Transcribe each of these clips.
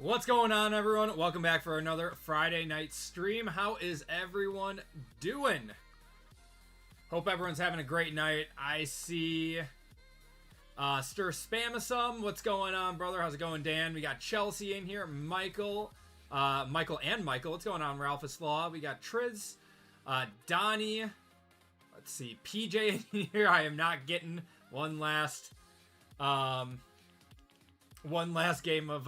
What's going on, everyone? Welcome back for another Friday night stream. How is everyone doing? Hope everyone's having a great night. I see Stir Spamasum. What's going on, brother? How's it going, Dan? We got Chelsea in here. Michael. Michael. What's going on, Ralph Slaw? We got Triz. Donnie. Let's see. PJ in here. I am not getting one last game of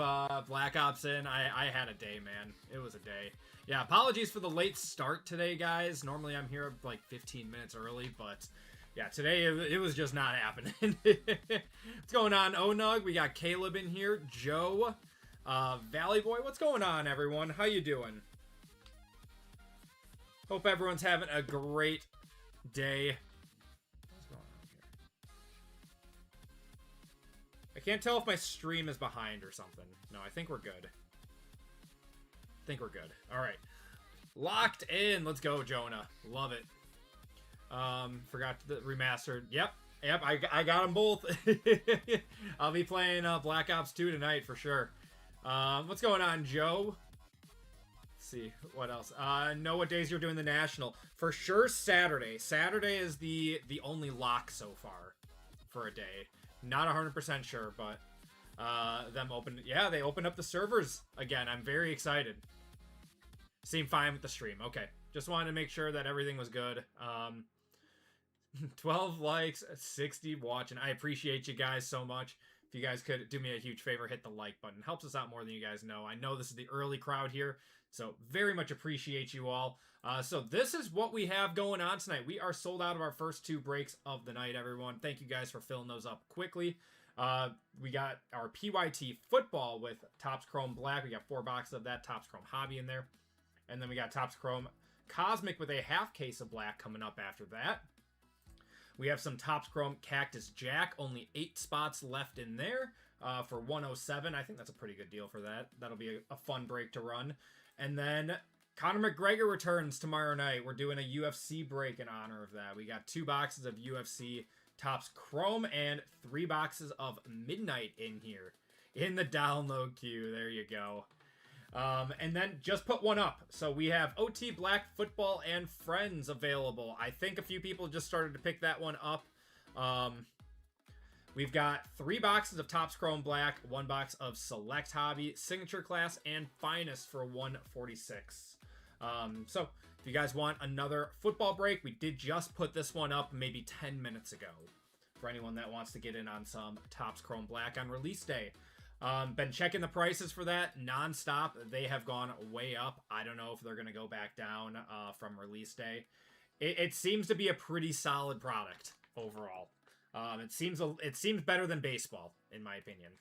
Black Ops in. I had a day, man. It was a day. Yeah, apologies for the late start today, guys. Normally I'm here like 15 minutes early, but yeah, today it was just not happening. What's going on, Onug? We got Caleb in here. Joe. Valley Boy. What's going on, everyone? How you doing? Hope everyone's having a great day. I can't tell if my stream is behind or something. No, I think we're good. All right. Locked in. Let's go, Jonah. Love it. Forgot the remastered. Yep, I got them both. I'll be playing Black Ops 2 tonight for sure. What's going on, Joe? Let's see. What else? Know what days you're doing the National. For sure, Saturday. Saturday is the only lock so far for a day. Not 100% sure, but they opened up the servers again. I'm very excited. Seemed fine with the stream. Okay, just wanted to make sure that everything was good. 12 likes, 60 watching. I appreciate you guys so much. If you guys could do me a huge favor, hit the like button. Helps us out more than you guys know. I know this is the early crowd here, so very much appreciate you all. So this is what we have going on tonight. We are sold out of our first two breaks of the night, everyone. Thank you guys for filling those up quickly. We got our PYT football with Topps Chrome Black. We got 4 boxes of that Topps Chrome Hobby in there. And then we got Topps Chrome Cosmic with a half case of black coming up after that. We have some Topps Chrome Cactus Jack. Only 8 spots left in there for 107. I think that's a pretty good deal for that. That'll be a fun break to run. And then Conor McGregor returns tomorrow night. We're doing a UFC break in honor of that. We got 2 boxes of UFC Topps Chrome and 3 boxes of Midnight in here. In the download queue. There you go. And then just put one up. So we have OT Black Football and Friends available. I think a few people just started to pick that one up. We've got 3 boxes of Topps Chrome Black, 1 box of Select Hobby, Signature Class, and Finest for 146. So if you guys want another football break, we did just put this one up maybe 10 minutes ago. For anyone that wants to get in on some Topps Chrome Black on release day. Been checking the prices for that nonstop. They have gone way up. I don't know if they're going to go back down from release day. It seems to be a pretty solid product overall. It seems better than baseball, in my opinion.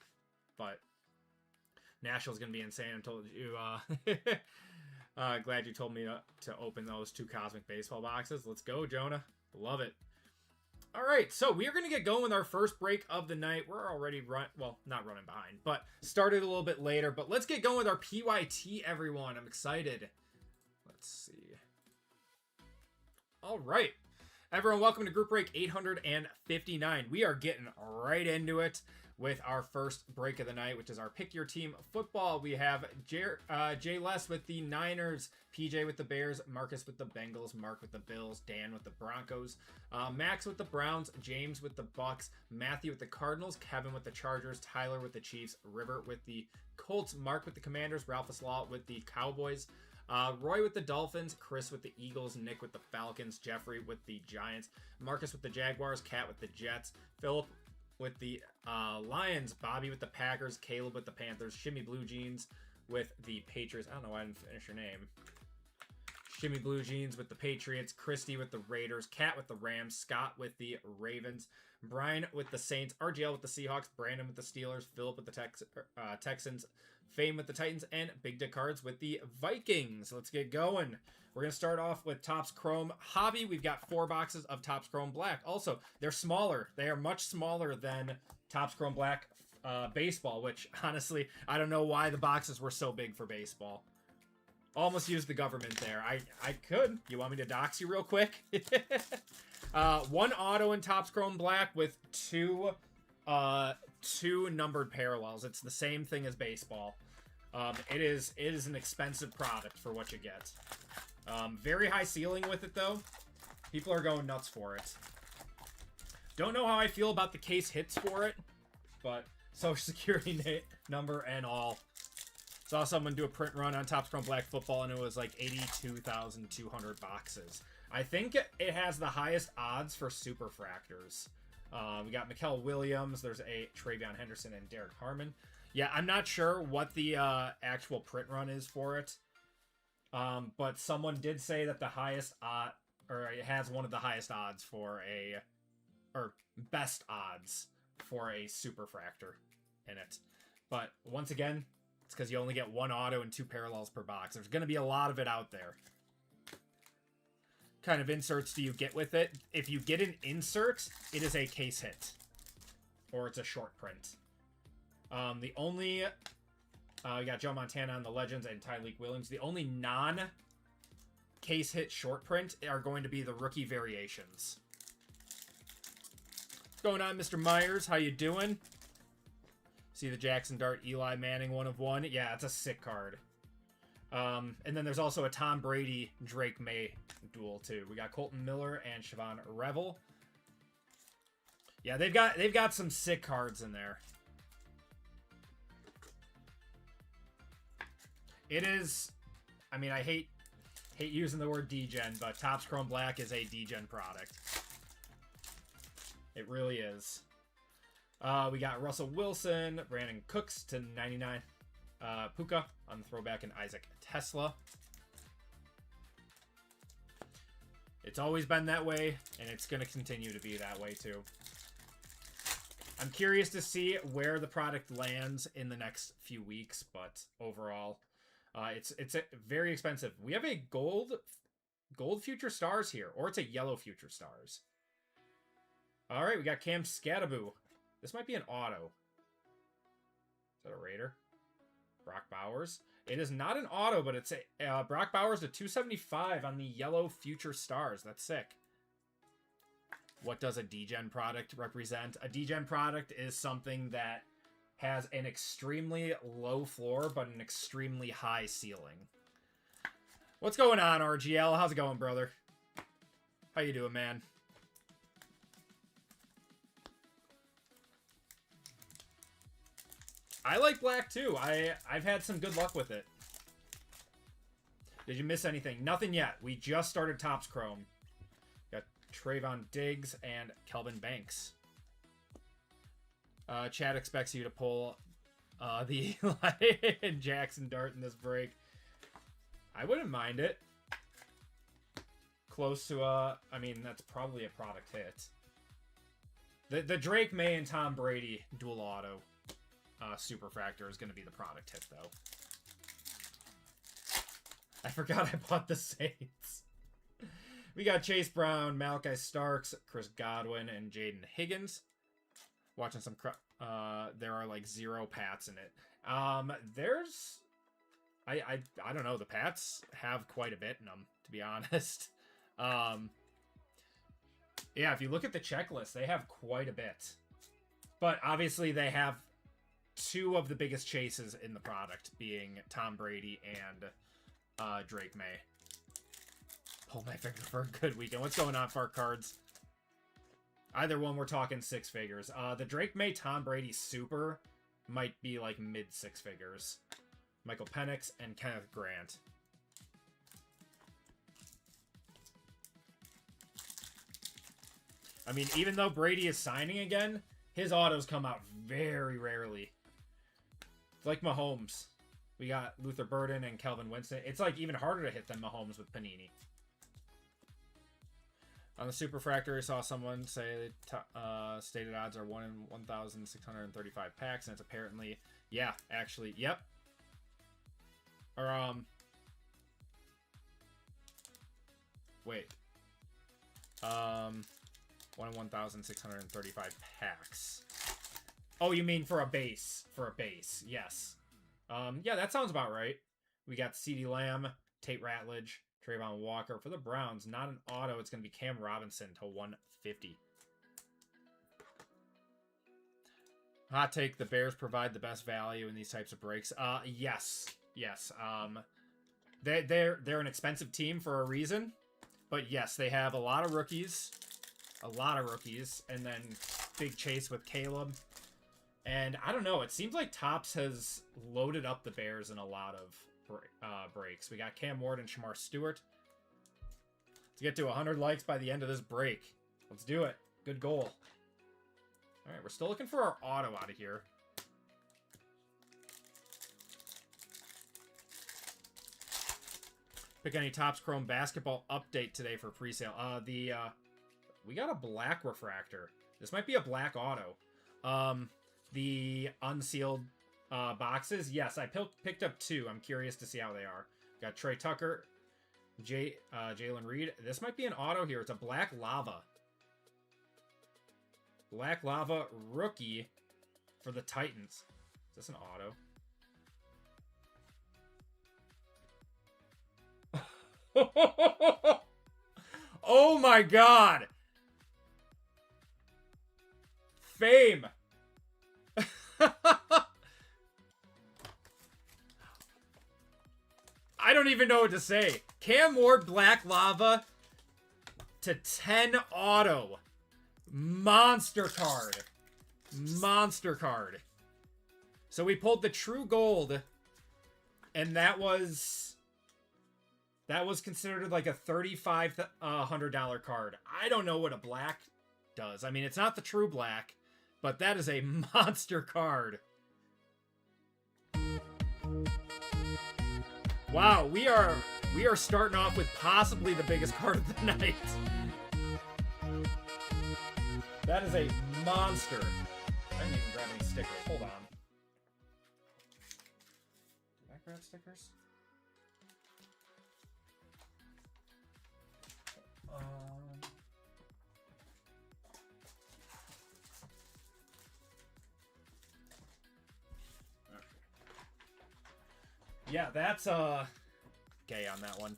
But National's going to be insane. I told you. Glad you told me to open those 2 Cosmic Baseball boxes. Let's go, Jonah. Love it. All right, so we are going to get going with our first break of the night. We're already not running behind, but started a little bit later. But let's get going with our PYT, everyone. I'm excited. Let's see. All right. Everyone, welcome to Group Break 859. We are getting right into it with our first break of the night, which is our Pick Your Team football. We have Jay Les with the Niners, PJ with the Bears, Marcus with the Bengals, Mark with the Bills, Dan with the Broncos, Max with the Browns, James with the Bucks, Matthew with the Cardinals, Kevin with the Chargers, Tyler with the Chiefs, River with the Colts, Mark with the Commanders, Ralph Slaw with the Cowboys, Roy with the Dolphins, Chris with the Eagles, Nick with the Falcons, Jeffrey with the Giants, Marcus with the Jaguars, Kat with the Jets, Philip with the Lions, Bobby with the Packers, Caleb with the Panthers, Shimmy Blue Jeans with the Patriots. I don't know why I didn't finish your name. Shimmy Blue Jeans with the Patriots, Christy with the Raiders, Kat with the Rams, Scott with the Ravens, Brian with the Saints, RGL with the Seahawks, Brandon with the Steelers, Philip with the Texans, Fame with the Titans, and Big Dick Cards with the Vikings. Let's get going. We're going to start off with Topps Chrome Hobby. We've got 4 boxes of Topps Chrome Black. Also, they're smaller. They are much smaller than Topps Chrome Black Baseball, which, honestly, I don't know why the boxes were so big for baseball. Almost used the government there. I could. You want me to dox you real quick? 1 auto in Topps Chrome Black with 2 numbered parallels. It's the same thing as baseball. It is an expensive product for what you get. Very high ceiling with it, though. People are going nuts for it. Don't know how I feel about the case hits for it, but social security number and all. Saw someone do a print run on Topps Chrome Black Football, and it was like 82,200 boxes. I think it has the highest odds for superfractors. We got Mikael Williams. There's a Travion Henderson and Derek Harmon. Yeah, I'm not sure what the actual print run is for it. But someone did say that the highest or it has one of the highest odds for or best odds for a superfractor in it. But once again, it's because you only get one auto and 2 parallels per box. There's going to be a lot of it out there. Kind of inserts do you get with it? If you get an insert, it is a case hit. Or it's a short print. The only... we got Joe Montana on the Legends and Tyreek Williams. The only non-case hit short print are going to be the rookie variations. What's going on, Mr. Myers? How you doing? See the Jackson Dart Eli Manning 1/1. Yeah, it's a sick card. And then there's also a Tom Brady Drake May duel too. We got Colton Miller and Siobhan Revel. Yeah, they've got some sick cards in there. It is, I mean, I hate using the word degen, but Topps Chrome Black is a degen product. It really is. We got Russell Wilson, Brandon Cooks to 99. Puka on the throwback, and Isaac Tesla. It's always been that way, and it's going to continue to be that way too. I'm curious to see where the product lands in the next few weeks, but overall, it's very expensive. We have a gold Future Stars here, or it's a yellow Future Stars. All right, we got Cam Scattaboo. This might be an auto. Is that a Raider? Brock Bowers. It is not an auto, but it's a Brock Bowers to 275 on the yellow Future Stars. That's sick. What does a degen product represent? A degen product is something that has an extremely low floor, but an extremely high ceiling. What's going on, RGL? How's it going, brother? How you doing, man? I like black too. I've had some good luck with it. Did you miss anything? Nothing yet. We just started Topps Chrome. Got Trayvon Diggs and Kelvin Banks. Chad expects you to pull the Eli and Jackson Dart in this break. I wouldn't mind it. Close to I mean, that's probably a product hit. The Drake May and Tom Brady dual auto. Superfractor is going to be the product hit, though. I forgot I bought the Saints. We got Chase Brown, Malachi Starks, Chris Godwin, and Jaden Higgins. Watching some... there are, like, 0 Pats in it. There's... I don't know. The Pats have quite a bit in them, to be honest. Yeah, if you look at the checklist, they have quite a bit. But, obviously, they have... 2 of the biggest chases in the product being Tom Brady and Drake May. Pull my finger for a good weekend. What's going on for our cards? Either one, we're talking 6 figures. The Drake May Tom Brady Super might be like mid 6 figures. Michael Penix and Kenneth Grant. I mean, even though Brady is signing again, his autos come out very rarely. It's like Mahomes. We got Luther Burden and Kelvin Winston. It's like even harder to hit than Mahomes with Panini. On the Superfractor, I saw someone say stated odds are 1 in 1,635 packs, and it's apparently, yeah, actually, yep. Or, wait. 1 in 1,635 packs. Oh, you mean for a base? For a base, yes. Yeah, that sounds about right. We got CeeDee Lamb, Tate Ratledge, Trayvon Walker. For the Browns, not an auto. It's going to be Cam Robinson to 150. Hot take, the Bears provide the best value in these types of breaks. Yes. Yes. They're an expensive team for a reason. But yes, they have a lot of rookies. A lot of rookies. And then big chase with Caleb. And I don't know. It seems like Topps has loaded up the Bears in a lot of breaks. We got Cam Ward and Shamar Stewart. Let's get to 100 likes by the end of this break. Let's do it. Good goal. All right, we're still looking for our auto out of here. Pick any Topps Chrome basketball update today for presale. We got a black refractor. This might be a black auto. The unsealed boxes. Yes, I picked up 2. I'm curious to see how they are. Got Trey Tucker, Jalen Reed. This might be an auto here. It's a black lava. Black Lava rookie for the Titans. Is this an auto? Oh my god! Fame! I don't even know what to say. Cam Ward Black Lava to 10 auto. Monster card. Monster card. So we pulled the True Gold, and that was considered like a $3,500 card. I don't know what a black does. I mean, it's not the True Black, but that is a monster card. Wow, we are starting off with possibly the biggest card of the night. That is a monster. I didn't even grab any stickers. Hold on. Did I grab stickers? Yeah, that's gay on that one.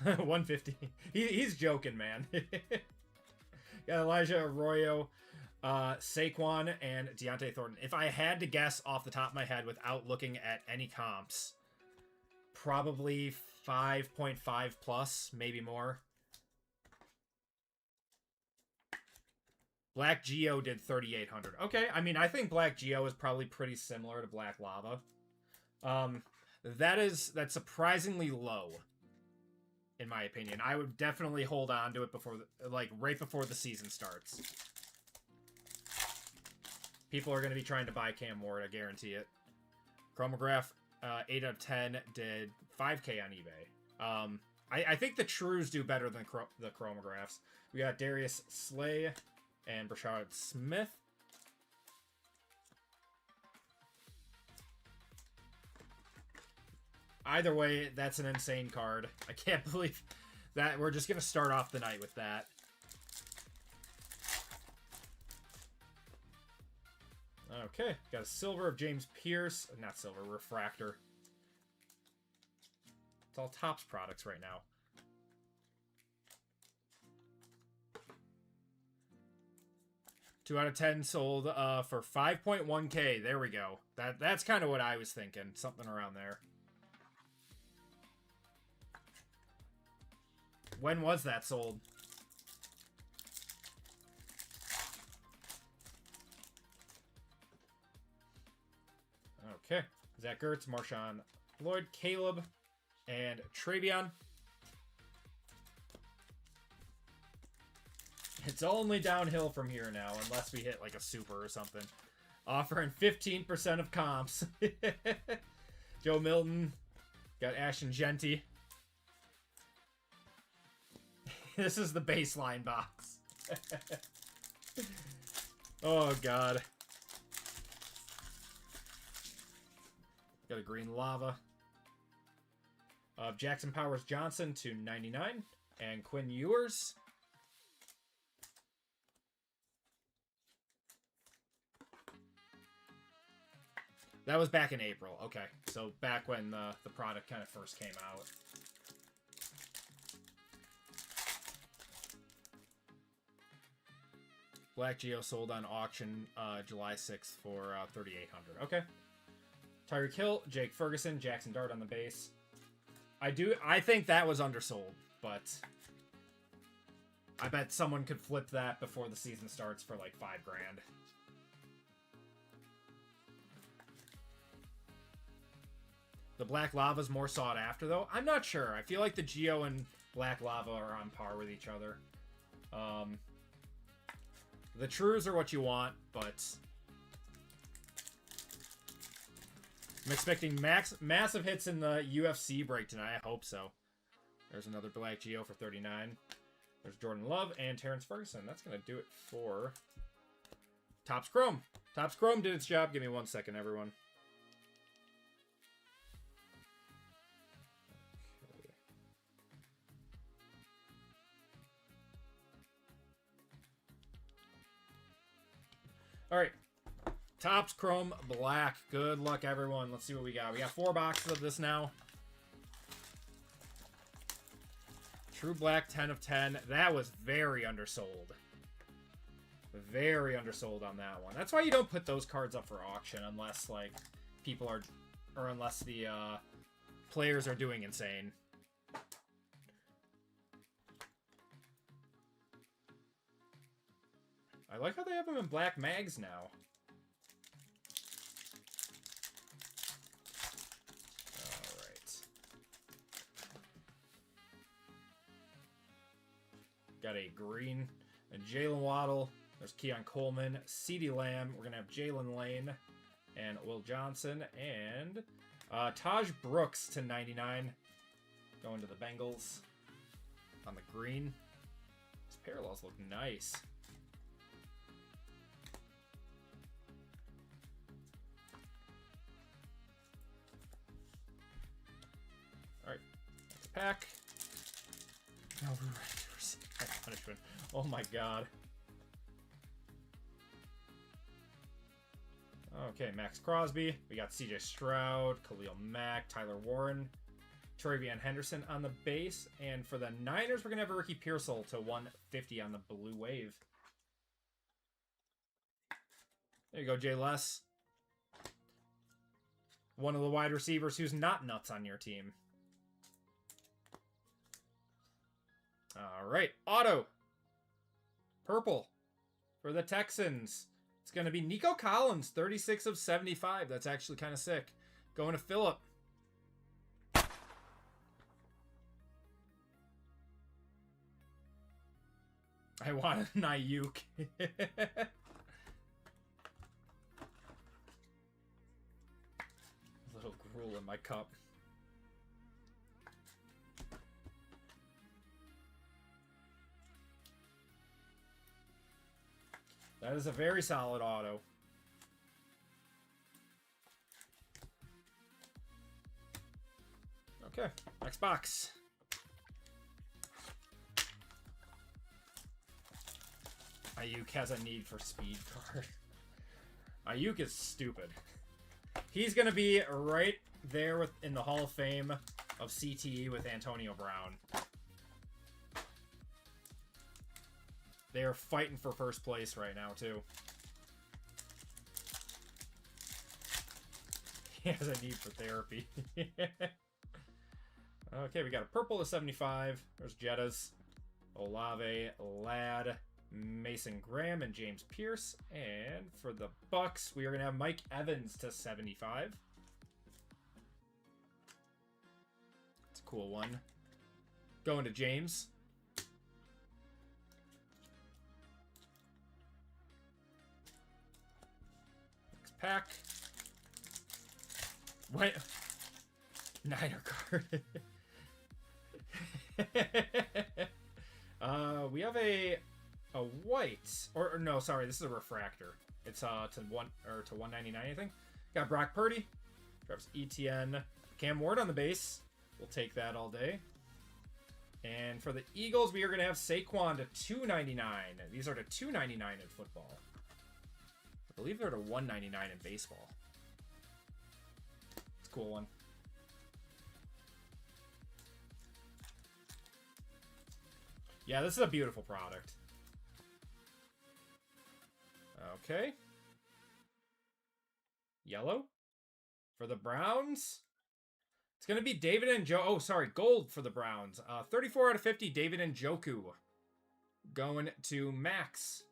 150. He's joking, man. Got Elijah Arroyo, Saquon, and Deontay Thornton. If I had to guess off the top of my head without looking at any comps, probably 5.5 plus, maybe more. Black Geo did 3,800. Okay, I mean, I think Black Geo is probably pretty similar to Black Lava. That's surprisingly low, in my opinion. I would definitely hold on to it before, right before the season starts. People are going to be trying to buy Cam Ward, I guarantee it. Chromograph, 8 out of 10, did 5K on eBay. I think the Trues do better than the Chromographs. We got Darius Slay and Brashard Smith. Either way, that's an insane card. I can't believe that we're just going to start off the night with that. Okay, got a silver of James Pierce. Not silver, refractor. It's all Topps products right now. Two out of 10 sold for 5.1K. There we go. That's kind of what I was thinking. Something around there. When was that sold? Okay. Zach Ertz, Marshawn Lloyd, Caleb, and Travion. It's only downhill from here now, unless we hit like a super or something. Offering 15% of comps. Joe Milton. Got Ashton Genty. This is the baseline box. Oh, God. Got a green lava. Jackson Powers Johnson to 99. And Quinn Ewers. That was back in April. Okay. So back when the product kind of first came out. Black Geo sold on auction July 6th for 3,800. Okay. Tyreek Hill, Jake Ferguson, Jackson Dart on the base. I think that was undersold, but I bet someone could flip that before the season starts for like $5 grand. The Black Lava's more sought after, though. I'm not sure. I feel like the Geo and Black Lava are on par with each other. The Trues are what you want, but I'm expecting massive hits in the UFC break tonight. I hope so. There's another Black Geo for 39. There's Jordan Love and Terrence Ferguson. That's going to do it for Topps Chrome. Topps Chrome did its job. Give me 1 second, everyone. All right, Topps Chrome Black. Good luck, everyone. Let's see what we got. We got 4 boxes of this now. True Black, 10 of 10. That was very undersold. Very undersold on that one. That's why you don't put those cards up for auction unless, like, people are... Or unless the players are doing insane. I like how they have them in black mags now. Alright. Got a green, a Jalen Waddle. There's Keon Coleman, CeeDee Lamb. We're going to have Jalen Lane and Will Johnson. And Taj Brooks to 99. Going to the Bengals on the green. These parallels look nice. Alright, next pack. No, we're ready to receive punishment. Oh my god. Okay, Max Crosby. We got CJ Stroud, Khalil Mack, Tyler Warren, Travion Henderson on the base. And for the Niners, we're going to have a Ricky Pearsall to 150 on the blue wave. There you go, Jay Les. One of the wide receivers who's not nuts on your team. All right, auto. Purple for the Texans. It's going to be Nico Collins, 36 of 75. That's actually kind of sick. Going to Phillip. I want an Ayuk. Little gruel in my cup. That is a very solid auto. Okay, next box. Ayuk has a need for speed card. Ayuk is stupid. He's going to be right there in the Hall of Fame of CTE with Antonio Brown. They are fighting for first place right now, too. He has a need for therapy. Okay, we got a purple to 75. There's Jettas, Olave, Ladd, Mason Graham, and James Pierce. And for the Bucks, we are going to have Mike Evans to 75. It's a cool one. Going to James. Pack. What? Niner card. We have a white, or no, sorry, this is a refractor. It's to 199, I think. Got Brock Purdy, Travis Etienne, Cam Ward on the base. We'll take that all day. And for the Eagles, we are going to have Saquon to 299. These are to 299 in football. I believe they're to 199 in baseball. It's a cool one. Yeah, this is a beautiful product. Okay. Yellow for the Browns. It's going to be David Njoku. Oh, sorry. Gold for the Browns. 34 out of 50, David Njoku. Going to Max.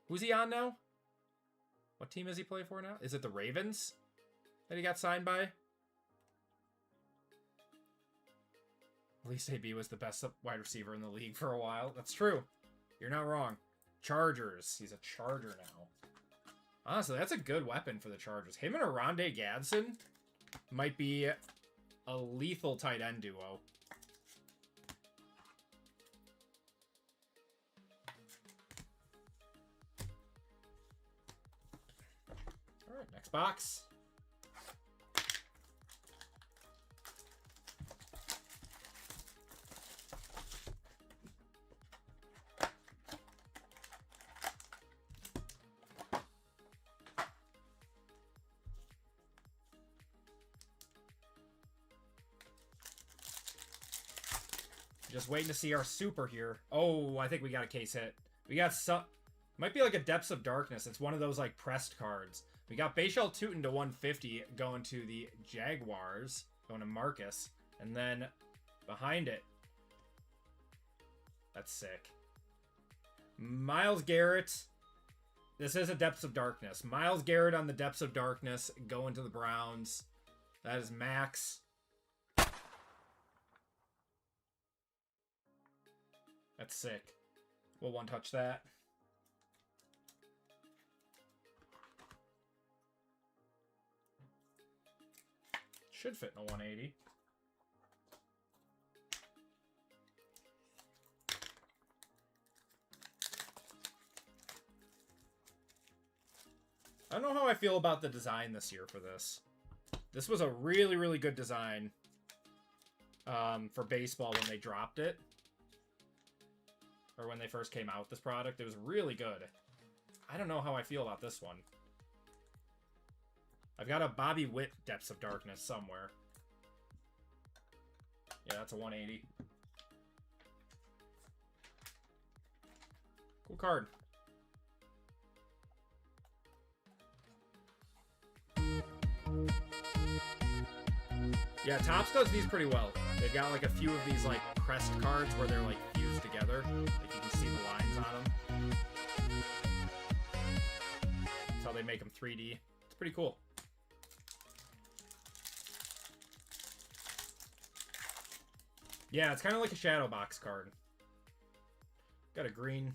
Who's he on now? What team does he play for now? Is it the Ravens that he got signed by? At least AB was the best wide receiver in the league for a while. That's true. You're not wrong. Chargers. He's a Charger now. Honestly, that's a good weapon for the Chargers. Him and Oronde Gadsden might be a lethal tight end duo. All right, next box. Just waiting to see our super here. Oh, I think we got a case hit. We got some... Might be like a Depths of Darkness. It's one of those, like, pressed cards. We got Bashal Tutin to 150 going to the Jaguars. Going to Marcus. And then behind it... That's sick. Myles Garrett. This is a Depths of Darkness. Myles Garrett on the Depths of Darkness going to the Browns. That is Max. That's sick. We'll one-touch that. Should fit in a 180. I don't know how I feel about the design this year for this. This was a really, really good design for baseball when they dropped it. Or when they first came out with this product. It was really good. I don't know how I feel about this one. I've got a Bobby Witt Depths of Darkness somewhere. Yeah, that's a 180. Cool card. Yeah, Topps does these pretty well. They've got like a few of these like crest cards where they're like fused together. Like you can see the lines on them. That's how they make them 3D. It's pretty cool. Yeah, it's kind of like a shadow box card. Got a green.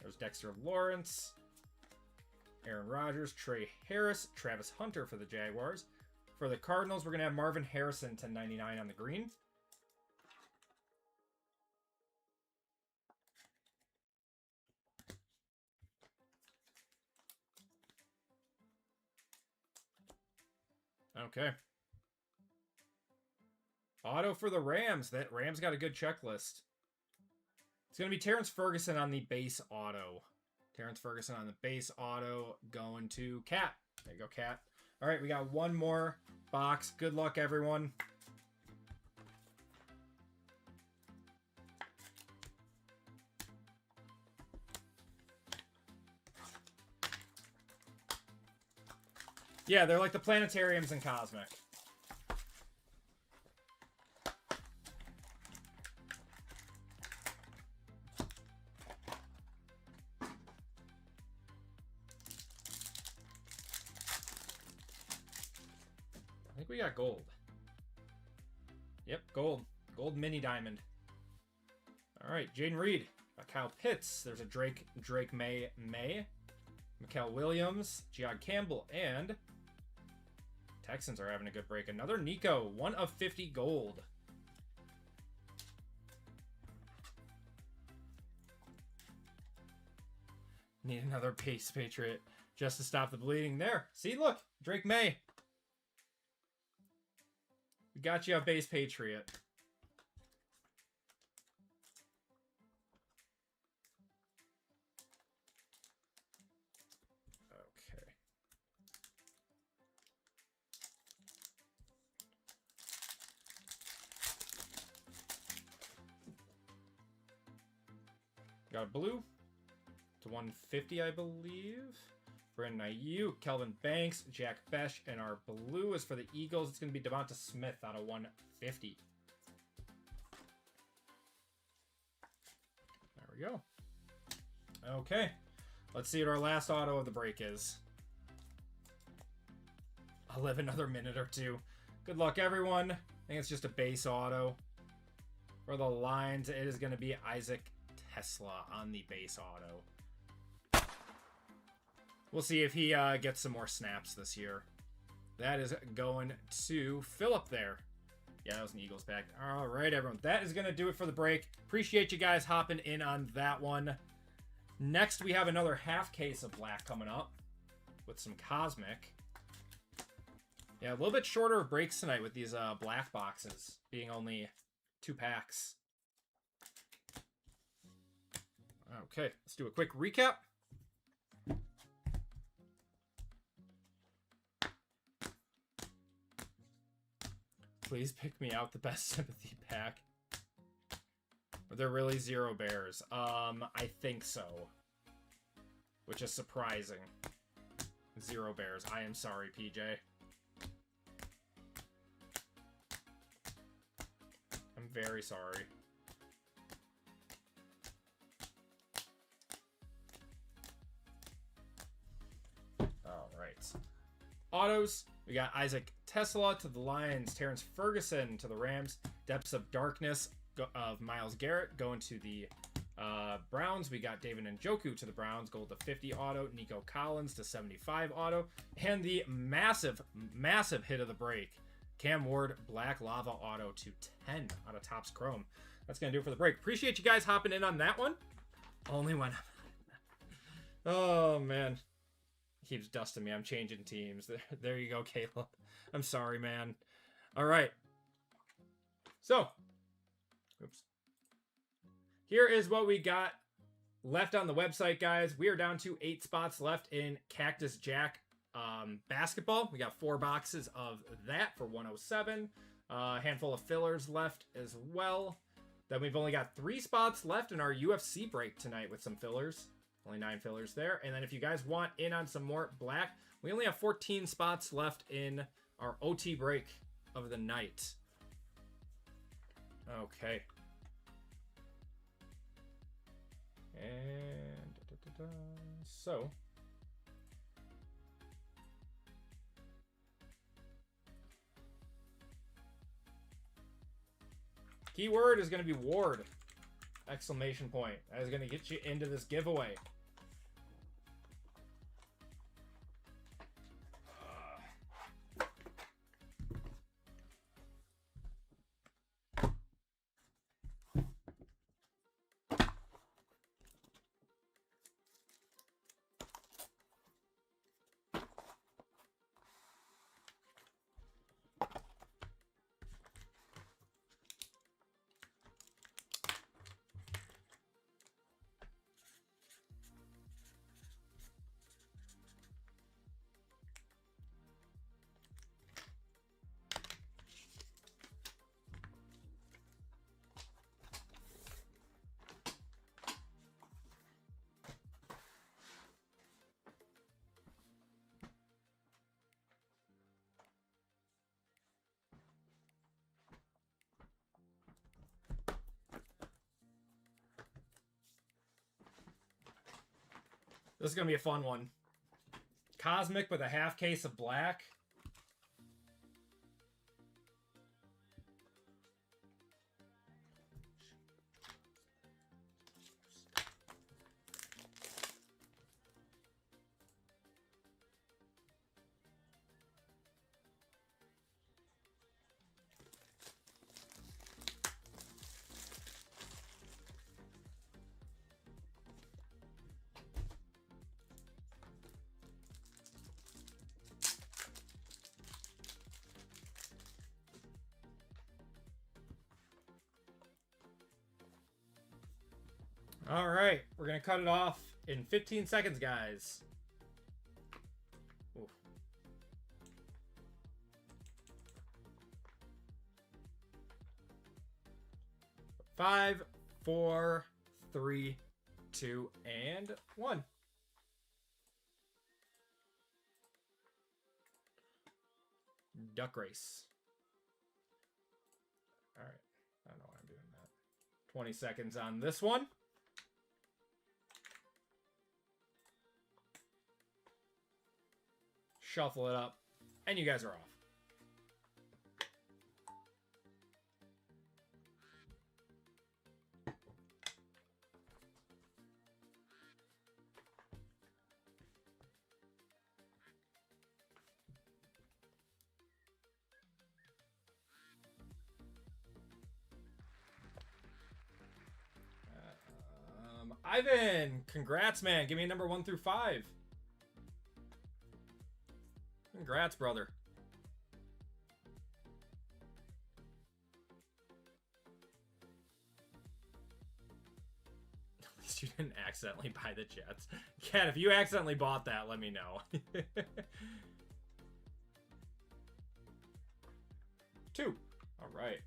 There's Dexter Lawrence, Aaron Rodgers, Trey Harris, Travis Hunter for the Jaguars. For the Cardinals, we're going to have Marvin Harrison, 1099 on the green. Okay. Auto for the Rams. That Rams got a good checklist. It's going to be Terrence Ferguson on the base auto. Terrence Ferguson on the base auto going to Cat. There you go, Cat. All right, we got one more box. Good luck, everyone. Yeah, they're like the planetariums in Cosmic. I think we got gold. Yep, gold. Gold mini diamond. All right, Jaden Reed. Kyle Pitts. There's a Drake May. Mikael Williams. Giod Campbell. And Texans are having a good break. Another Nico. 1 of 50 gold. Need another Pace Patriot just to stop the bleeding. There. See, look. Drake May. We got you a base Patriot. Okay. Got a blue. to 150, I believe. Brandon Ayuk, Kelvin Banks, Jack Besh, and our blue is for the Eagles. It's going to be Devonta Smith out of 150. There we go. Okay. Let's see what our last auto of the break is. I'll live another minute or two. Good luck, everyone. I think it's just a base auto. For the Lions, it is going to be Isaac Tesla on the base auto. We'll see if he gets some more snaps this year. That is going to Philip there. Yeah, that was an Eagles pack. All right, everyone. That is going to do it for the break. Appreciate you guys hopping in on that one. Next, we have another half case of black coming up with some Cosmic. Yeah, a little bit shorter of breaks tonight with these black boxes being only 2 packs. Okay, let's do a quick recap. Please pick me out the best sympathy pack. Are there really 0 bears? I think so. Which is surprising. 0 bears. I am sorry, PJ. I'm very sorry. All right. Autos. We got Isaac Tesla to the Lions, Terrence Ferguson to the Rams, Depths of Darkness of Myles Garrett going to the Browns. We got David Njoku to the Browns, gold to 50 auto, Nico Collins to 75 auto, and the massive hit of the break, Cam Ward Black Lava auto to 10 out of Topps Chrome. That's going to do it for the break. Appreciate you guys hopping in on that one. Only one. Oh, man. Keeps dusting me. I'm changing teams. There you go, Caleb. I'm sorry, man. All right. So, oops. Here is what we got left on the website, guys. We are down to 8 spots left in Cactus Jack basketball. We got 4 boxes of that for 107. A handful of fillers left as well. Then we've only got 3 spots left in our UFC break tonight with some fillers. Only 9 fillers there. And then if you guys want in on some more black, we only have 14 spots left in our OT break of the night. Okay. And so keyword is going to be Ward! Exclamation point. That is going to get you into this giveaway. This is going to be a fun one. Cosmic with a half case of black. All right, we're going to cut it off in 15 seconds, guys. Ooh. 5, 4, 3, 2, and 1. Duck race. All right. I don't know why I'm doing that. 20 seconds on this one. Shuffle it up, and you guys are off. Ivan, congrats, man. Give me a number 1 through 5. Congrats, brother. At least you didn't accidentally buy the Jets. Cat, if you accidentally bought that, let me know. 2. All right.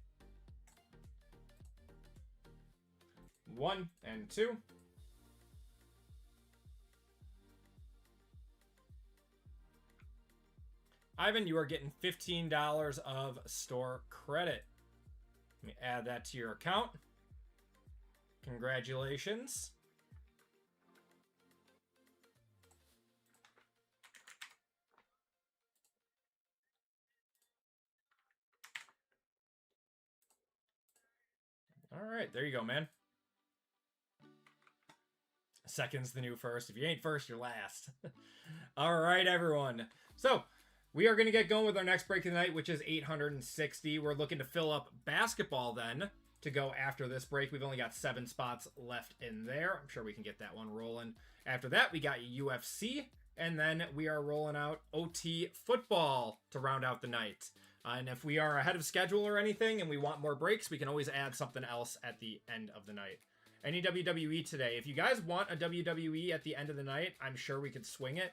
1 and 2. Ivan, you are getting $15 of store credit. Let me add that to your account. Congratulations. All right, there you go, man. Second's the new first. If you ain't first, you're last. All right, everyone. So we are going to get going with our next break of the night, which is 860. We're looking to fill up basketball then to go after this break. We've only got 7 spots left in there. I'm sure we can get that one rolling. After that, we got UFC, and then we are rolling out OT football to round out the night. And if we are ahead of schedule or anything and we want more breaks, we can always add something else at the end of the night. Any WWE today? If you guys want a WWE at the end of the night, I'm sure we could swing it.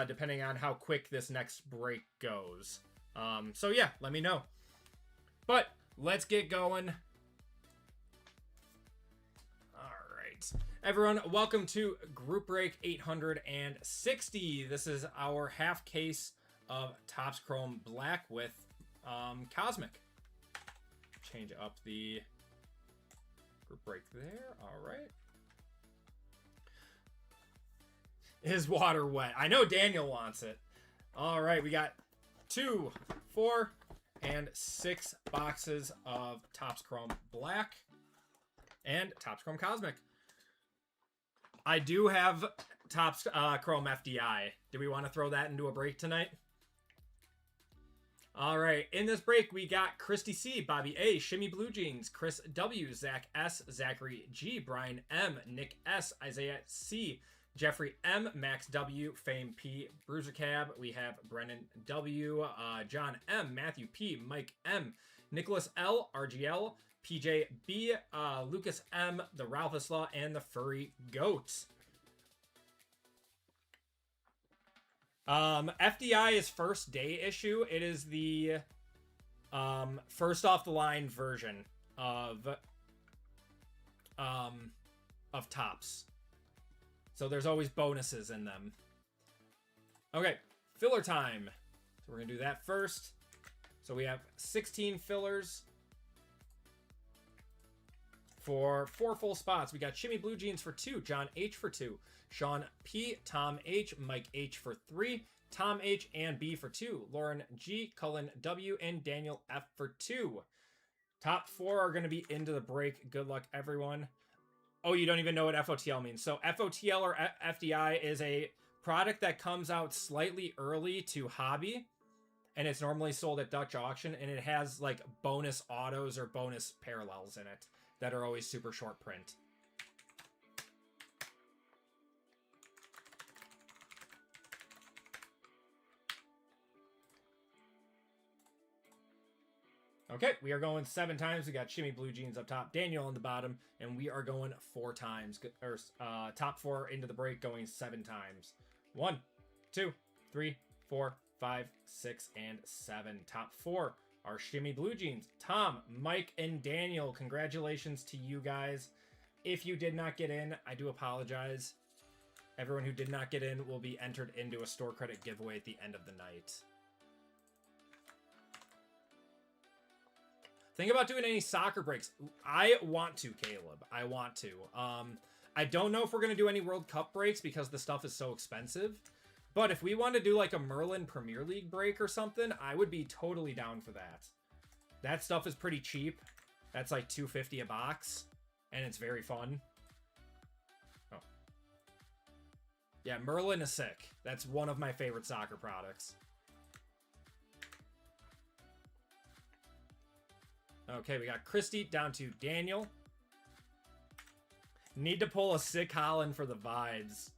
Depending on how quick this next break goes. So yeah, let me know. But let's get going. All right. Everyone, welcome to Group Break 860. This is our half case of Topps Chrome Black with Cosmic. Change up the group break there. All right. Is water wet? I know Daniel wants it. All right, we got 2, 4, and 6 boxes of Topps Chrome Black and Topps Chrome Cosmic. I do have Topps Chrome FDI. Do we want to throw that into a break tonight? All right, in this break, we got Christy C, Bobby A, Shimmy Blue Jeans, Chris W, Zach S, Zachary G, Brian M, Nick S, Isaiah C, Jeffrey M, Max W, Fame P, Bruiser Cab. We have Brennan W, John M, Matthew P, Mike M, Nicholas L, RGL, PJ B, Lucas M, the Ralphus Law, and the Furry Goat. FDI is first day issue. It is the first off the line version of Topps. So there's always bonuses in them. Okay, filler time. So we're going to do that first. So we have 16 fillers for 4 full spots. We got Shimmy Blue Jeans for 2, John H for 2, Sean P, Tom H, Mike H for 3, Tom H and B for 2, Lauren G, Cullen W, and Daniel F for 2. Top 4 are going to be into the break. Good luck, everyone. Oh, you don't even know what FOTL means. So FOTL or FDI is a product that comes out slightly early to hobby, and it's normally sold at Dutch auction, and it has like bonus autos or bonus parallels in it that are always super short print. Okay, we are going 7 times. We got Shimmy Blue Jeans up top, Daniel on the bottom, and we are going 4 times. Or top 4 into the break, going 7 times. 1, 2, 3, 4, 5, 6, and 7. Top 4 are Shimmy Blue Jeans, Tom, Mike, and Daniel. Congratulations to you guys. If you did not get in, I do apologize. Everyone who did not get in will be entered into a store credit giveaway at the end of the night. Think about doing any soccer breaks. I want to, Caleb. I want to. I don't know if we're going to do any World Cup breaks because the stuff is so expensive. But if we want to do like a Merlin Premier League break or something, I would be totally down for that. That stuff is pretty cheap. That's like $2.50 a box. And it's very fun. Oh. Yeah, Merlin is sick. That's one of my favorite soccer products. Okay, we got Christy down to Daniel. Need to pull a sick Holland for the vibes.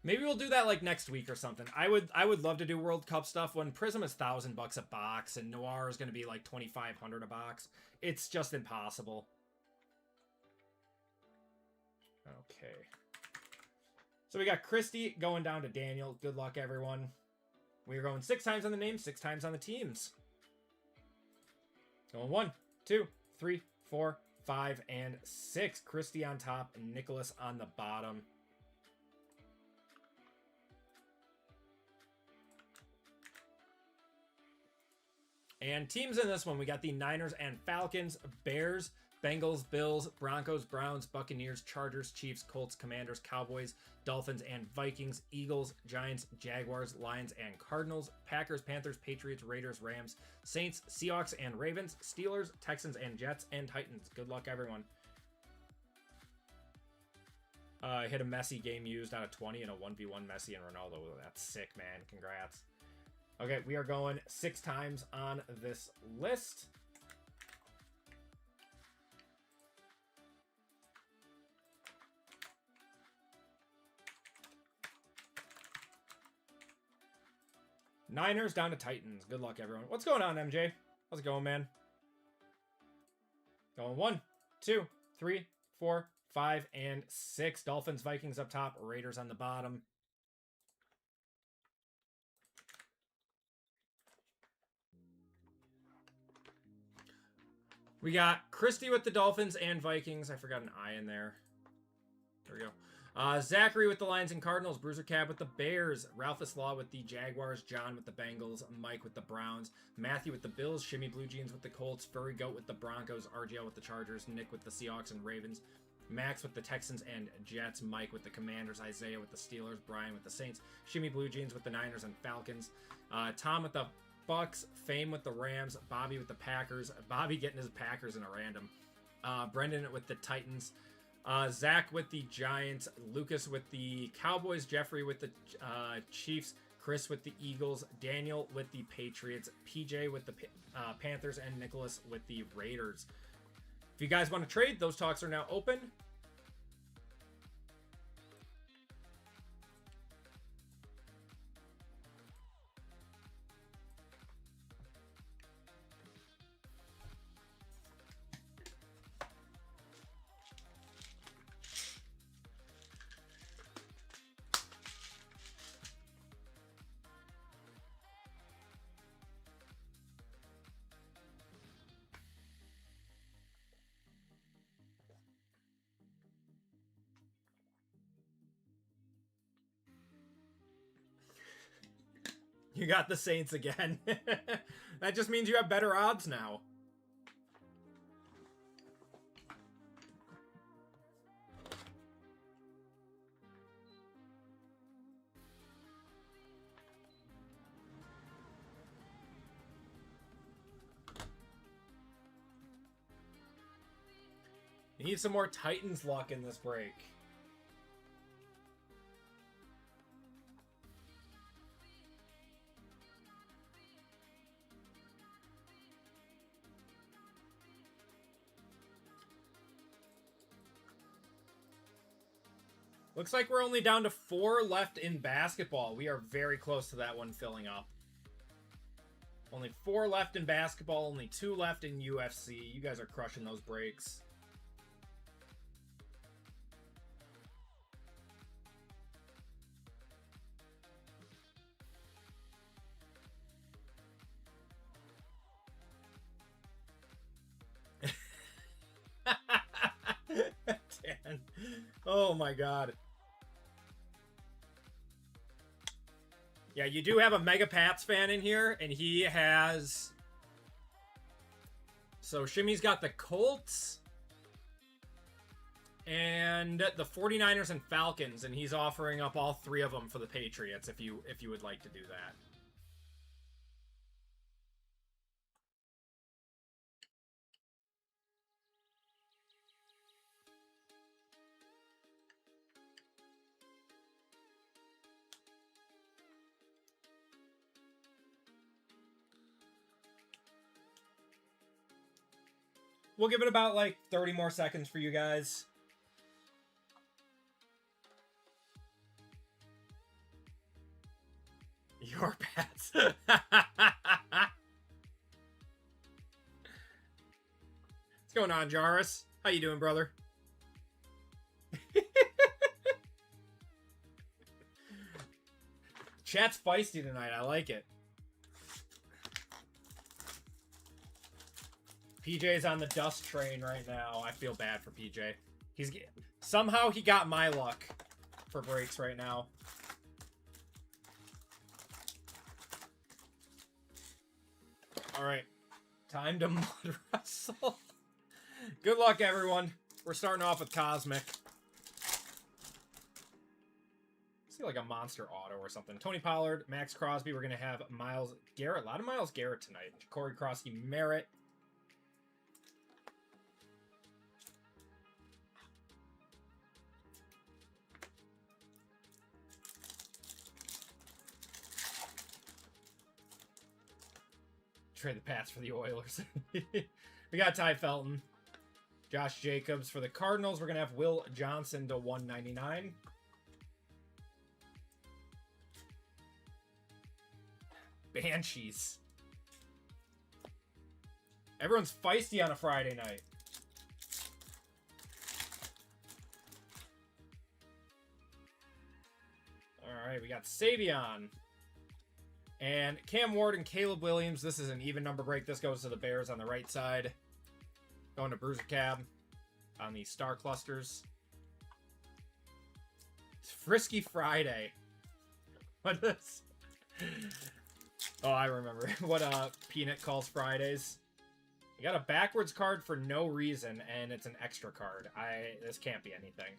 Maybe we'll do that like next week or something. I would love to do World Cup stuff when Prism is $1,000 a box and Noir is going to be like $2,500 a box. It's just impossible. Okay. So we got Christy going down to Daniel. Good luck, everyone. We are going 6 times on the names, 6 times on the teams. Going 1, 2, 3, 4, 5, and 6. Christy on top and Nicholas on the bottom. And teams in this one, we got the Niners and Falcons, Bears, Bengals, Bills, Broncos, Browns, Buccaneers, Chargers, Chiefs, Colts, Commanders, Cowboys, Dolphins, and Vikings, Eagles, Giants, Jaguars, Lions, and Cardinals, Packers, Panthers, Patriots, Raiders, Rams, Saints, Seahawks, and Ravens, Steelers, Texans, and Jets, and Titans. Good luck, everyone. Hit a Messi game used out of 20 and a 1v1 Messi and Ronaldo. That's sick, man. Congrats. Okay, we are going 6 times on this list. Niners down to Titans. Good luck, everyone. What's going on, MJ? How's it going, man? Going 1, 2, 3, 4, 5, and 6. Dolphins, Vikings up top. Raiders on the bottom. We got Christy with the Dolphins and Vikings. I forgot an I in there. There we go. Zachary with the Lions and Cardinals. Bruiser Cab with the Bears. Ralphus Law with the Jaguars. John with the Bengals. Mike with the Browns. Matthew with the Bills. Shimmy Blue Jeans with the Colts. Furry Goat with the Broncos. RGL with the Chargers. Nick with the Seahawks and Ravens. Max with the Texans and Jets. Mike with the Commanders. Isaiah with the Steelers. Brian with the Saints. Shimmy Blue Jeans with the Niners and Falcons. Tom with the Bucks, Fame with the Rams, Bobby with the Packers, Bobby getting his Packers in a random, Brendan with the Titans, Zach with the Giants, Lucas with the Cowboys, Jeffrey with the Chiefs, Chris with the Eagles, Daniel with the Patriots, PJ with the Panthers, and Nicholas with the Raiders. If you guys want to trade, those talks are now open. You got the Saints again. That just means you have better odds now. You need some more Titans luck in this break. Looks like we're only down to 4 left in basketball. We are very close to that one filling up. Only 4 left in basketball, only 2 left in UFC. You guys are crushing those breaks. fan. Oh my god. Yeah, you do have a Mega Pats fan in here, and he has... So Shimmy's got the Colts and the 49ers and Falcons, and he's offering up all 3 of them for the Patriots if you would like to do that. We'll give it about like 30 more seconds for you guys. Your pets. What's going on, Jarvis? How you doing, brother? Chat's feisty tonight. I like it. PJ's on the dust train right now. I feel bad for PJ. Somehow he got my luck for breaks right now. All right, time to mud wrestle. Good luck, everyone. We're starting off with Cosmic. See, like a monster auto or something. Tony Pollard, Max Crosby. We're gonna have Myles Garrett. A lot of Myles Garrett tonight. Corey Krosky, Merritt. Trade the Pats for the Oilers. We got Ty Felton. Josh Jacobs for the Cardinals. We're going to have Will Johnson to 199. Banshees. Everyone's feisty on a Friday night. All right, we got Savion. And Cam Ward and Caleb Williams. This is an even number break. This goes to the Bears on the right side. Going to Bruiser Cab on the Star Clusters. It's Frisky Friday. What is... Oh, I remember what Peanut calls Fridays. You got a backwards card for no reason, and it's an extra card. This can't be anything.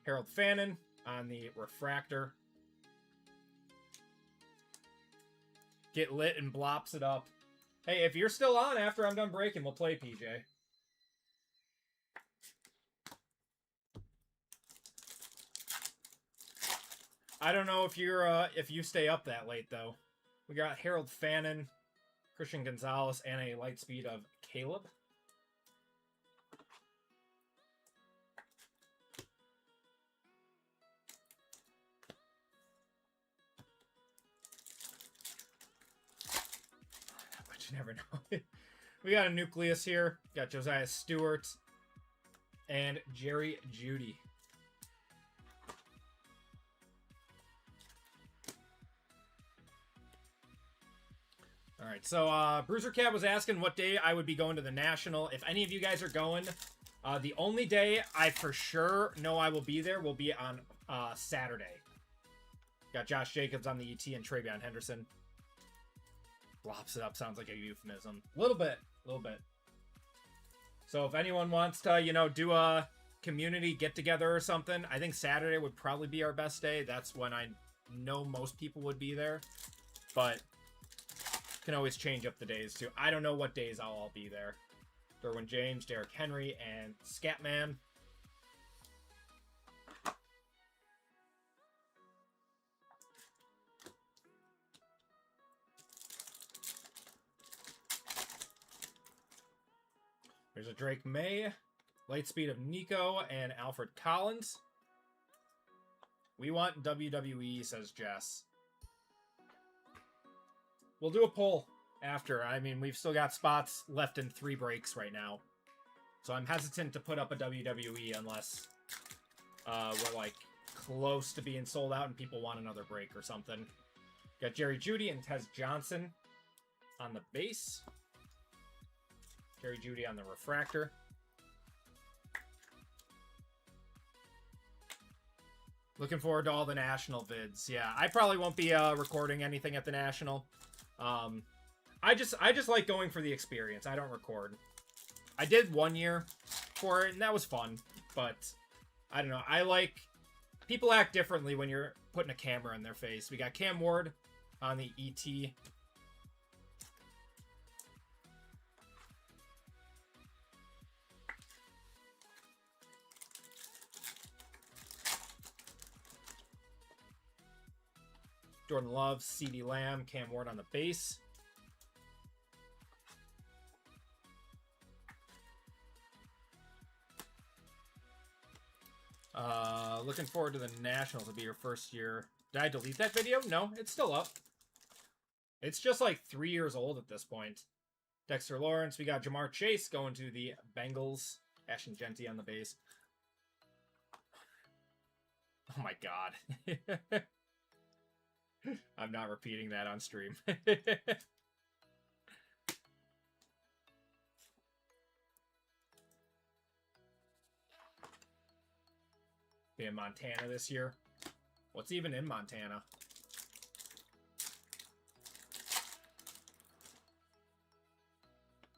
Harold Fannin on the Refractor. Get lit and blops it up. Hey, if you're still on after I'm done breaking, we'll play PJ. I don't know if you stay up that late though. We got Harold Fannin, Christian Gonzalez, and a light speed of Caleb. You never know. We got a nucleus here. Got Josiah Stewart and Jerry Jeudy. All right, so Bruiser Cat was asking what day I would be going to the National. If any of you guys are going, the only day I for sure know I will be there will be on Saturday. Got Josh Jacobs on the ET and Travion Henderson. Blops it up sounds like a euphemism. A little bit. So if anyone wants to, do a community get-together or something, I think Saturday would probably be our best day. That's when I know most people would be there. But can always change up the days, too. I don't know what days I'll all be there. Derwin James, Derrick Henry, and Scatman. There's a Drake May, light speed of Nico, and Alfred Collins. We want WWE, says Jess. We'll do a poll after. I mean, we've still got spots left in 3 breaks right now. So I'm hesitant to put up a WWE unless we're, like, close to being sold out and people want another break or something. Got Jerry Jeudy and Tez Johnson on the base. Jerry Jeudy on the Refractor. Looking forward to all the national vids. Yeah, I probably won't be recording anything at the national. I just like going for the experience. I don't record. I did 1 year for it, and that was fun. But I don't know. I like people act differently when you're putting a camera in their face. We got Cam Ward on the ET. Jordan Love, CeeDee Lamb, Cam Ward on the base. Looking forward to the Nationals. It'll be your first year. Did I delete that video? No, it's still up. It's just like 3 years old at this point. Dexter Lawrence. We got Jamar Chase going to the Bengals. Ashton Genty on the base. Oh my god. I'm not repeating that on stream. Be in Montana this year. What's even in Montana?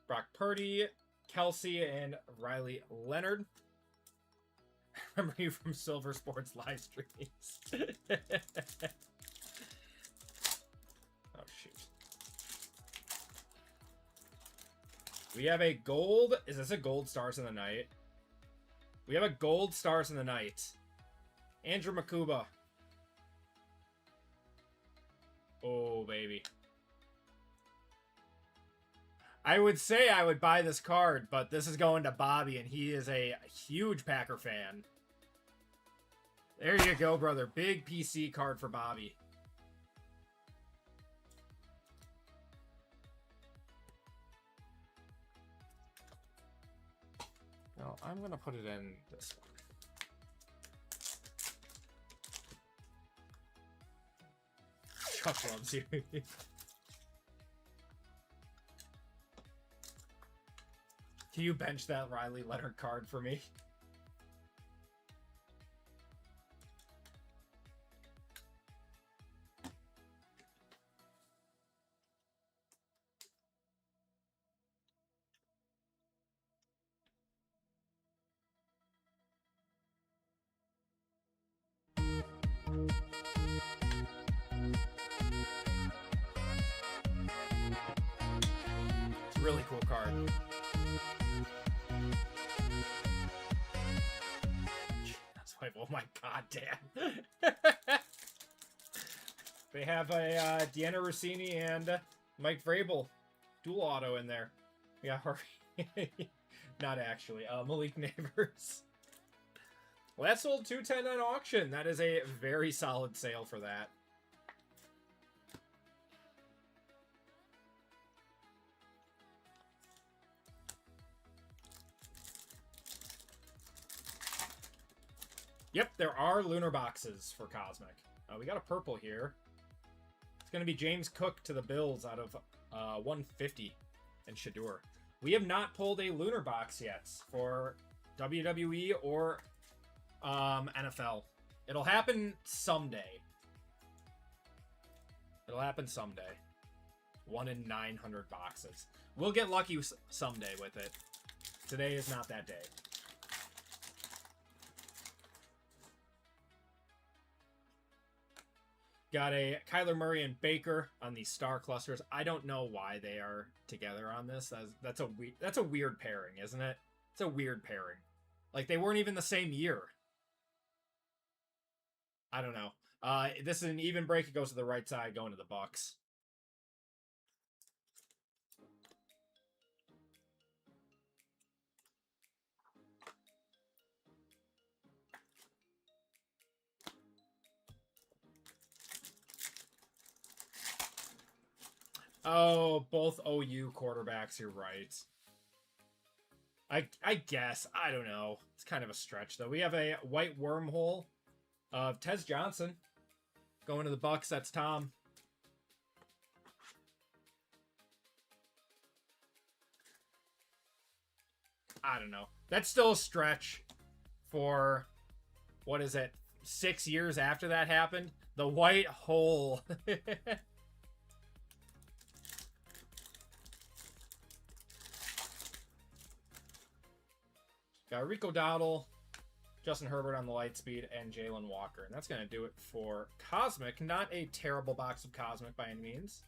Brock Purdy, Kelsey, and Riley Leonard. Remember you from Silver Sports live streams. Oh, shoot. We have a gold. Is this a gold Stars in the Night? We have a gold Stars in the Night. Andrew Makuba. Oh, baby. I would say I would buy this card, but this is going to Bobby, and he is a huge Packer fan. There you go, brother. Big PC card for Bobby. No, I'm going to put it in this one. Chuck loves you. Can you bench that Riley Leonard card for me? It's a really cool card. Oh my god, damn. They have a Deanna Rossini and Mike Vrabel dual auto in there. Yeah, not actually. Malik Neighbors. Well, that sold 210 on auction. That is a very solid sale for that. Yep, there are lunar boxes for Cosmic. We got a purple here. It's going to be James Cook to the Bills out of 150 and Shador. We have not pulled a lunar box yet for WWE or NFL. It'll happen someday. It'll happen someday. 1 in 900 boxes. We'll get lucky someday with it. Today is not that day. Got a Kyler Murray and Baker on these star clusters. I don't know why they are together on this. That's a weird pairing, isn't it? It's a weird pairing. Like, they weren't even the same year. I don't know. This is an even break. It goes to the right side, going to the Bucks. Oh, both OU quarterbacks, you're right. I guess. I don't know. It's kind of a stretch, though. We have a white wormhole of Tez Johnson going to the Bucks. That's Tom. I don't know. That's still a stretch for, what is it, 6 years after that happened. The white hole. Got Rico Dowdle, Justin Herbert on the light speed, and Jalen Walker. And that's going to do it for Cosmic. Not a terrible box of Cosmic by any means.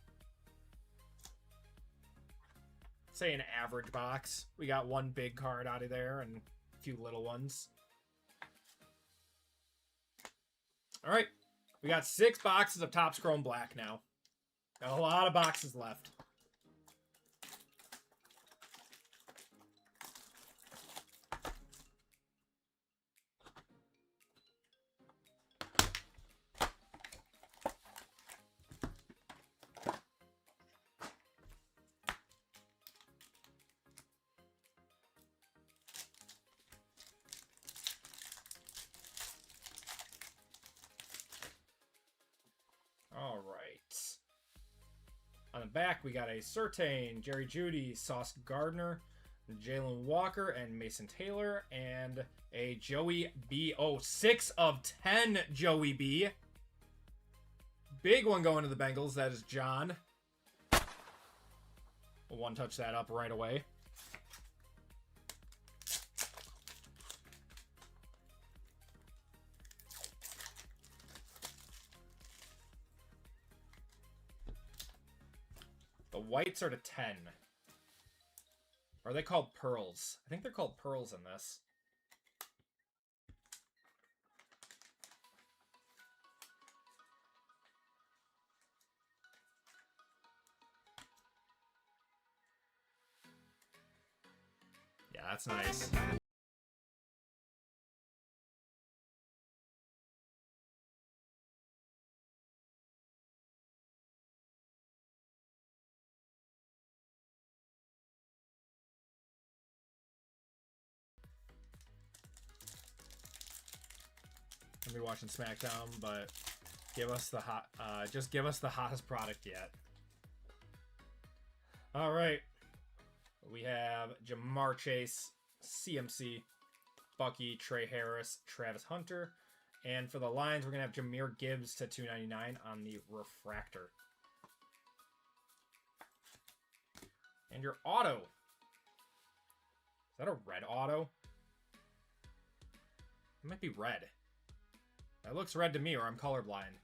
Say an average box. We got one big card out of there and a few little ones. All right. We got 6 boxes of Topps Chrome Black now. Got a lot of boxes left. All right. On the back, we got a Surtain, Jerry Jeudy, Sauce Gardner, Jalen Walker, and Mason Taylor, and a Joey B. Oh, 6 of 10 Joey B. Big one going to the Bengals. That is John. We'll one-touch that up right away. The whites are to 10. Or are they called pearls? I think they're called pearls in this. Yeah, that's nice. I'll be watching SmackDown, but give us the hot, just give us the hottest product yet. All right, we have Jamar Chase, CMC, Bucky, Trey Harris, Travis Hunter, and for the Lions, we're gonna have Jahmyr Gibbs to 299 on the refractor. And your auto. Is that a red auto? It might be red. That looks red to me, or I'm colorblind.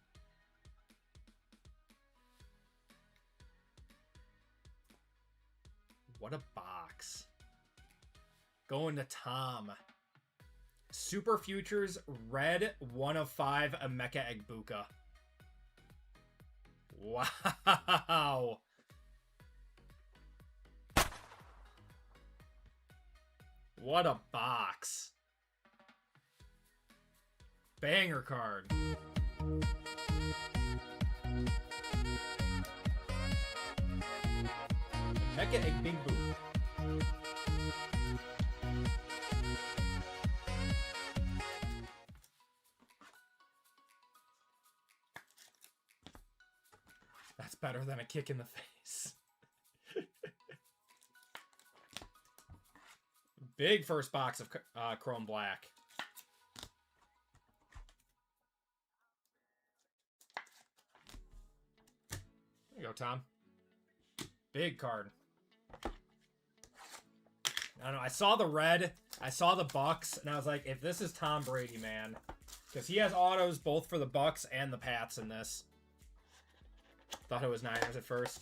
What a box. Going to Tom. Super Futures red 1 of 5 Emeka Egbuka. Wow. What a box. Banger card. Emeka Egbuka. That's better than a kick in the face. Big first box of Chrome Black. There you go, Tom. Big card. I don't know. I saw the red. I saw the Bucks, and I was like, if this is Tom Brady, man. Because he has autos both for the Bucks and the Pats in this. Thought it was Niners at first.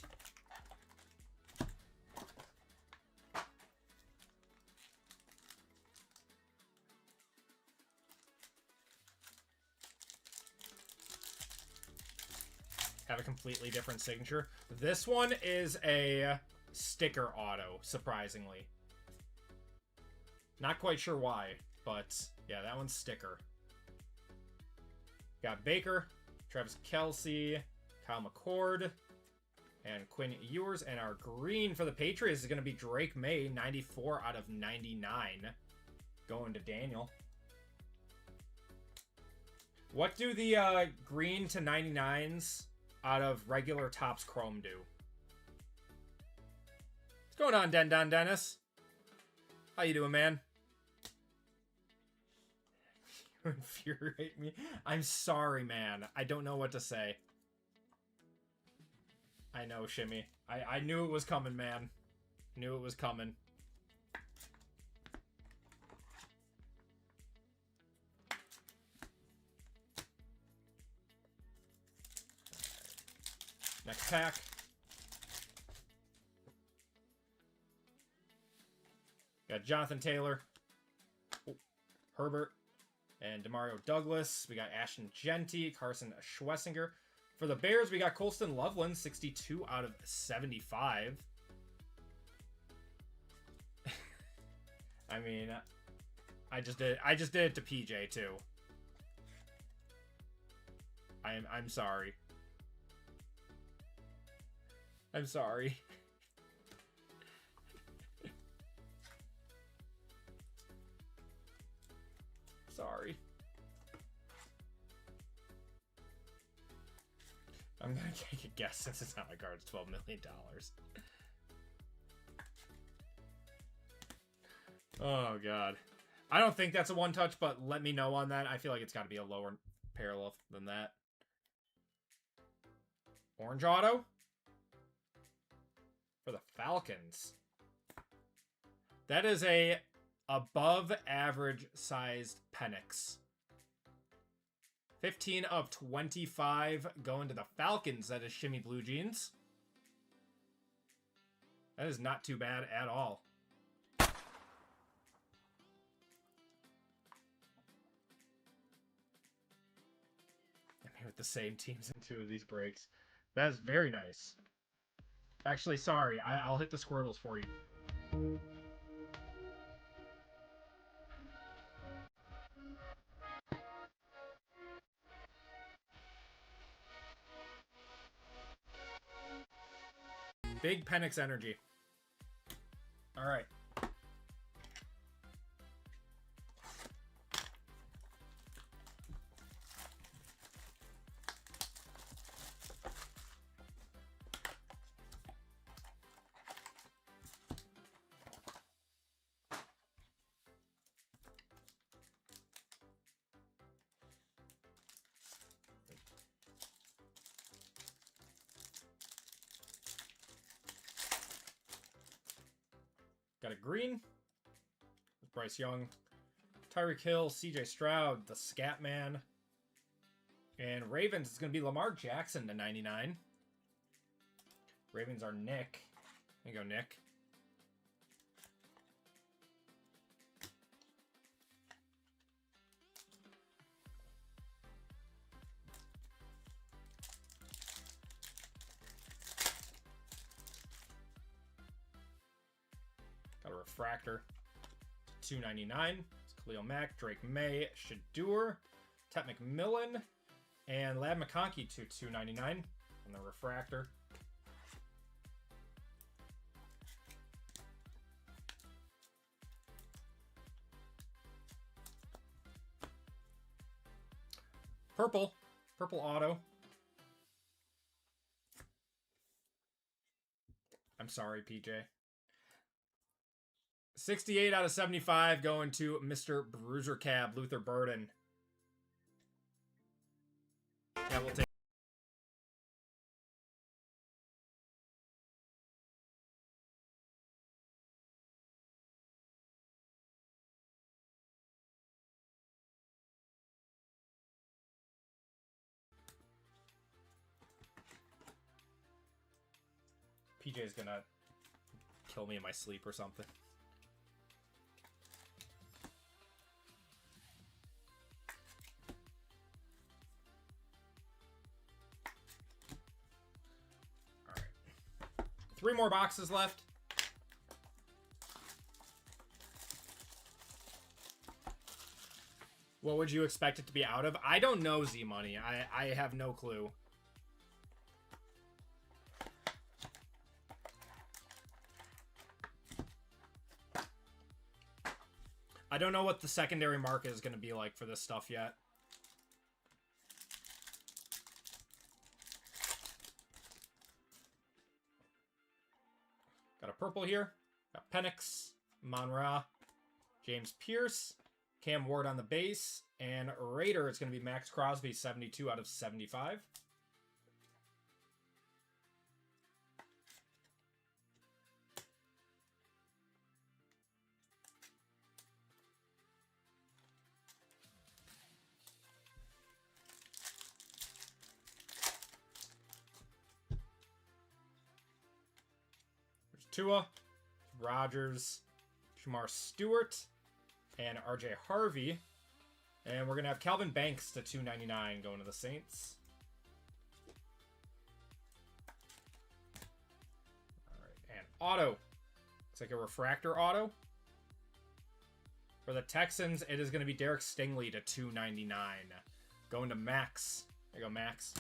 Have a completely different signature. This one is a sticker auto, surprisingly. Not quite sure why, but yeah, that one's sticker. Got Baker, Travis Kelce, Kyle McCord, and Quinn Ewers. And our green for the Patriots is going to be Drake May, 94 out of 99. Going to Daniel. What do the green to 99s out of regular Topps Chrome do? What's going on, Don Dennis? How you doing, man? infuriate me. I'm sorry, man. I don't know what to say. I know, Shimmy. I knew it was coming, man. Knew it was coming. Next pack. Got Jonathan Taylor, Herbert, and Demario Douglas. We got Ashton Genty, Carson Schwessinger. For the Bears, we got Colston Loveland, 62 out of 75. I mean, I just did it to PJ too. I'm sorry. I'm sorry. Sorry. I'm gonna take a guess since it's not my card. It's $12 million. Oh, God. I don't think that's a one-touch, but let me know on that. I feel like it's got to be a lower parallel than that. Orange auto for the Falcons. That is a above average sized Penix. 15 of 25 going to the Falcons. That is Shimmy Blue Jeans. That is not too bad at all. I mean, with the same teams in two of these breaks. That is very nice. Actually, sorry. I'll hit the Squirtles for you. Big Penix energy. All right. Got a green with Bryce Young, Tyreek Hill, CJ Stroud, the Scat Man, and Ravens is going to be Lamar Jackson to 99. Ravens are Nick. There you go, Nick. Got a refractor to 299. It's Khalil Mack, Drake May, Shadur, Tet McMillan, and Lab McConkey to 299 on the refractor. Purple auto. I'm sorry, PJ. 68 out of 75 going to Mr. Bruiser Cab, Luther Burden. Yeah, we'll take. PJ's gonna kill me in my sleep or something. All right. 3 more boxes left. What would you expect it to be out of? I don't know, Z-Money. I have no clue. I don't know what the secondary market is going to be like for this stuff yet. Got a purple here. Got Penix, Monra, James Pierce, Cam Ward on the base. And Raider, it's going to be Max Crosby, 72 out of 75. There's Tua, Rogers, Shamar Stewart, and RJ Harvey. And we're going to have Calvin Banks to 299 going to the Saints. All right, and auto. Looks like a refractor auto. For the Texans, it is going to be Derek Stingley to 299. Going to Max. There you go, Max.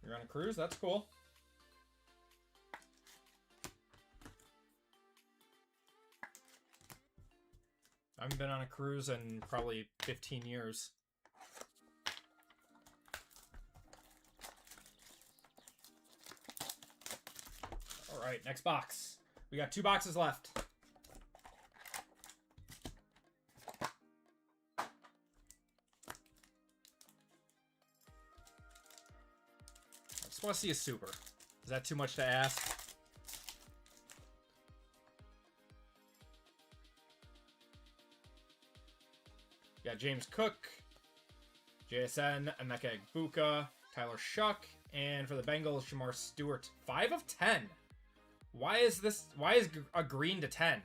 You're on a cruise? That's cool. I haven't been on a cruise in probably 15 years. All right, next box. We got 2 boxes left. I just want to see a super. Is that too much to ask? Got James Cook, JSN, Emeka Egbuka, Tyler Shuck, and for the Bengals, Shamar Stewart. 5 of 10. Why is a green to 10?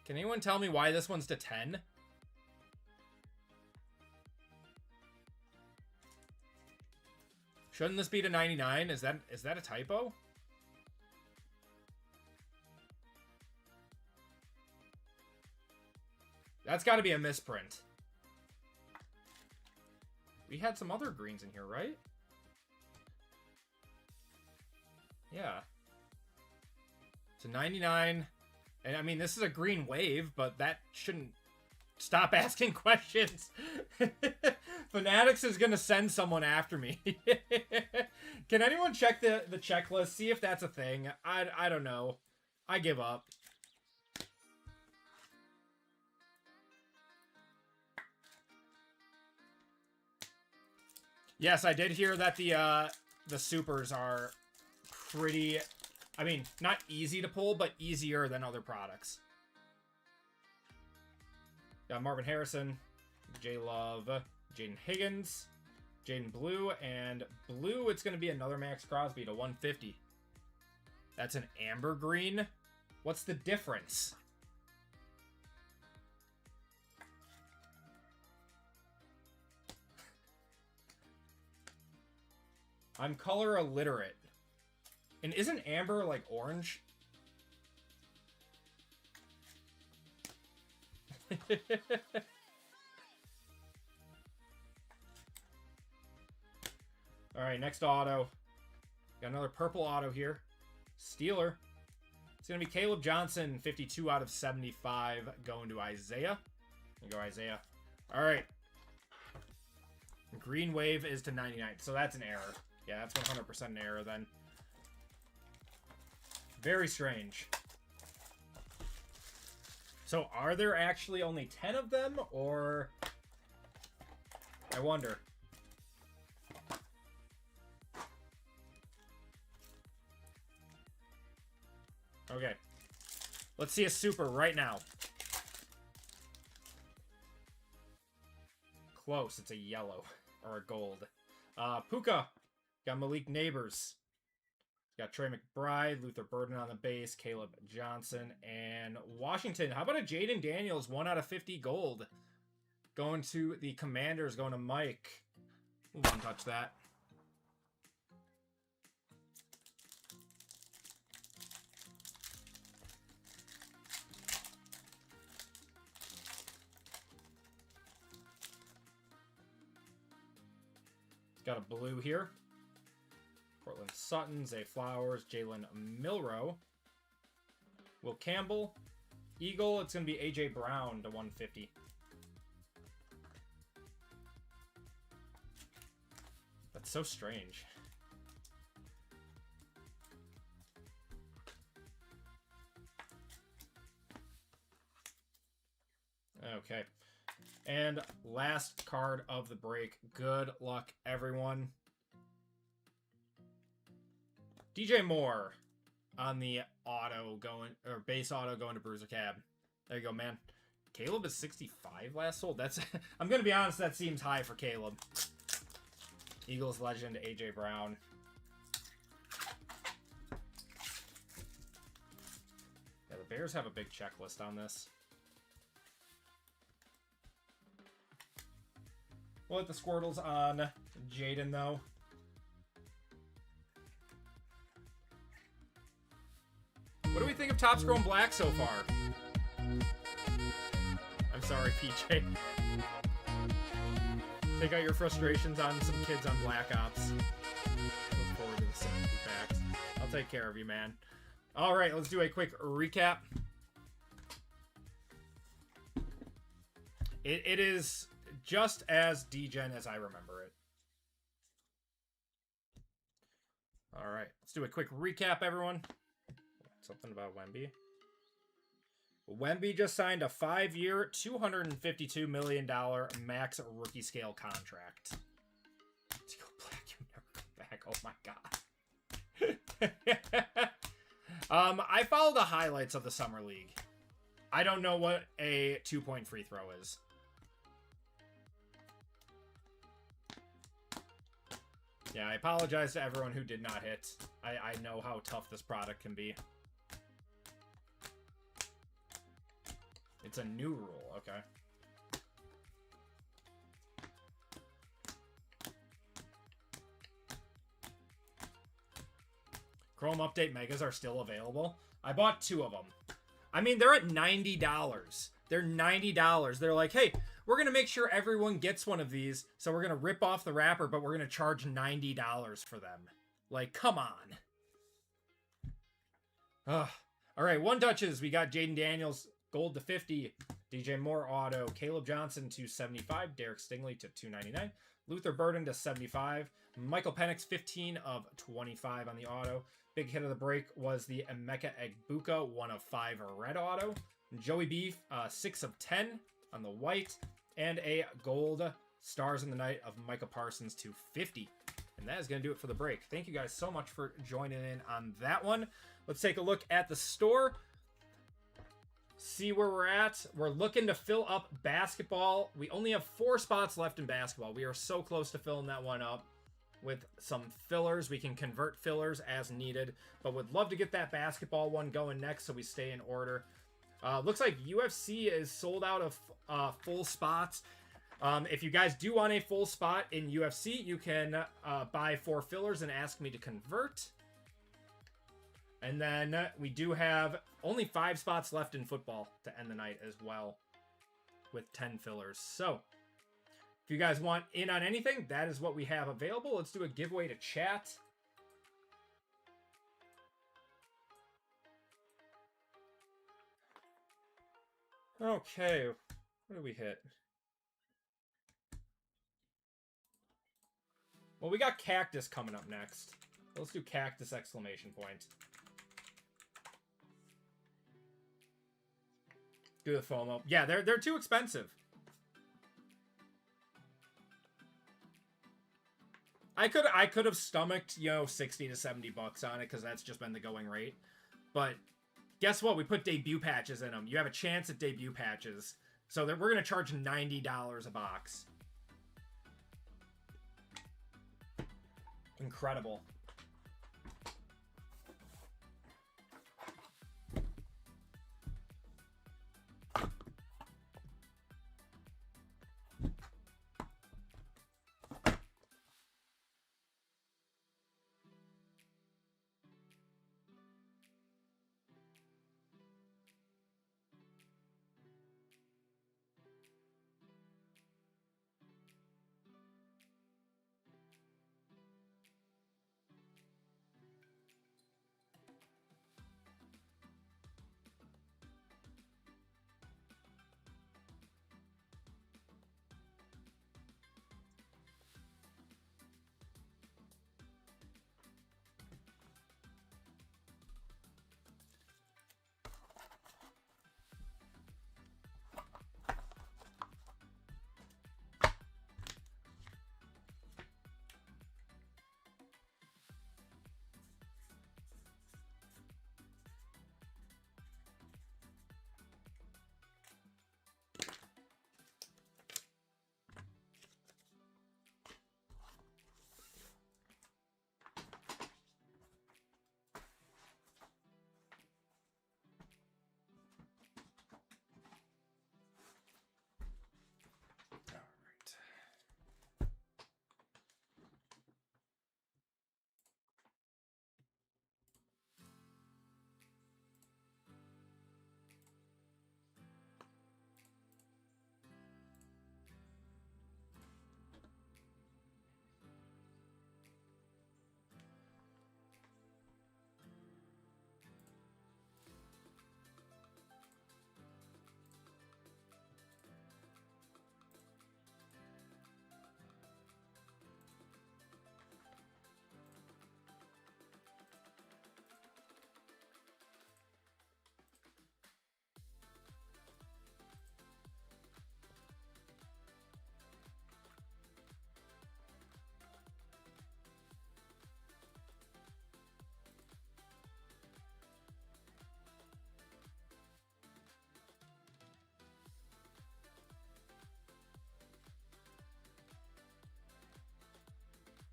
Can anyone tell me why this one's to 10? Shouldn't this be to 99? Is that a typo? That's got to be a misprint. We had some other greens in here, right? Yeah. So 99. And I mean, this is a green wave, but that shouldn't stop asking questions. Fanatics is going to send someone after me. Can anyone check the checklist? See if that's a thing. I don't know. I give up. Yes, I did hear that the supers are pretty, I mean, not easy to pull, but easier than other products. Got Marvin Harrison, J Love, Jaden Higgins, Jaden Blue, and blue, it's going to be another Max Crosby to 150. That's an amber green. What's the difference? I'm color illiterate. And isn't amber like orange? Alright, next auto. Got another purple auto here. Steeler. It's going to be Caleb Johnson, 52 out of 75, going to Isaiah. There you go, Isaiah. Alright. Green wave is to 99, so that's an error. Yeah, that's 100% an error then. Very strange. So are there actually only 10 of them, or... I wonder. Okay. Let's see a super right now. Close. It's a yellow. Or a gold. Puka. Got Malik Neighbors. Got Trey McBride, Luther Burden on the base, Caleb Johnson, and Washington. How about a Jaden Daniels, 1 out of 50 gold? Going to the Commanders, going to Mike. Won't touch that. Got a blue here. Portland Sutton, Zay Flowers, Jalen Milrow. Will Campbell. Eagle, it's going to be A.J. Brown to 150. That's so strange. Okay. And last card of the break. Good luck, everyone. DJ Moore on the auto going, or base auto going to Bruiser Cab. There you go, man. Caleb is 65 last sold. That's, I'm going to be honest, that seems high for Caleb. Eagles legend, A.J. Brown. Yeah, the Bears have a big checklist on this. We'll let the Squirtles on Jaden, though. What do we think of Topps Chrome Black so far? I'm sorry, PJ. Take out your frustrations on some kids on Black Ops. Look forward to the sympathy packs. I'll take care of you, man. All right, let's do a quick recap. It is just as degen as I remember it. All right, let's do a quick recap, everyone. Something about Wemby. Wemby just signed a 5-year, $252 million max rookie scale contract. Let's go Black, you never come back. Oh my god. I follow the highlights of the Summer League. I don't know what a 2-point free throw is. Yeah, I apologize to everyone who did not hit. I know how tough this product can be. It's a new rule, okay. Chrome Update Megas are still available. I bought 2 of them. I mean, they're at $90. They're $90. They're like, hey, we're going to make sure everyone gets one of these, so we're going to rip off the wrapper, but we're going to charge $90 for them. Like, come on. Ugh. All right, one touches. We got Jaden Daniels, gold to 50. DJ Moore auto. Caleb Johnson to 75. Derek Stingley to 299. Luther Burden to 75. Michael Penix 15 of 25 on the auto. Big hit of the break was the Emeka Egbuka 1 of 5 red auto. Joey Beef 6 of 10 on the white. And a gold Stars in the Night of Micah Parsons to 50. And that is going to do it for the break. Thank you guys so much for joining in on that one. Let's take a look at the store. See where we're at. We're looking to fill up basketball. We only have 4 spots left in basketball. We are so close to filling that one up with some fillers. We can convert fillers as needed, but would love to get that basketball one going next so we stay in order. Looks like UFC is sold out of full spots. If you guys do want a full spot in UFC, you can buy 4 fillers and ask me to convert. And then we do have only 5 spots left in football to end the night as well with 10 fillers. So if you guys want in on anything, that is what we have available. Let's do a giveaway to chat. Okay, what did we hit? Well, we got Cactus coming up next. Let's do Cactus exclamation point. Do the FOMO. Yeah, they're too expensive. I could have stomached, you know, 60 to 70 bucks on it because that's just been the going rate. But guess what? We put debut patches in them. You have a chance at debut patches. So we're going to charge $90 a box. Incredible.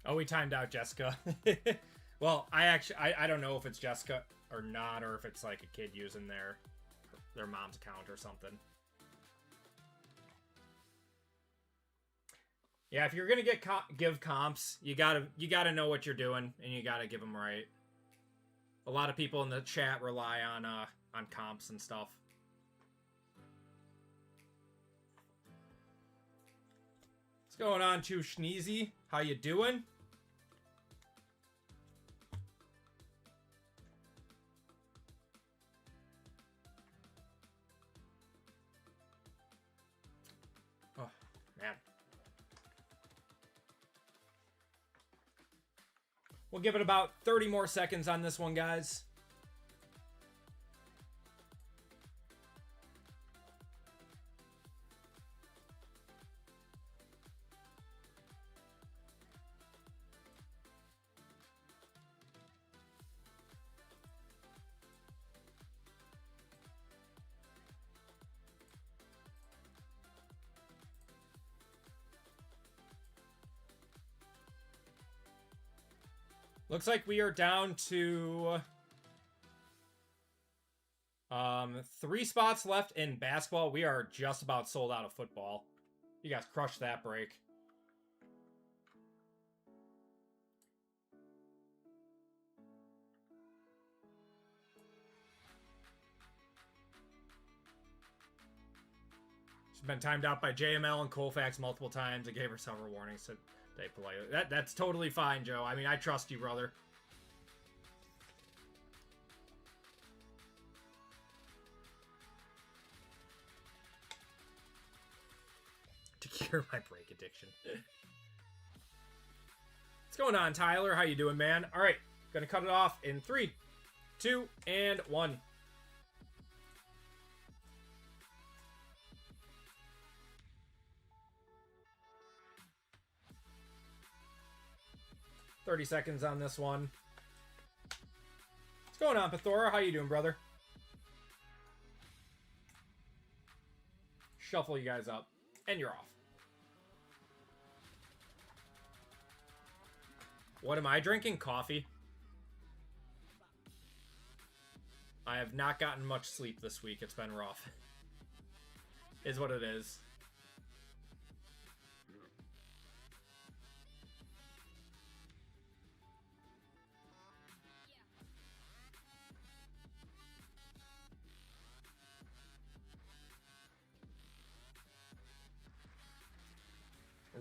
Oh, we timed out Jessica. Well, I don't know if it's Jessica or not, or if it's like a kid using their mom's account or something. Yeah, if you're gonna give comps, you gotta know what you're doing, and you gotta give them right. A lot of people in the chat rely on comps and stuff. What's going on, Chu Schneezy? How you doing? Oh, man. We'll give it about 30 more seconds on this one, guys. Looks like we are down to 3 spots left in basketball. We are just about sold out of football. You guys crushed that break. She's been timed out by JML and Colfax multiple times. I gave her several warnings to stay polite. That's totally fine, Joe. I mean, I trust you, brother. To cure my break addiction. What's going on, Tyler? How you doing, man? All right, gonna cut it off in 3, 2, and 1. "30 seconds on this one. What's going on, Pathora? How you doing, brother? Shuffle you guys up, and you're off. What am I drinking? Coffee. I have not gotten much sleep this week. It's been rough. Is what it is.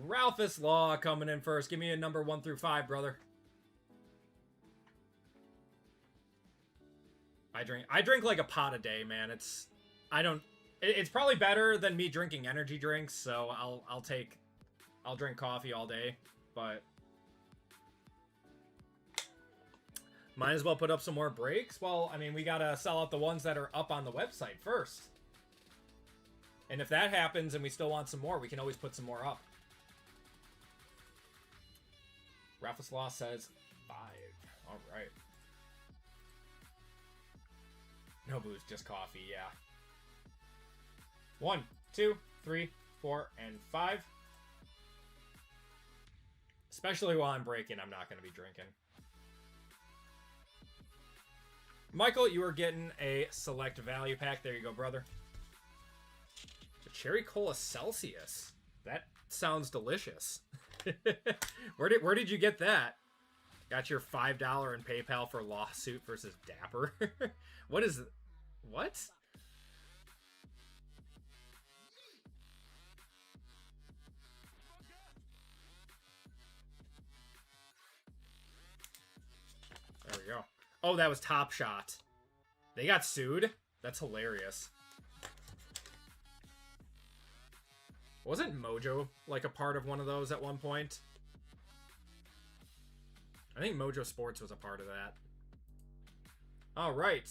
Ralphus Law coming in first. Give me a number 1 through 5, brother. I drink like a pot a day, man. It's probably better than me drinking energy drinks, so I'll drink coffee all day, but might as well put up some more breaks. Well, I mean, we gotta sell out the ones that are up on the website first. And if that happens and we still want some more, we can always put some more up. Ralphus Law says 5. All right. No booze, just coffee, yeah. 1, 2, 3, 4, and 5. Especially while I'm breaking, I'm not going to be drinking. Michael, you are getting a select value pack. There you go, brother. A cherry cola Celsius. That sounds delicious. Where did you get that? Got your $5 in PayPal for lawsuit versus Dapper. What is it? What? There we go. Oh, that was Top Shot. They got sued? That's hilarious. Wasn't Mojo like a part of one of those at one point? I think Mojo Sports was a part of that. All right.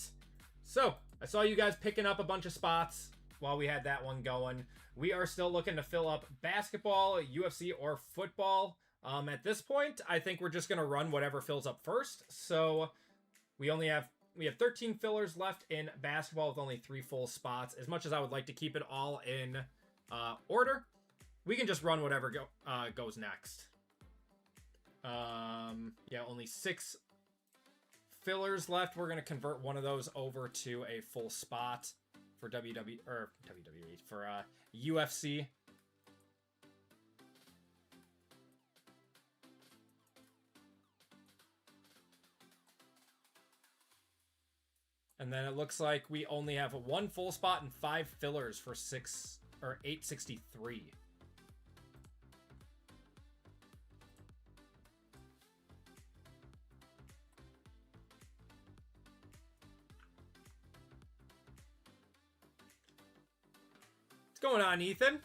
So, I saw you guys picking up a bunch of spots while we had that one going. We are still looking to fill up basketball, UFC, or football. At this point, I think we're just going to run whatever fills up first. So, we have 13 fillers left in basketball with only 3 full spots. As much as I would like to keep it all in order, we can just run whatever goes next. Yeah, only 6 fillers left. We're going to convert one of those over to a full spot for WWE, for UFC. And then it looks like we only have 1 full spot and 5 fillers for 863. What's going on, Ethan?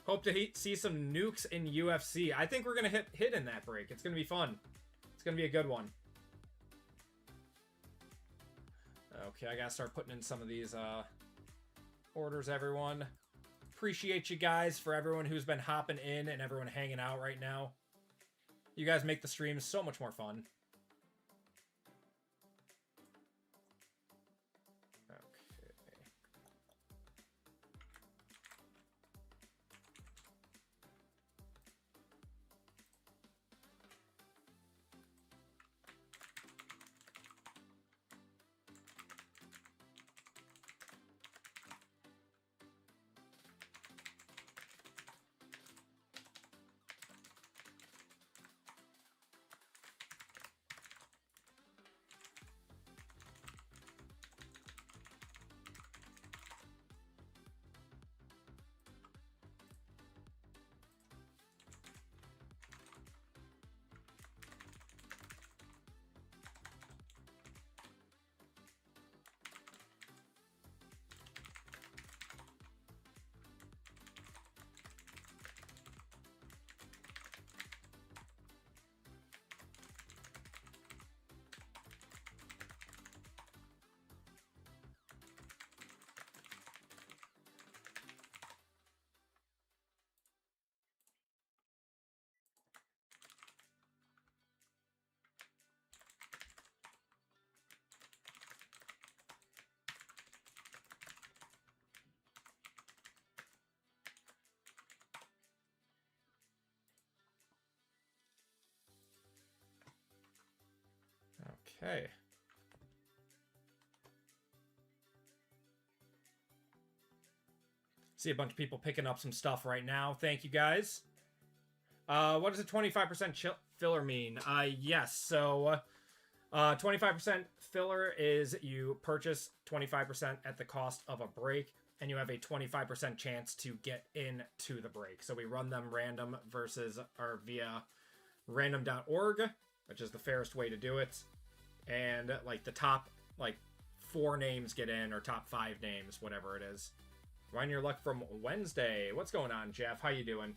Hope to see some nukes in UFC. I think we're going to hit in that break. It's going to be fun. It's going to be a good one. Okay, I gotta start putting in some of these orders, everyone. Appreciate you guys, for everyone who's been hopping in and everyone hanging out right now. You guys make the streams so much more fun. Okay. See a bunch of people picking up some stuff right now. Thank you, guys. What does a 25% filler mean? Yes, so 25% filler is you purchase 25% at the cost of a break, and you have a 25% chance to get into the break. So we run them random versus or via random.org, which is the fairest way to do it. And like the top 4 names get in, or top 5 names, whatever it is. Run your luck from Wednesday. What's going on, Jeff? How you doing?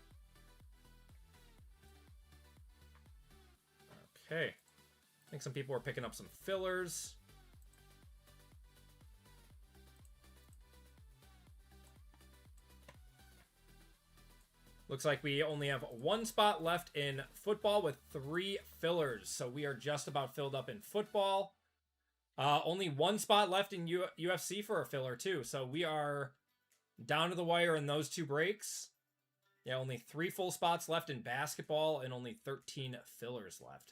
Okay. I think some people are picking up some fillers. Looks like we only have 1 spot left in football with 3 fillers. So we are just about filled up in football. Only 1 spot left in UFC for a filler too. So we are down to the wire in those 2 breaks. Yeah, only 3 full spots left in basketball and only 13 fillers left.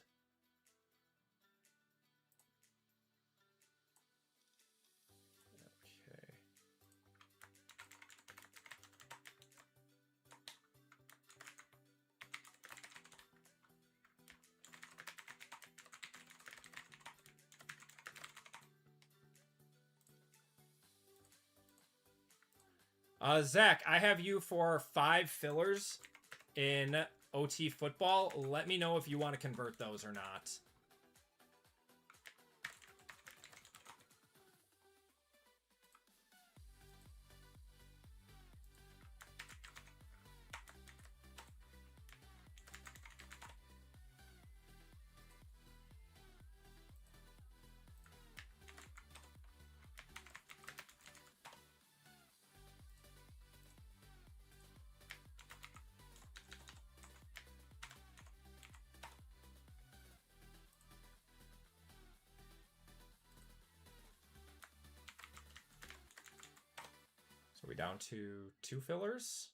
Zach, I have you for 5 fillers in OT football. Let me know if you want to convert those or not. So we're down to 2 fillers.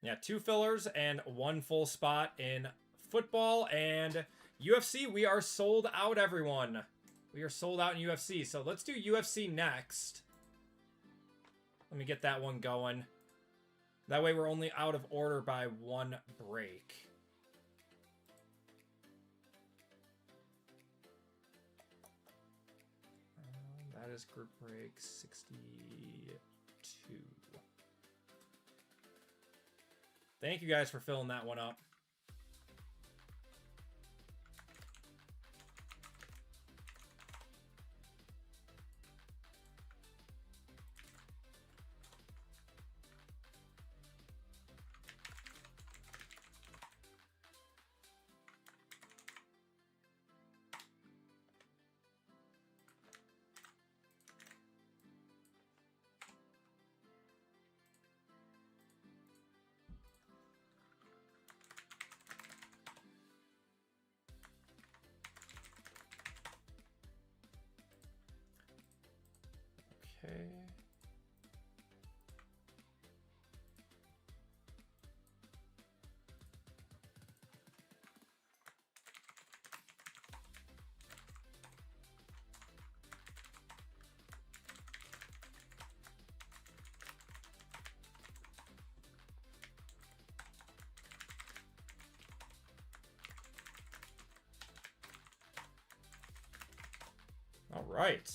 Yeah, 2 fillers and 1 full spot in football. And UFC, we are sold out, everyone. We are sold out in UFC. So let's do UFC next. Let me get that one going. That way we're only out of order by 1 break. That is group break 62. Thank you guys for filling that one up. Okay. All right.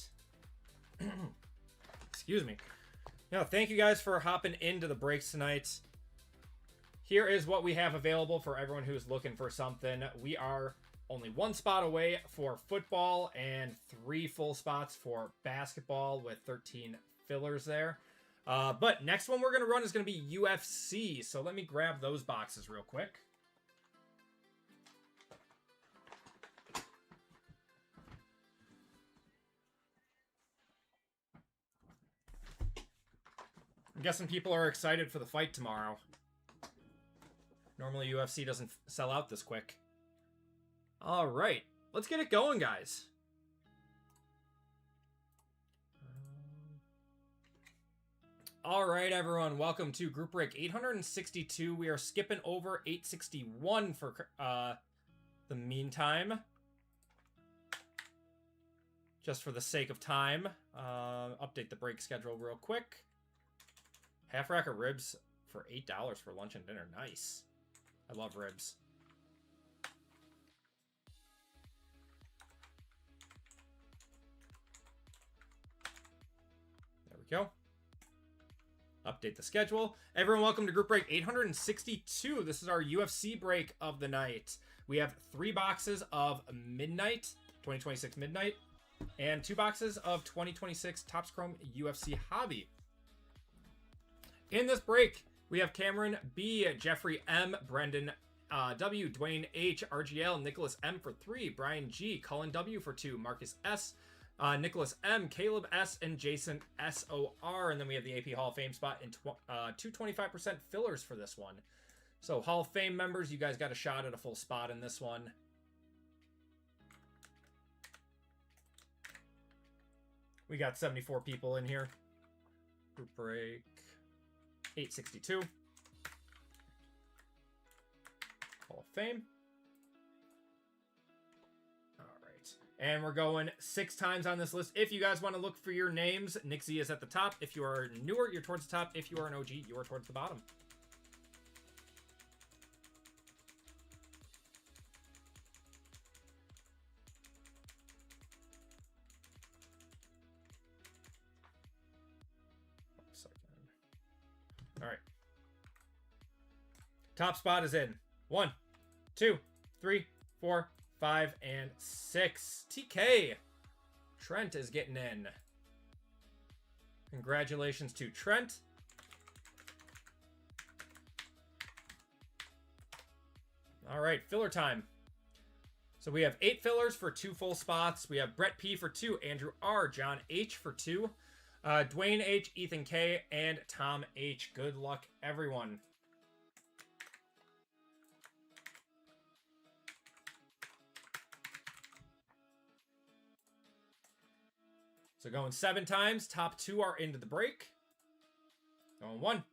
Excuse me. Now, thank you guys for hopping into the breaks tonight. Here is what we have available for everyone who's looking for something. We are only 1 spot away for football and 3 full spots for basketball with 13 fillers there. But next one we're going to run is going to be UFC. So let me grab those boxes real quick. I'm guessing people are excited for the fight tomorrow. Normally UFC doesn't sell out this quick. All right, let's get it going, guys. All right, everyone, welcome to group break 862. We are skipping over 861 for the meantime. Just for the sake of time, update the break schedule real quick. Half rack of ribs for $8 for lunch and dinner. Nice. I love ribs. There we go. Update the schedule. Everyone, welcome to group break 862. This is our UFC break of the night. We have 3 boxes of Midnight, 2026 Midnight, and 2 boxes of 2026 Topps Chrome UFC Hobby. In this break, we have Cameron B, Jeffrey M, Brendan W, Dwayne H, RGL, Nicholas M for 3, Brian G, Cullen W for 2, Marcus S, Nicholas M, Caleb S, and Jason SOR. And then we have the AP Hall of Fame spot and 225% fillers for this one. So Hall of Fame members, you guys got a shot at a full spot in this one. We got 74 people in here. Group break 862. Hall of Fame. All right. And we're going 6 times on this list. If you guys want to look for your names, Nick Z is at the top. If you are newer, you're towards the top. If you are an OG, you are towards the bottom. All right. Top spot is in. 1, 2, 3, 4, 5, and 6. TK. Trent is getting in. Congratulations to Trent. All right, filler time. So we have 8 fillers for 2 full spots. We have Brett P for 2, Andrew R, John H for 2, Dwayne H, Ethan K, and Tom H. Good luck, everyone. So going 7 times. Top 2 are into the break. Going 1,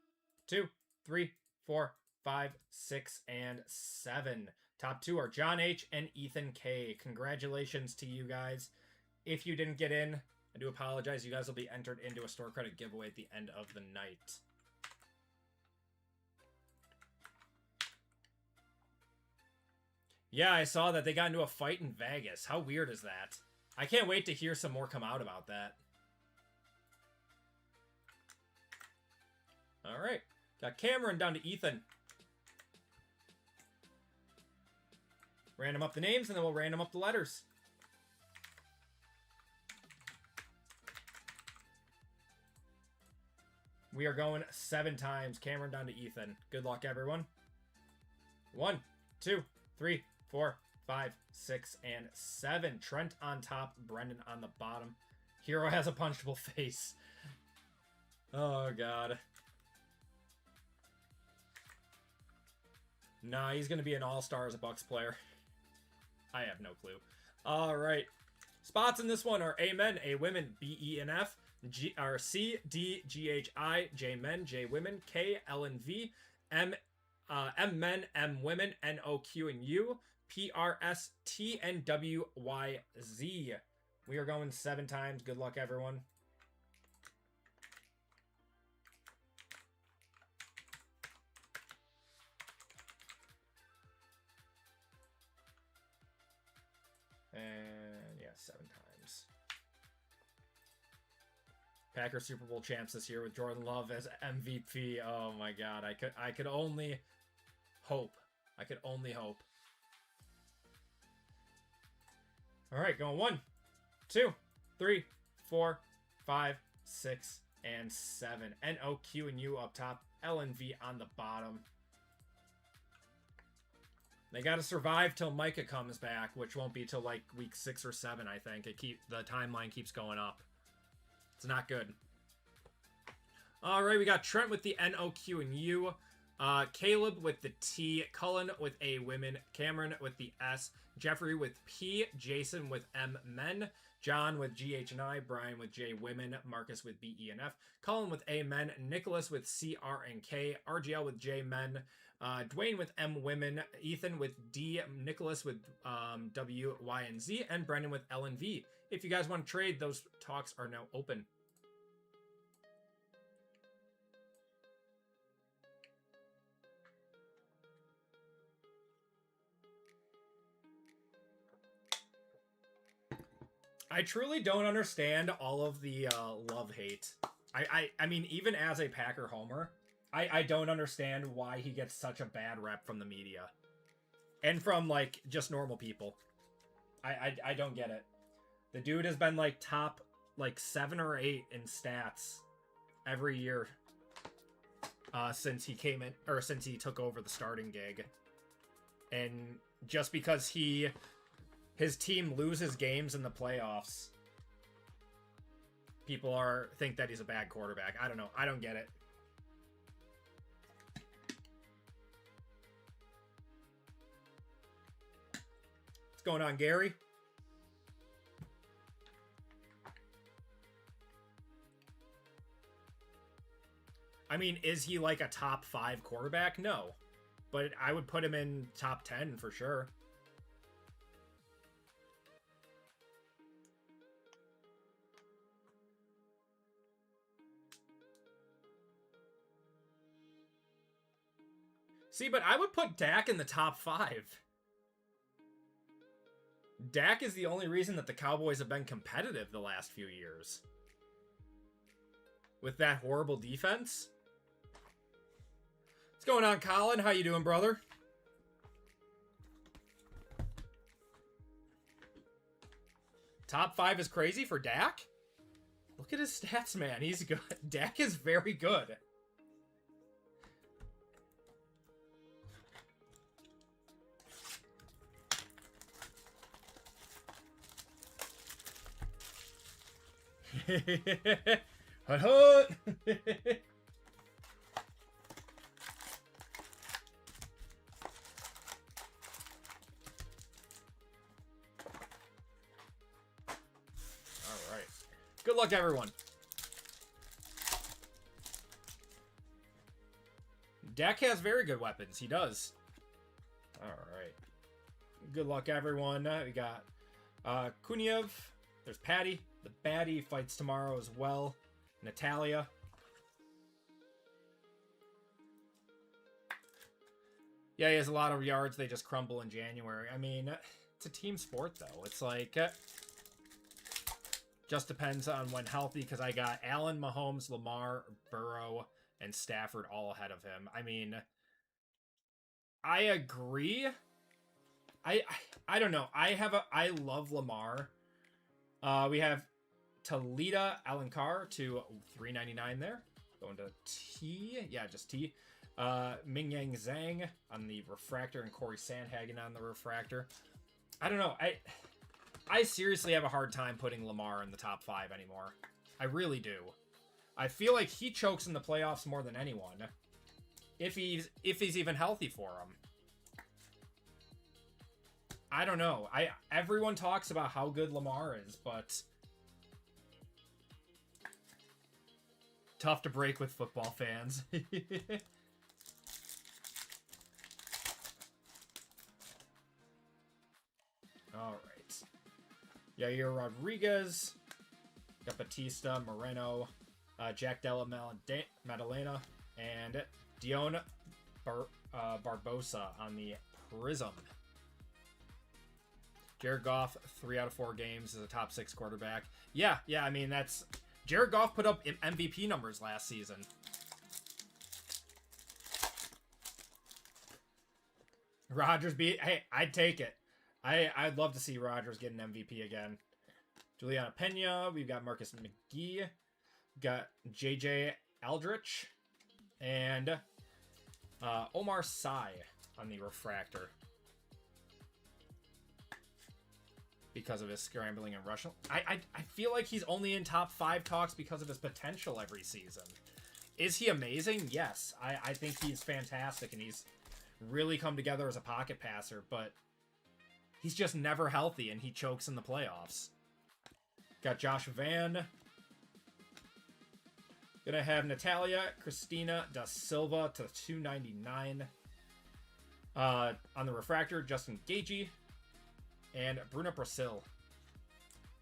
2, 3, 4, 5, 6, and 7. Top 2 are John H. and Ethan K. Congratulations to you guys. If you didn't get in, I do apologize. You guys will be entered into a store credit giveaway at the end of the night. Yeah, I saw that they got into a fight in Vegas. How weird is that? I can't wait to hear some more come out about that. All right. Got Cameron down to Ethan. Random up the names, and then we'll random up the letters. We are going 7 times. Cameron down to Ethan. Good luck, everyone. 1, 2, 3, 4, 5, 6, and 7. Trent on top, Brendan on the bottom. Hero has a punchable face. Oh, God. Nah, he's going to be an all-star as a Bucks player. I have no clue. All right. Spots in this one are A-men, A-women, B-E-N-F, C-D, G-H-I, J-men, J-women, K, L-N-V, M-men, M-women, N-O-Q, and U, P-R-S, T, and W-Y-Z. We are going 7 times. Good luck, everyone. And yeah, 7 times. Packers Super Bowl champs this year with Jordan Love as MVP. Oh my God, I could only hope. I could only hope. All right, going 1, 2, 3, 4, 5, 6, and 7. N-O-Q and U up top. L and V on the bottom. They got to survive till Micah comes back, which won't be till like week 6 or 7, I think. The timeline keeps going up. It's not good. All right, we got Trent with the N-O-Q and U. Caleb with the T. Cullen with A, women. Cameron with the S. Jeffrey with P. Jason with M, men. John with GH and I. Brian with J, women. Marcus with B, E, and F. Cullen with A, men. Nicholas with C, R, and K. RGL with J, men. Dwayne with M, women. Ethan with D. Nicholas with W, Y, and Z. And Brendan with L and V. If you guys want to trade, those talks are now open. I truly don't understand all of the love-hate. I mean, even as a Packer homer, I don't understand why he gets such a bad rep from the media. And from, like, just normal people. I don't get it. The dude has been, like, top, like, 7 or 8 in stats every year since he came in, or since he took over the starting gig. And just because his team loses games in the playoffs, people think that he's a bad quarterback. I don't know. I don't get it. What's going on, Gary? I mean, is he like a top 5 quarterback? No. But I would put him in top 10 for sure. See, but I would put Dak in the top 5. Dak is the only reason that the Cowboys have been competitive the last few years. With that horrible defense. What's going on, Colin? How you doing, brother? Top 5 is crazy for Dak? Look at his stats, man. He's good. Dak is very good. Hut hut. All right. Good luck, everyone. Dak has very good weapons. He does. All right. Good luck, everyone. We got Kuniev. There's Patty. The baddie fights tomorrow as well. Natalia. Yeah, he has a lot of yards. They just crumble in January. I mean, it's a team sport, though. It's like, just depends on when healthy, because I got Allen, Mahomes, Lamar, Burrow, and Stafford all ahead of him. I mean, I agree. I don't know. I love Lamar. We have Talita Alencar to $3.99 there. Going to T. Yeah, just T. Ming Yang Zhang on the refractor and Corey Sandhagen on the refractor. I don't know. I seriously have a hard time putting Lamar in the top 5 anymore. I really do. I feel like he chokes in the playoffs more than anyone. If he's even healthy for him. I don't know. Everyone talks about how good Lamar is, but tough to break with football fans. All right. Yair Rodriguez, got Batista, Moreno, Jack Della Maddalena, and Dion Barbosa on the Prism. Jared Goff, 3 out of 4 games as a top 6 quarterback. Yeah, I mean, that's... Jared Goff put up MVP numbers last season. Rodgers beat... Hey, I'd take it. I'd love to see Rodgers get an MVP again. Juliana Pena. We've got Marcus McGee. We've got JJ Aldrich. And Omar Sy on the refractor. Because of his scrambling and rushing. I feel like he's only in top 5 talks because of his potential every season. Is he amazing? Yes. I think he's fantastic and he's really come together as a pocket passer, but he's just never healthy and he chokes in the playoffs. Got Josh Van. Gonna have Natalia Christina da Silva to $2.99. On the refractor, Justin Gagey. And Bruno Brasil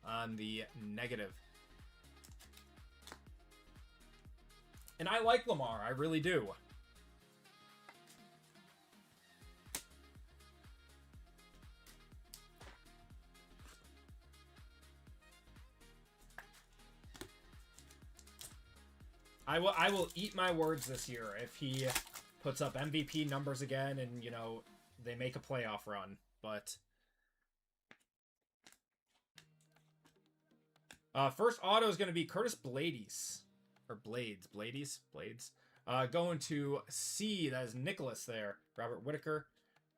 on the negative. And I like Lamar. I really do. I will eat my words this year if he puts up MVP numbers again and, you know, they make a playoff run. But first auto is going to be Curtis Blades. Or Blades. Going to C. That is Nicholas there. Robert Whitaker.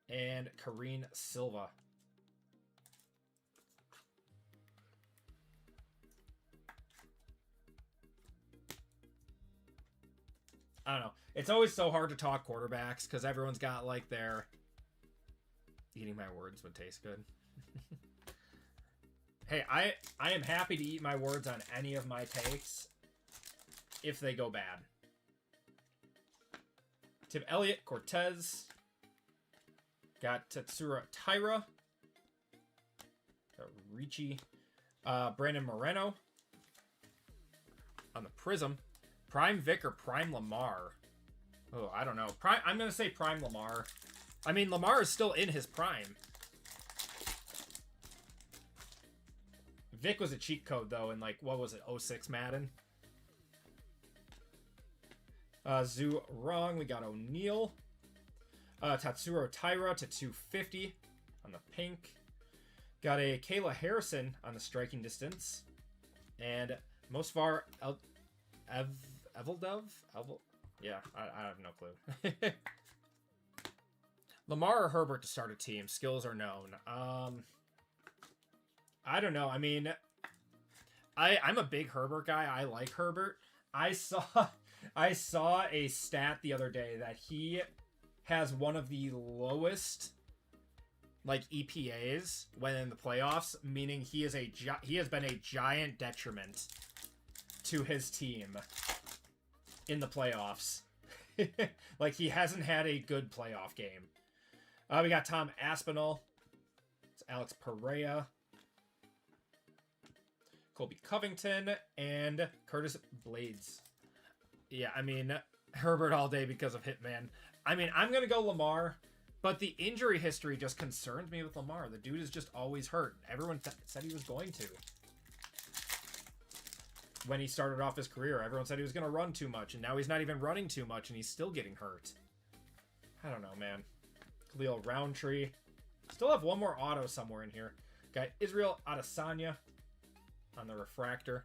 And Kareen Silva. I don't know. It's always so hard to talk quarterbacks because everyone's got like their... Eating my words would taste good. Hey, I am happy to eat my words on any of my takes if they go bad. Tim Elliott, Cortez. Got Tetsura Tyra. Got Ricci. Brandon Moreno. On the Prism. Prime Vic or Prime Lamar? Oh, I don't know. I'm going to say Prime Lamar. I mean, Lamar is still in his prime. Vic was a cheat code, though, in, like, what was it, 06 Madden? Zoo Wrong. We got O'Neal. Tatsuro Tyra to 250 on the pink. Got a Kayla Harrison on the striking distance. And Mosfar Eveldove? Yeah, I have no clue. Lamar or Herbert to start a team? Skills are known. I don't know. I mean, I'm a big Herbert guy. I like Herbert. I saw a stat the other day that he has one of the lowest like EPAs when in the playoffs, meaning he has been a giant detriment to his team in the playoffs. Like, he hasn't had a good playoff game. We got Tom Aspinall. It's Alex Pereira. Colby Covington. And Curtis Blades. Yeah, I mean, Herbert all day because of Hitman. I mean, I'm going to go Lamar. But the injury history just concerned me with Lamar. The dude is just always hurt. Everyone said he was going to. When he started off his career, everyone said he was going to run too much. And now he's not even running too much, and he's still getting hurt. I don't know, man. Khalil Roundtree. Still have one more auto somewhere in here. Got Israel Adesanya on the refractor.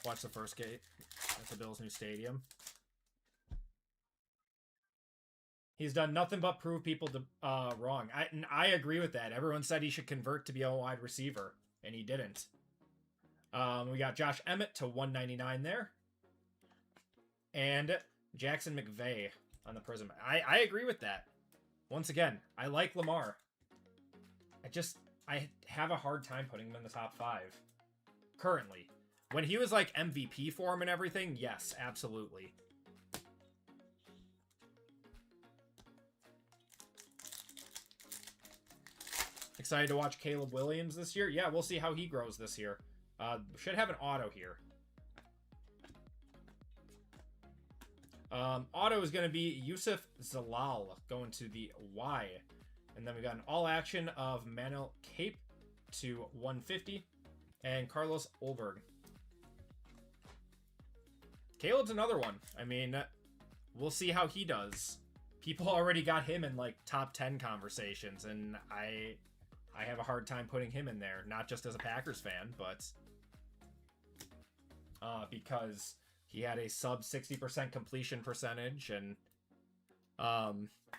Watch the first gate at the Bills' new stadium. He's done nothing but prove people wrong. I agree with that. Everyone said he should convert to be a wide receiver, and he didn't. We got Josh Emmett to 199 there. And Jackson McVay on the Prism. I agree with that. Once again, I like Lamar. I have a hard time putting him in the top 5. Currently. When he was like MVP form and everything, yes, absolutely. Excited to watch Caleb Williams this year? Yeah, we'll see how he grows this year. Should have an auto here. Auto is going to be Yusuf Zalal going to the Y. And then we got an all action of Manuel Cape to 150. And Carlos Olberg. Caleb's another one. I mean, we'll see how he does. People already got him in like top 10 conversations, and I have a hard time putting him in there. Not just as a Packers fan, but because he had a sub 60% completion percentage and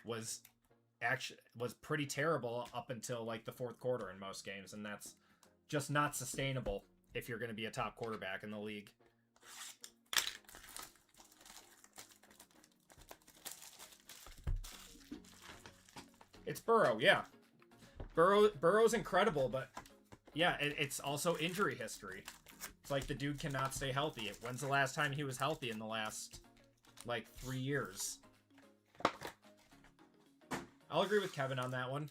was pretty terrible up until like the fourth quarter in most games, and that's just not sustainable if you're going to be a top quarterback in the league. It's Burrow, yeah. Burrow's incredible, but yeah, it's also injury history. It's like the dude cannot stay healthy. When's the last time he was healthy in the last, like, 3 years? I'll agree with Kevin on that one.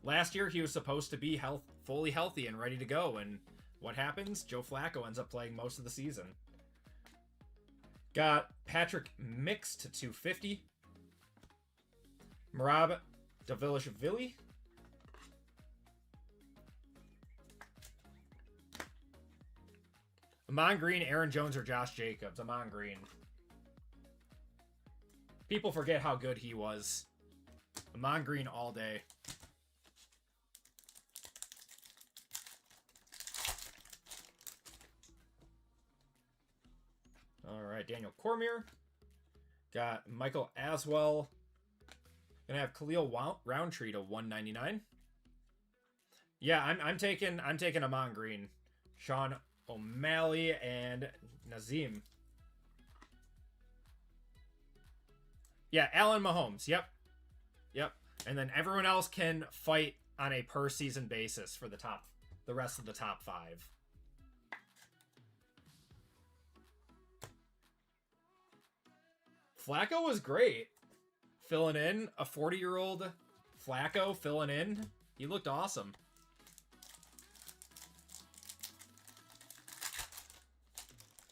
Last year, he was supposed to be fully healthy and ready to go, and what happens? Joe Flacco ends up playing most of the season. Got Patrick Mix to 250. Marab Davilashvili. Amon Green, Aaron Jones, or Josh Jacobs. Amon Green. People forget how good he was. Amon Green all day. All right, Daniel Cormier. Got Michael Aswell. Gonna have Khalil Roundtree to 199. Yeah, I'm taking Amon Green, Sean O'Malley, and Nazim. Yeah, Allen Mahomes. Yep. And then everyone else can fight on a per season basis for the rest of the top 5. Flacco was great. Filling in. A 40-year-old Flacco filling in. He looked awesome.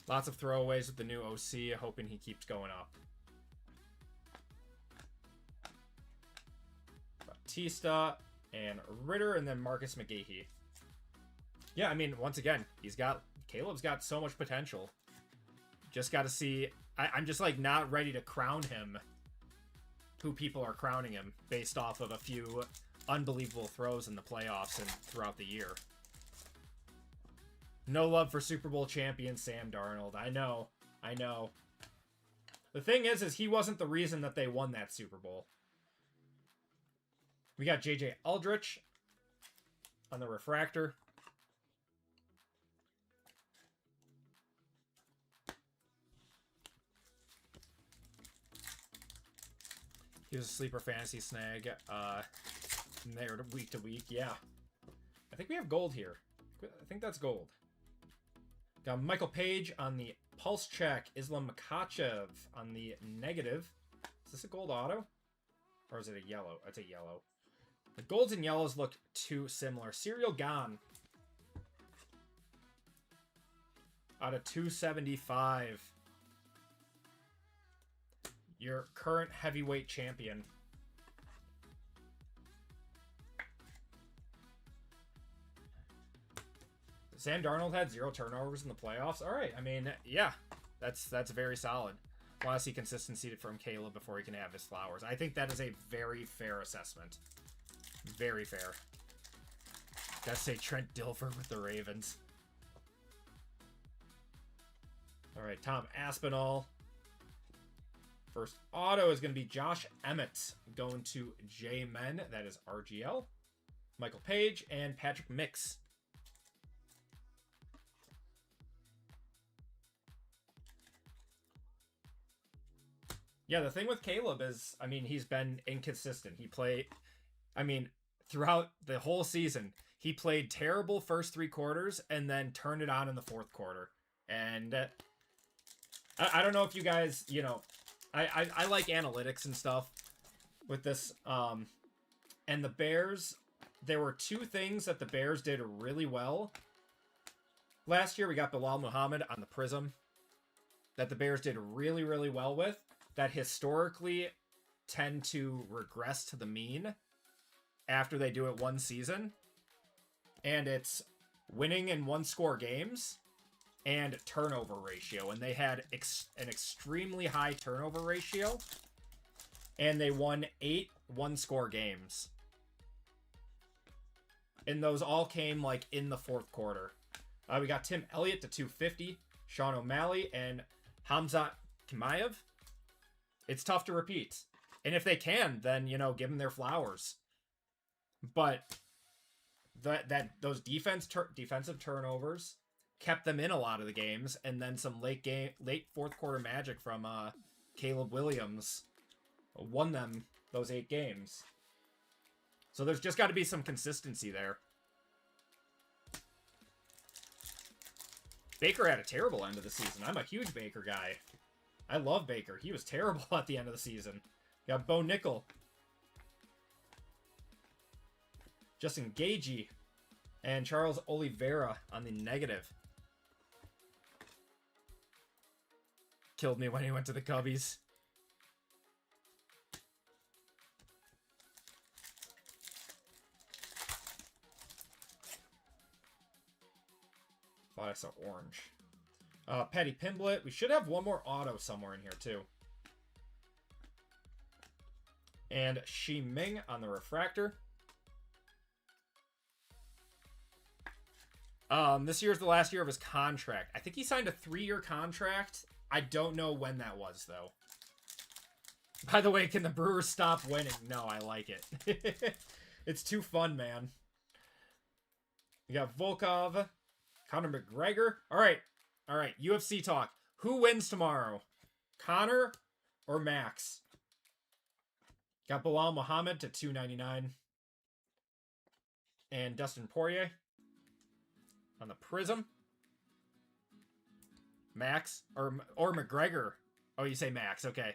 Lots of throwaways with the new OC. Hoping he keeps going up. Batista and Ritter, and then Marcus McGahee. Yeah, I mean, once again, Caleb's got so much potential. Just got to see. I'm just, like, not ready to crown him who people are crowning him based off of a few unbelievable throws in the playoffs and throughout the year. No love for Super Bowl champion Sam Darnold. I know. The thing is he wasn't the reason that they won that Super Bowl. We got J.J. Aldrich on the refractor. He was a sleeper fantasy snag. There week to week. Yeah. I think we have gold here. I think that's gold. Got Michael Page on the pulse check. Islam Makhachev on the negative. Is this a gold auto? Or is it a yellow? It's a yellow. The golds and yellows look too similar. Serial Gone. Out of 275. Your current heavyweight champion. Sam Darnold had 0 turnovers in the playoffs. All right. I mean, yeah, that's very solid. Want to see consistency from Caleb before he can have his flowers. I think that is a very fair assessment. Very fair. Gotta say Trent Dilfer with the Ravens. All right, Tom Aspinall. First auto is going to be Josh Emmett going to J-Men. That is RGL. Michael Page and Patrick Mix. Yeah, the thing with Caleb is, I mean, he's been inconsistent. He played, I mean, throughout the whole season, he played terrible first 3 quarters and then turned it on in the 4th quarter. And I don't know if you guys, you know, I like analytics and stuff with this. And the Bears, there were 2 things that the Bears did really well. Last year, we got Bilal Muhammad on the Prism that the Bears did really, really well with, that historically tend to regress to the mean after they do it one season. And it's winning in 1-score games and turnover ratio. And they had an extremely high turnover ratio. And they won 8 1-score games. And those all came like in the 4th quarter. We got Tim Elliott to 250, Sean O'Malley, and Hamzat Chimaev. It's tough to repeat. And if they can, then, you know, give them their flowers. But those defensive turnovers kept them in a lot of the games, and then some late 4th quarter magic from Caleb Williams won them those 8 games. So there's just got to be some consistency there. Baker had a terrible end of the season. I'm a huge Baker guy. I love Baker. He was terrible at the end of the season. Got Bo Nickel. Justin Gagey. And Charles Oliveira on the negative. Killed me when he went to the Cubbies. Thought I saw orange. Patty Pimblett. We should have one more auto somewhere in here, too. And Shi Ming on the refractor. This year's the last year of his contract. I think he signed a 3-year contract. I don't know when that was, though. By the way, can the Brewers stop winning? No, I like it. It's too fun, man. We got Volkov. Conor McGregor. All right. UFC talk. Who wins tomorrow? Conor or Max? Got Bilal Muhammad to 299. And Dustin Poirier on the Prism. Max or McGregor. Oh, you say Max. Okay.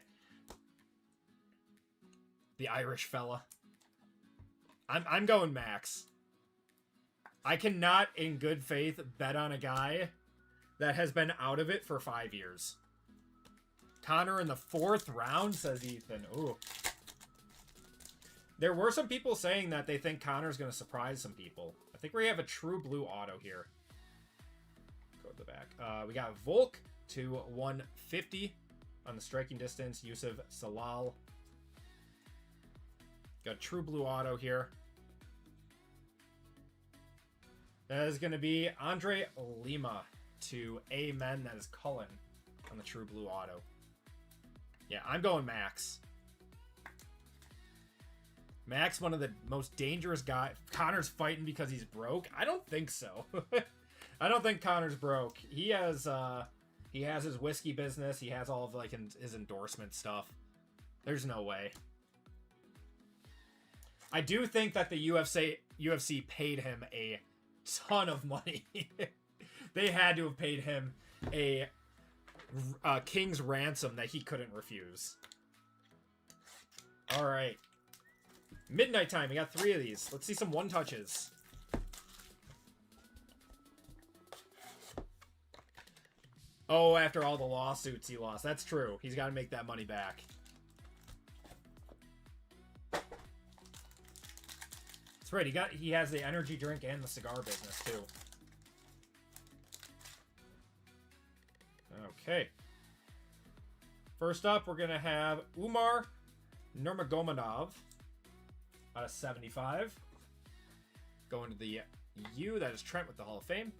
The Irish fella. I'm going Max. I cannot, in good faith, bet on a guy that has been out of it for 5 years. Conor in the 4th round, says Ethan. Ooh. There were some people saying that they think Conor's going to surprise some people. I think we have a true blue auto here. Go to the back. We got Volk to 150 on the striking distance. Yusuf Salal. Got a true blue auto here. That is going to be Andre Lima to Amen. That is Cullen on the true blue auto. Yeah, I'm going Max. Max, one of the most dangerous guys. Conor's fighting because he's broke? I don't think so. I don't think Conor's broke. He has his whiskey business. He has all of like his endorsement stuff. There's no way. I do think that the UFC paid him a ton of money. They had to have paid him a king's ransom that he couldn't refuse. All right. Midnight time. We got 3 of these. Let's see some one-touches. Oh, after all the lawsuits he lost. That's true. He's got to make that money back. That's right. He has the energy drink and the cigar business too. Okay. First up, we're gonna have Umar Nurmagomedov out of 75. Going to the U. That is Trent with the Hall of Fame.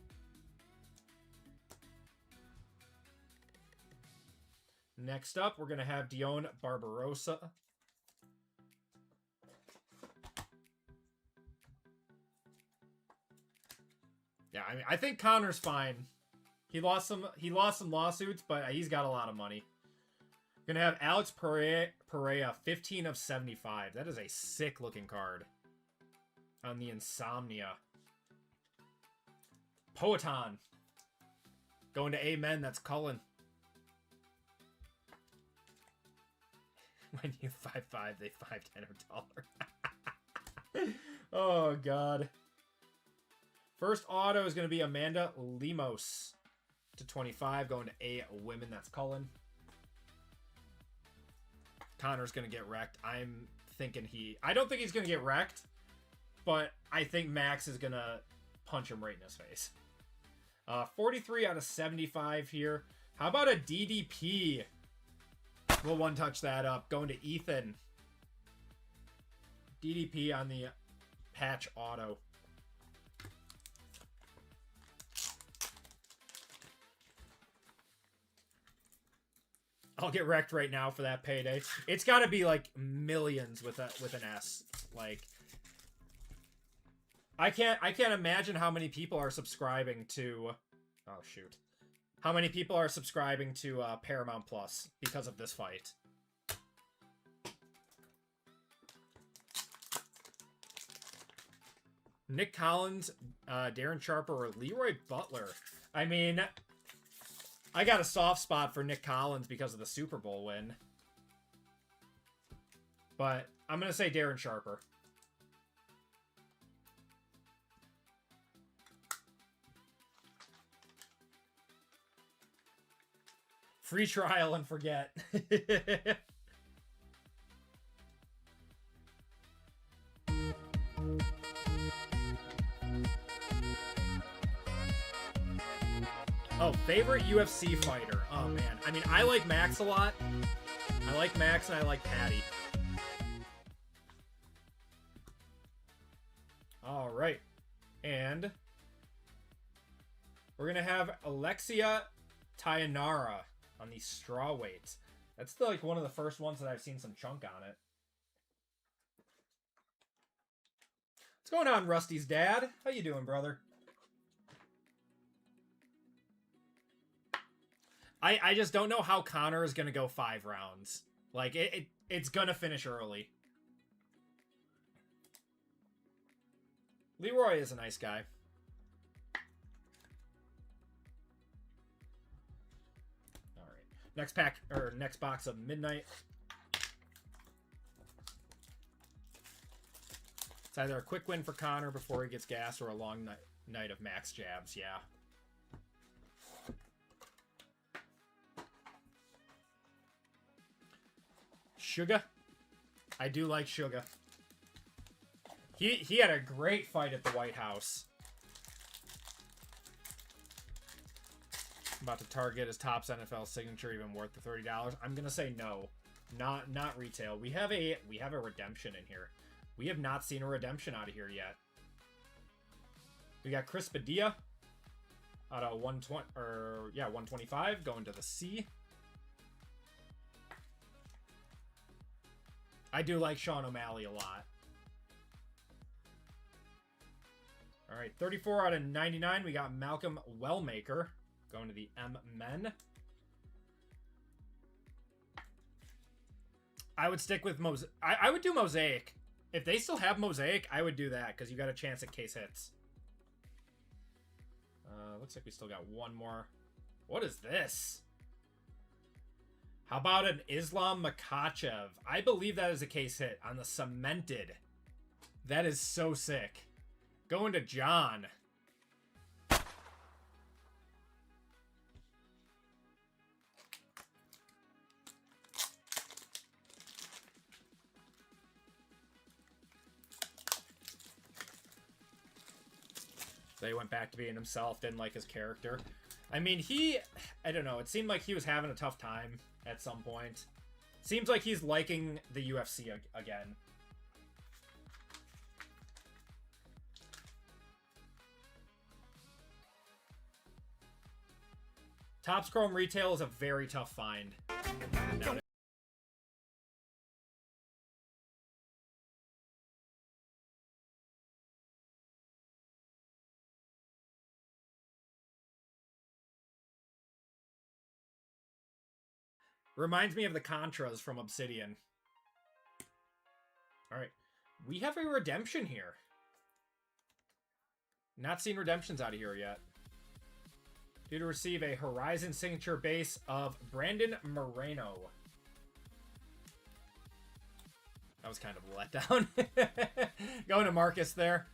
Next up, we're going to have Dion Barbarossa. Yeah, I mean, I think Connor's fine. He lost some lawsuits, but he's got a lot of money. We're going to have Alex Pereira, 15 of 75. That is a sick-looking card. On the Insomnia. Poetan. Going to Amen, that's Cullen. When you 5'5", they 5'10" or taller. Oh, God. First auto is going to be Amanda Lemos to 25. Going to A Women. That's Cullen. Connor's going to get wrecked. I'm thinking I don't think he's going to get wrecked, but I think Max is going to punch him right in his face. 43 out of 75 here. How about a DDP? We'll one-touch that up. Going to Ethan. DDP on the patch auto. I'll get wrecked right now for that payday. It's got to be like millions with an S. Like, I can't imagine how many people are subscribing to. Oh shoot. How many people are subscribing to Paramount Plus because of this fight? Nick Collins, Darren Sharper, or Leroy Butler. I mean, I got a soft spot for Nick Collins because of the Super Bowl win. But I'm going to say Darren Sharper. Free trial and forget. Oh, favorite UFC fighter. Oh, man. I mean, I like Max a lot. I like Max and I like Patty. All right. And we're going to have Alexia Tayanara on the straw weights. That's like one of the first ones that I've seen some chunk on it. What's going on, Rusty's dad? How you doing, brother? I just don't know how Connor is going to go 5 rounds. Like, it's going to finish early. Leroy is a nice guy. All right. Next pack, or next box of Midnight. It's either a quick win for Connor before he gets gas or a long night of max jabs. Yeah. Sugar. I do like Sugar. He had a great fight at the White House. About to target his Topps NFL signature, even worth the $30. I'm gonna say no. Not retail. We have a redemption in here. We have not seen a redemption out of here yet. We got Chris Padilla out of 125 going to the C. I do like Sean O'Malley a lot. All right, 34 out of 99. We got Malcolm Wellmaker going to the M-Men. I would stick with I would do Mosaic If they still have Mosaic, I would do that because you got a chance at case hits. Looks like we still got one more. What is this? How about an Islam Makhachev? I believe that is a case hit on the cemented. That is so sick. Going to John. So he went back to being himself, didn't like his character. I mean, I don't know, it seemed like he was having a tough time at some point. Seems like he's liking the UFC again. Topps Chrome Retail is a very tough find. Reminds me of the Contras from Obsidian. Alright. We have a redemption here. Not seen redemptions out of here yet. Due to receive a Horizon signature base of Brandon Moreno. That was kind of a letdown. Going to Marcus there.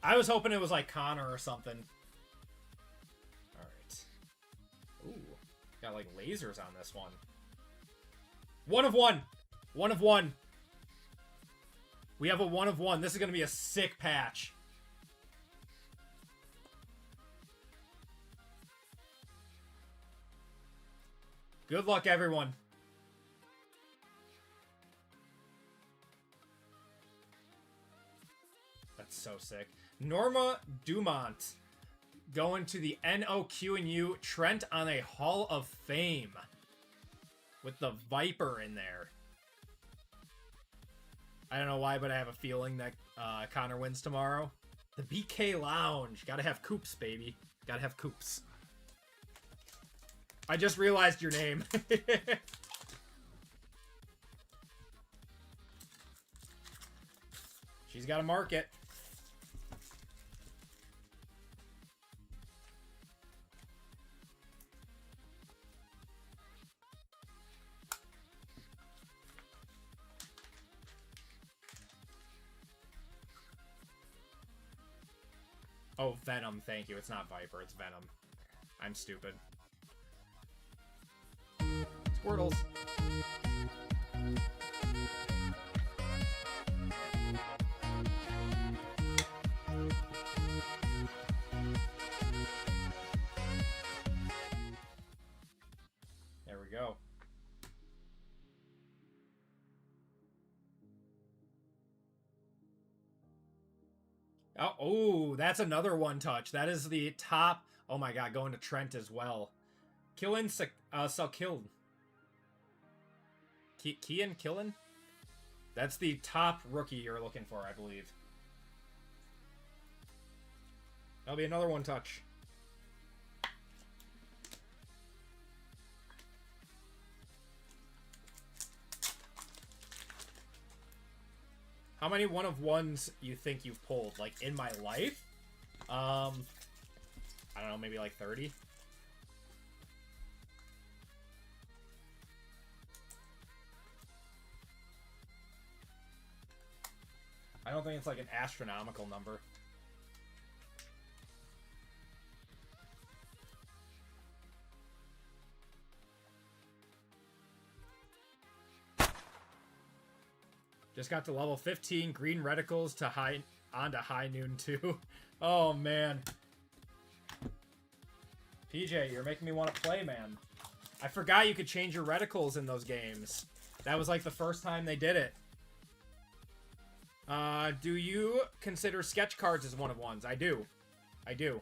I was hoping it was like Connor or something. Alright. Ooh. Got like lasers on this one. 1 of 1. 1 of 1. We have a 1 of 1. This is going to be a sick patch. Good luck, everyone. That's so sick. Norma Dumont going to the NOQ&U Trent on a Hall of Fame with the Viper in there. I don't know why, but I have a feeling that Connor wins tomorrow. The BK Lounge. Gotta have Coops, baby. Gotta have Coops. I just realized your name. She's got to mark it. Oh, Venom, thank you. It's not Viper, it's Venom. I'm stupid. Squirtles. There we go. Oh, that's another one touch. That is the top. Oh my god, going to Trent as well. Killen Salkiln. Kian Killen? That's the top rookie you're looking for, I believe. That'll be another one touch. How many 1 of 1s you think you've pulled? Like, in my life? I don't know, maybe like 30? I don't think it's like an astronomical number. Just got to level 15, green reticles to high noon too. Oh man. PJ, you're making me want to play, man. I forgot you could change your reticles in those games. That was like the first time they did it. Do you consider sketch cards as 1 of 1s? I do. I do.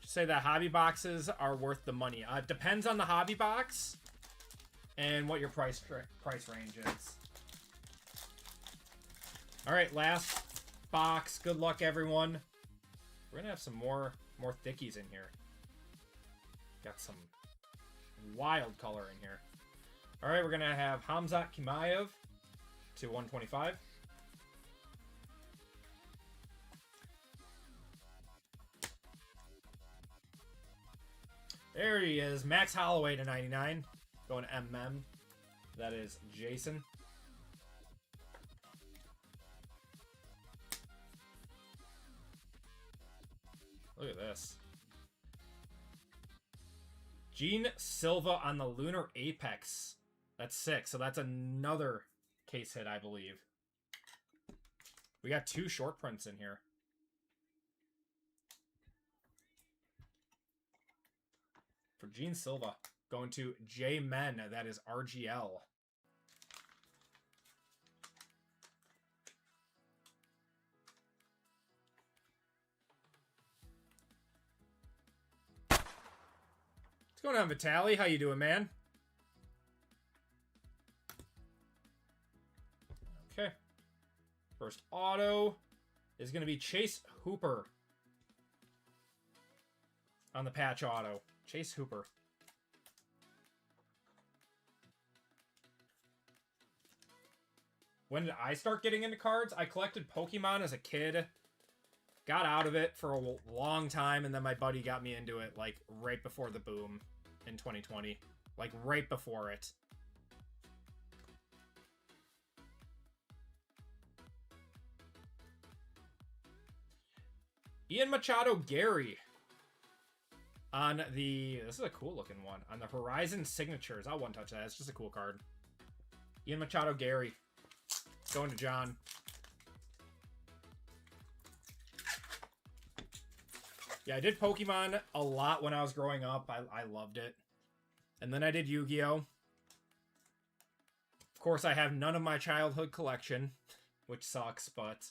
Just say that hobby boxes are worth the money. Depends on the hobby box and what your price range is. All right, last box. Good luck, everyone. We're gonna have some more thickies in here. Got some wild color in here. All right, we're going to have Hamzat Chimaev to 125. There he is. Max Holloway to 99. Going to MM. That is Jason. Look at this. Gene Silva on the Lunar Apex. That's sick. So that's another case hit, I believe. We got 2 short prints in here. For Gene Silva, going to J Men. That is RGL. What's going on, Vitaly? How you doing, man? Okay. First auto is going to be Chase Hooper on the patch auto. Chase Hooper. When did I start getting into cards? I collected Pokemon as a kid. Got out of it for a long time, and then my buddy got me into it, like, right before the boom in 2020. Like, right before it. Ian Machado Gary. On the... This is a cool looking one. On the Horizon Signatures. I'll one-touch that. It's just a cool card. Ian Machado Gary. Going to John. Yeah, I did Pokemon a lot when I was growing up. I loved it. And then I did Yu-Gi-Oh! Of course, I have none of my childhood collection, which sucks, but...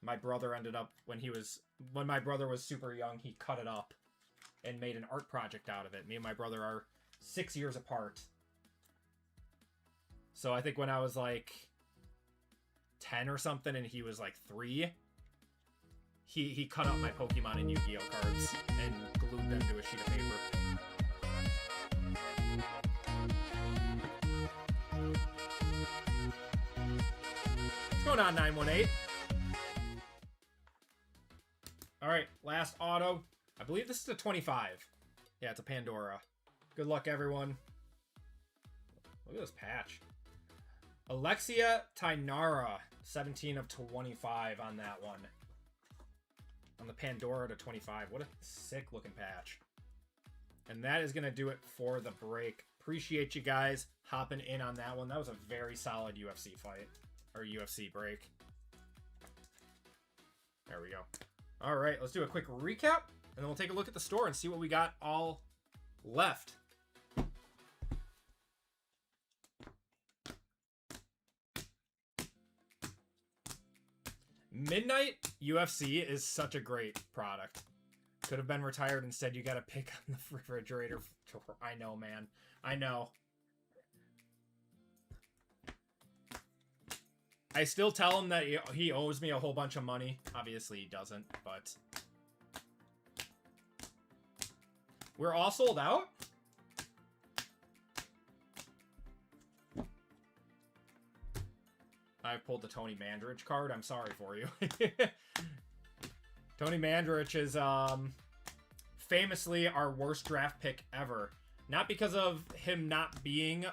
my brother ended up, when my brother was super young, he cut it up and made an art project out of it. Me and my brother are 6 years apart. So I think when I was like 10 or something and he was like 3, he cut up my Pokemon and Yu-Gi-Oh cards and glued them to a sheet of paper. What's going on, 918? Alright, last auto. I believe this is a 25. Yeah, it's a Pandora. Good luck, everyone. Look at this patch. Alexia Tainara, 17 of 25 on that one. On the Pandora to 25. What a sick looking patch. And that is going to do it for the break. Appreciate you guys hopping in on that one. That was a very solid UFC fight. Or UFC break. There we go. All right, let's do a quick recap, and then we'll take a look at the store and see what we got all left. Midnight UFC is such a great product. Could have been retired. Instead, you got to pick on the refrigerator. I know, man. I know. I still tell him that he owes me a whole bunch of money. Obviously, he doesn't, but... We're all sold out? I pulled the Tony Mandrich card. I'm sorry for you. Tony Mandrich is famously our worst draft pick ever. Not because of him not being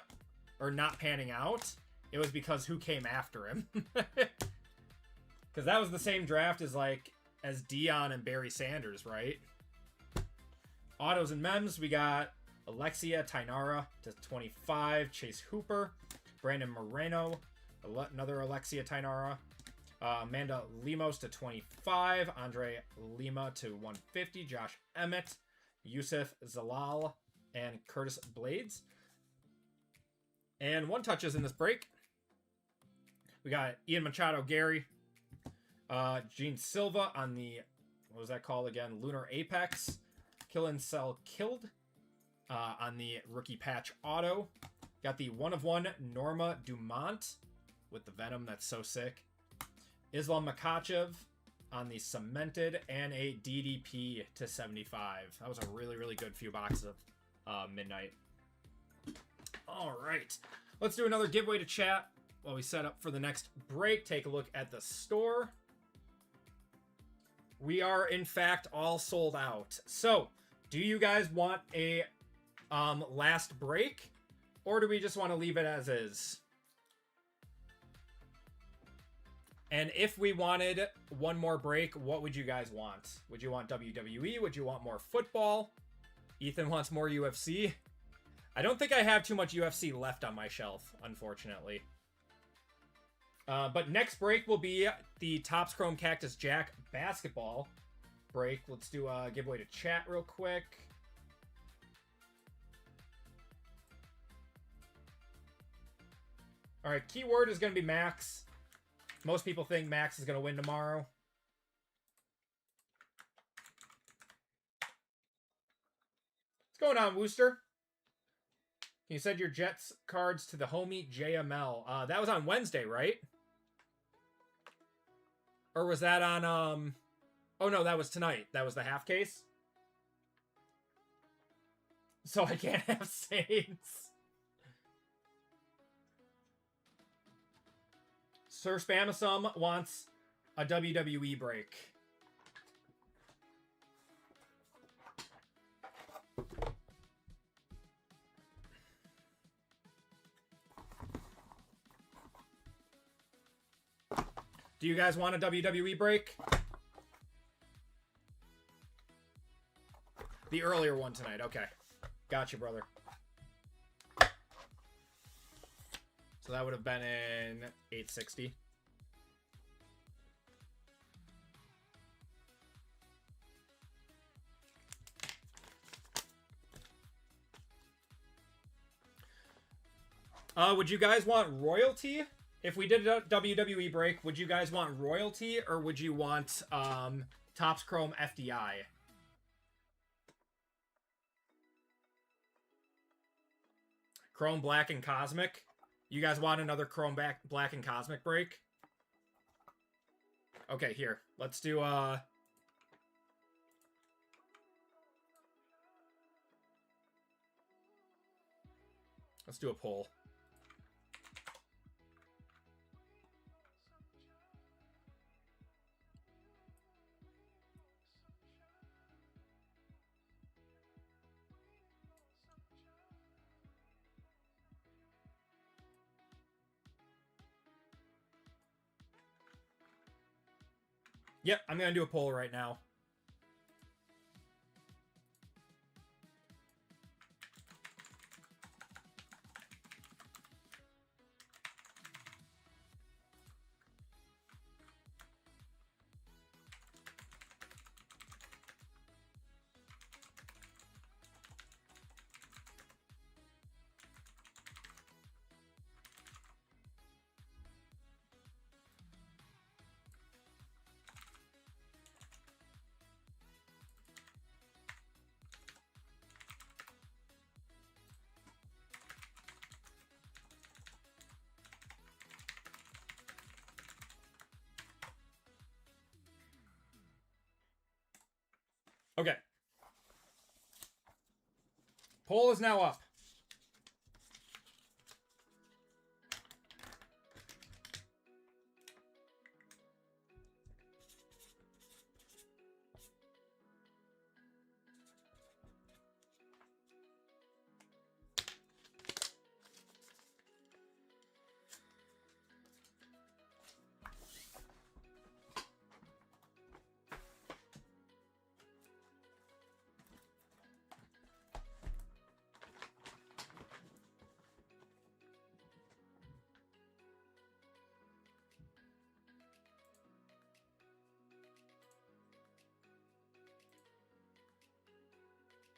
or not panning out. It was because who came after him. Because that was the same draft as Dion and Barry Sanders, right? Autos and Mems, we got Alexia Tainara to 25. Chase Hooper. Brandon Moreno. Another Alexia Tainara. Amanda Lemos to 25. Andre Lima to 150. Josh Emmett. Yusuf Zalal. And Curtis Blades. And one touches in this break. We got Ian Machado Gary. Gene Silva on the, what was that called again? Lunar Apex. Kill and Sell Killed on the rookie patch auto. Got the 1/1 Norma Dumont with the Venom. That's so sick. Islam Makachev on the cemented and a DDP to 75. That was a really, really good few boxes midnight. All right. Let's do another giveaway to chat while we set up for the next break. Take a look at the store. We are, in fact, all sold out. So, do you guys want a last break? Or do we just want to leave it as is? And if we wanted one more break, what would you guys want? Would you want WWE? Would you want more football? Ethan wants more UFC. I don't think I have too much UFC left on my shelf, unfortunately. But next break will be the Topps Chrome Cactus Jack basketball break. Let's do a giveaway to chat real quick. All right, keyword is going to be Max. Most people think Max is going to win tomorrow. What's going on, Wooster? Can you send your Jets cards to the homie JML? That was on Wednesday, right? Or was that on, Oh, no, that was tonight. That was the half case? So I can't have Saints. Sir Spamasum wants a WWE break. Do you guys want a WWE break? The earlier one tonight. Okay. Gotcha, brother. So that would have been in 860. Would you guys want royalty? If we did a WWE break, would you guys want royalty or would you want Topps Chrome FDI? Chrome Black and Cosmic. You guys want another Chrome Black and Cosmic break? Okay, here. Let's do let's do a poll. Yep, I'm going to do a poll right now. Okay. Poll is now up.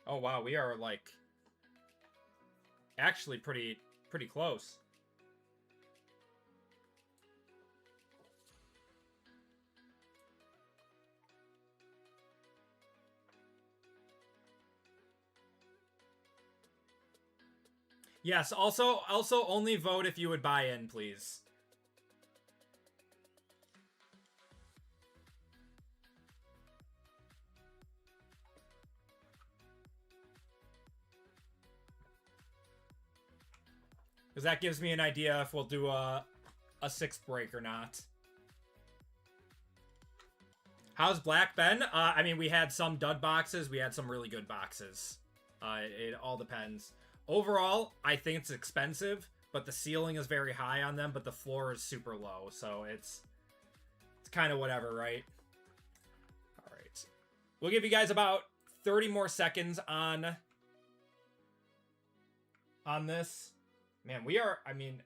Oh wow, we are like actually pretty close. Yes, also only vote if you would buy in, please. Because that gives me an idea if we'll do a 6th break or not. How's Black been? I mean, we had some dud boxes. We had some really good boxes. It all depends. Overall, I think it's expensive, but the ceiling is very high on them, but the floor is super low. So it's kind of whatever, right? All right. We'll give you guys about 30 more seconds on this. Man, we are, I mean,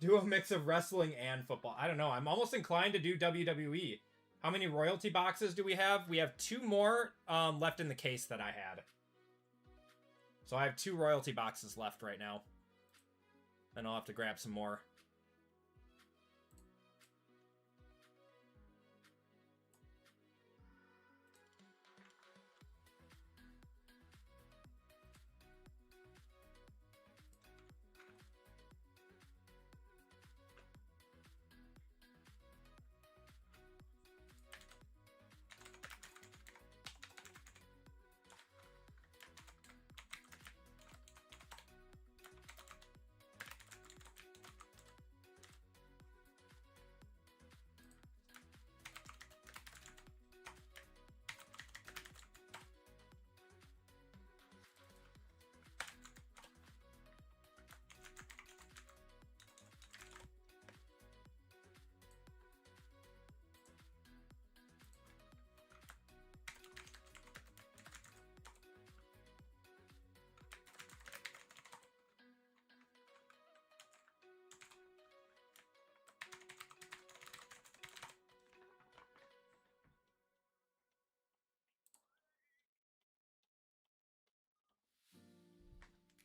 do a mix of wrestling and football. I don't know. I'm almost inclined to do WWE. How many royalty boxes do we have? We have 2 more left in the case that I had. So I have 2 royalty boxes left right now. And I'll have to grab some more.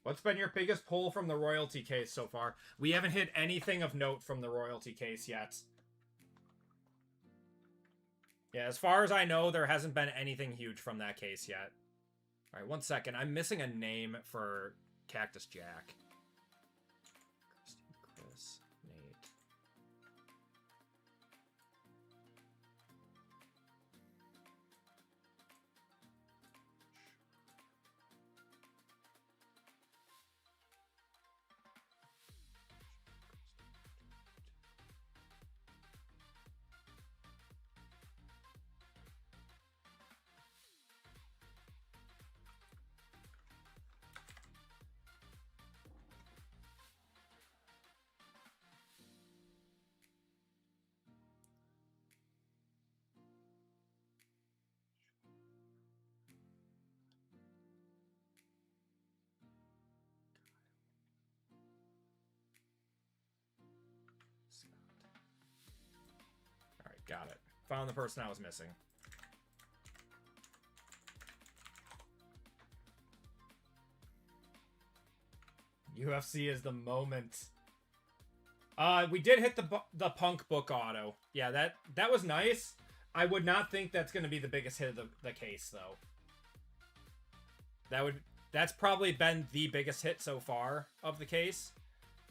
What's been your biggest pull from the royalty case so far? We haven't hit anything of note from the royalty case yet. Yeah, as far as I know, there hasn't been anything huge from that case yet. All right, 1 second. I'm missing a name for Cactus Jack. Chris, Nate. All right, got it. Found the person I was missing. UFC is the moment. We did hit the Punk book auto. Yeah, that was nice. I would not think that's going to be the biggest hit of the case, though. That's probably been the biggest hit so far of the case.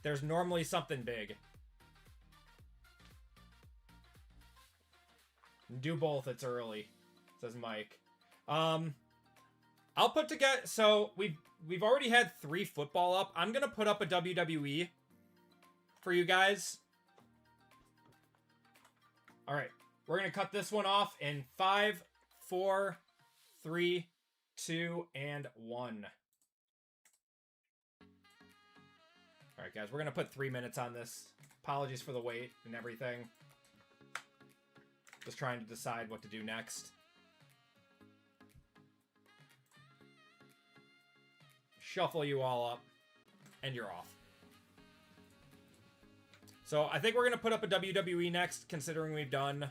There's normally something big. Do both, it's early, says Mike. I'll put together, so we've already had 3 football up. I'm gonna put up a WWE for you guys. All right, we're gonna cut this one off in 5, 4, 3, 2, and 1. All right, guys, we're gonna put 3 minutes on this. Apologies for the wait and everything. Just trying to decide what to do next. Shuffle you all up, and you're off. So I think we're going to put up a WWE next, considering we've done...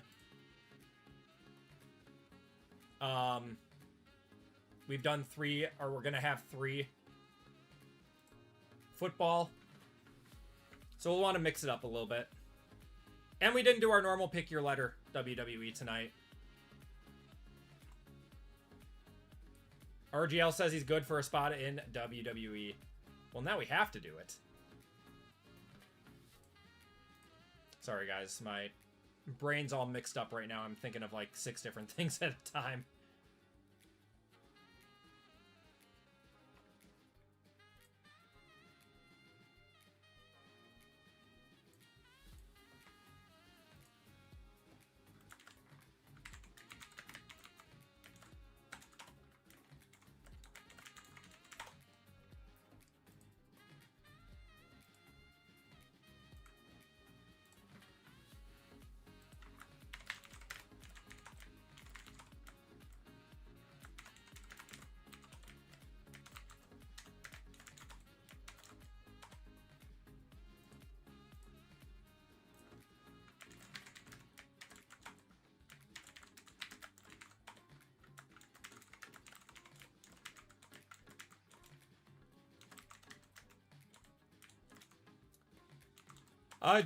we've done 3, or we're going to have 3 football. So we'll want to mix it up a little bit. And we didn't do our normal pick your letter WWE tonight. RGL says he's good for a spot in WWE. Well, now we have to do it. Sorry, guys. My brain's all mixed up right now. I'm thinking of like 6 different things at a time.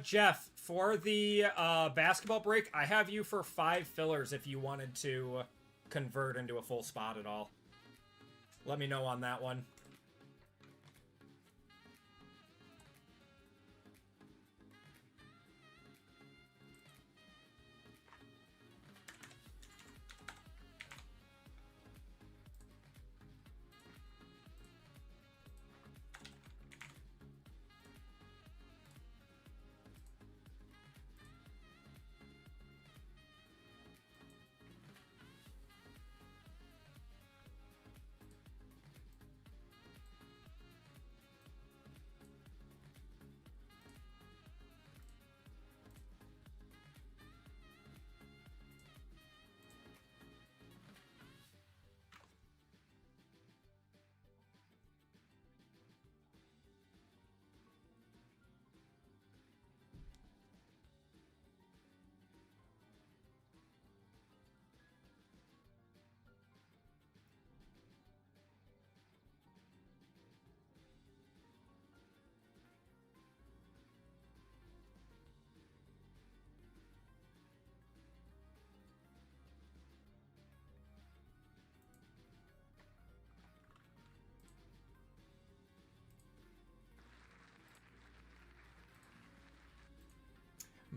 Jeff, for the basketball break, I have you for 5 fillers if you wanted to convert into a full spot at all. Let me know on that one.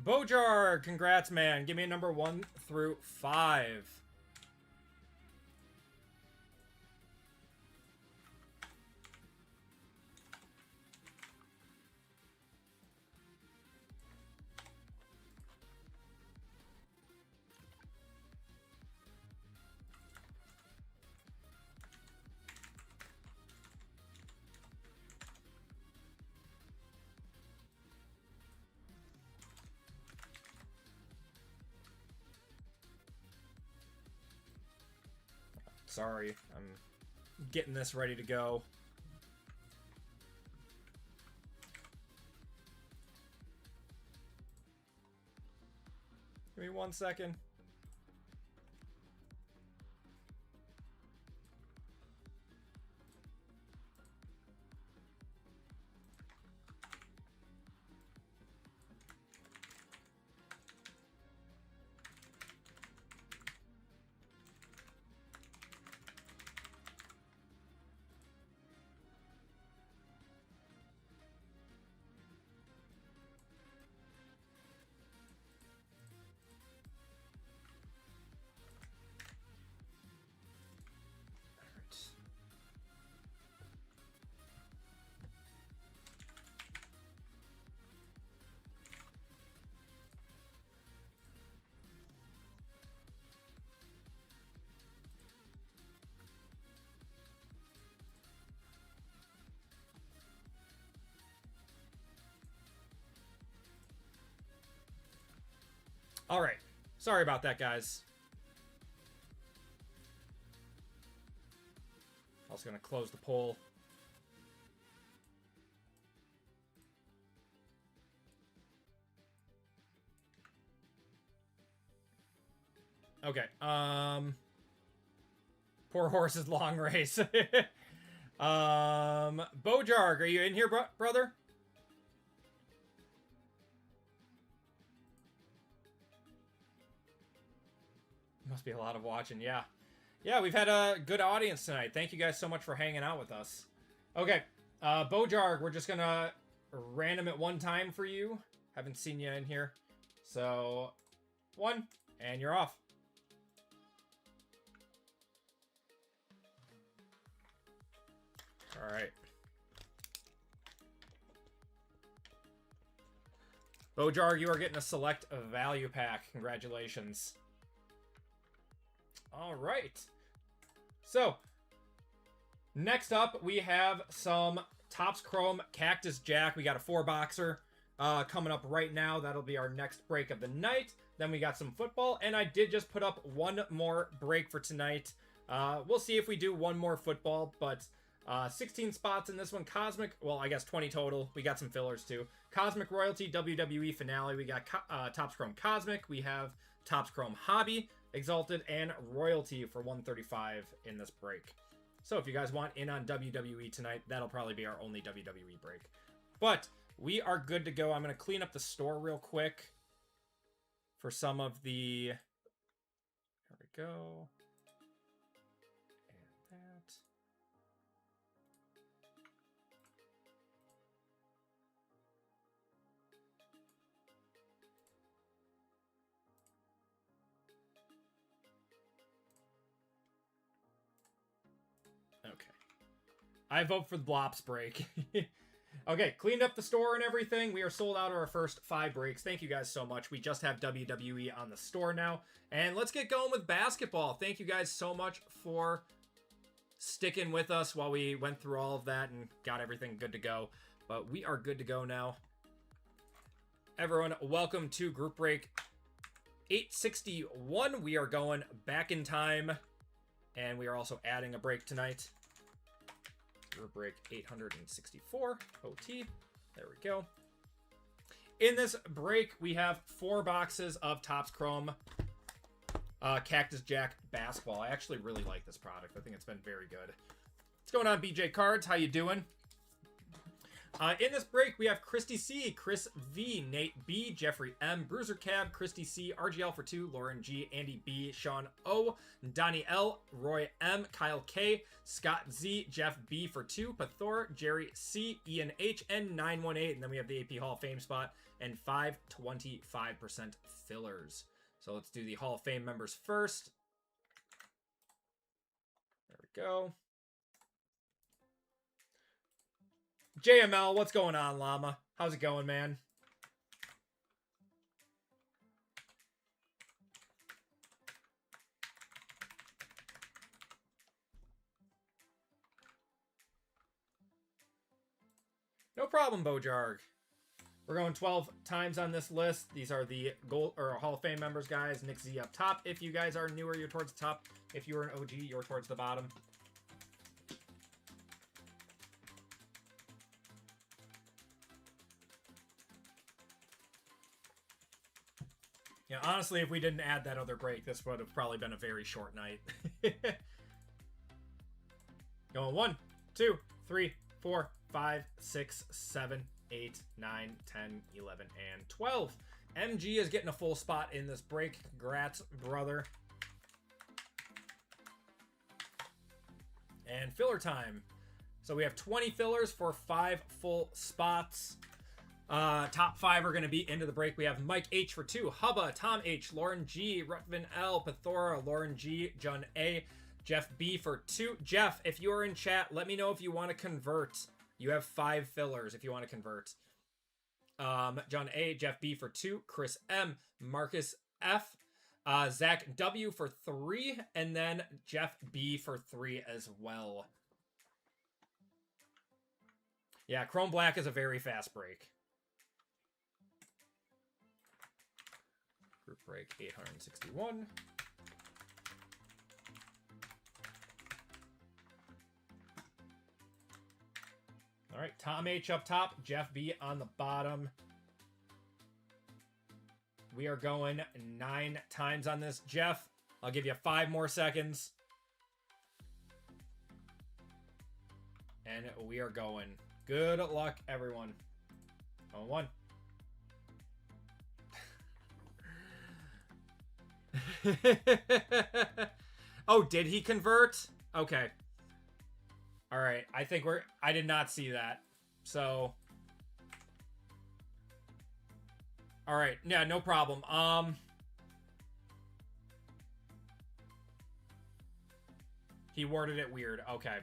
Bojar, congrats, man. Give me a number 1 through 5. Sorry, I'm getting this ready to go. Give me 1 second. All right. Sorry about that, guys. I was going to close the poll. Okay. Poor horse's long race. Bojarg, are you in here, brother? Must be a lot of watching, yeah. Yeah, we've had a good audience tonight. Thank you guys so much for hanging out with us. Okay, Bojarg, we're just gonna random it 1 time for you. Haven't seen you in here. So, 1, and you're off. All right. Bojarg, you are getting a select value pack. Congratulations. All right. So, next up, we have some Topps Chrome Cactus Jack. We got a 4-boxer coming up right now. That'll be our next break of the night. Then we got some football, and I did just put up 1 more break for tonight. We'll see if we do 1 more football, but 16 spots in this one. Cosmic, well, I guess 20 total. We got some fillers, too. Cosmic Royalty, WWE Finale. We got Topps Chrome Cosmic. We have Topps Chrome Hobby, Exalted, and Royalty for 135 in this break. So if you guys want in on WWE tonight, that'll probably be our only WWE break. But we are good to go. I'm going to clean up the store real quick for some of the... There we go. And that. Okay. I vote for the Blops break. Okay, cleaned up the store and everything. We are sold out of our first 5 breaks. Thank you guys so much. We just have WWE on the store now. And let's get going with basketball. Thank you guys so much for sticking with us while we went through all of that and got everything good to go. But we are good to go now. Everyone, welcome to group break 861. We are going back in time. And we are also adding a break tonight. Group break 864 OT. There we go. In this break, we have 4 boxes of Topps Chrome Cactus Jack basketball. I actually really like this product. I think it's been very good. What's going on, BJ Cards? How you doing? In this break, we have Christy C, Chris V, Nate B, Jeffrey M, Bruiser Cab, Christy C, RGL for 2, Lauren G, Andy B, Sean O, Donnie L, Roy M, Kyle K, Scott Z, Jeff B for 2, Pathor, Jerry C, Ian H, and 918. And then we have the AP Hall of Fame spot and 5 25% fillers. So let's do the Hall of Fame members first. There we go. JML, what's going on, Llama? How's it going, man? No problem, Bojarg. We're going 12 times on this list. These are the Gold or Hall of Fame members, guys. Nick Z up top. If you guys are newer, you're towards the top. If you are an OG, you're towards the bottom. Yeah, honestly, if we didn't add that other break, this would have probably been a very short night. Going 1, 2, 3, 4, 5, 6, 7, 8, 9, 10, 11, and 12. MG is getting a full spot in this break. Congrats, brother. And filler time. So we have 20 fillers for 5 full spots. Top 5 are going to be into the break. We have Mike H for 2, Hubba, Tom H, Lauren G, Rutvin L, Pathora, Lauren G, John A, Jeff B for 2. Jeff, if you are in chat, let me know if you want to convert. You have 5 fillers if you want to convert. John A, Jeff B for 2, Chris M, Marcus F, Zach W for 3, and then Jeff B for 3 as well. Yeah, Chrome Black is a very fast break. Group break 861. All right, Tom H up top, Jeff B on the bottom. We are going 9 times on this, Jeff. I'll give you 5 more seconds. And we are going. Good luck, everyone. On 1. Oh, did he convert? Okay. All right. I think I did not see that. So. All right. Yeah, no problem. He worded it weird. Okay.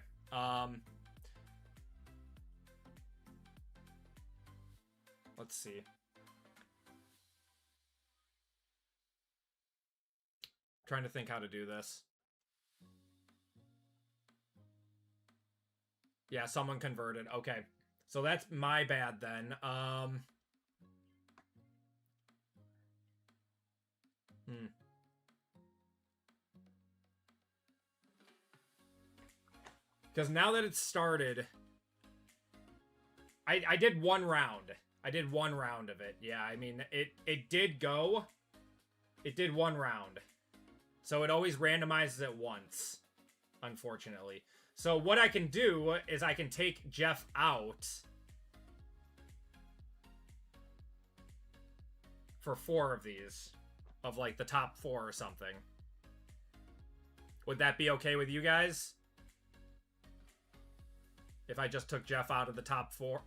Let's see. Trying to think how to do this. Yeah, someone converted. Okay. So that's my bad then. Because now that it's started, I did 1 round. I did 1 round of it. Yeah, I mean, it did go. It did 1 round. So it always randomizes it once, unfortunately. So what I can do is I can take Jeff out. for 4 of these. Of, like, the top 4 or something. Would that be okay with you guys? If I just took Jeff out of the top 4?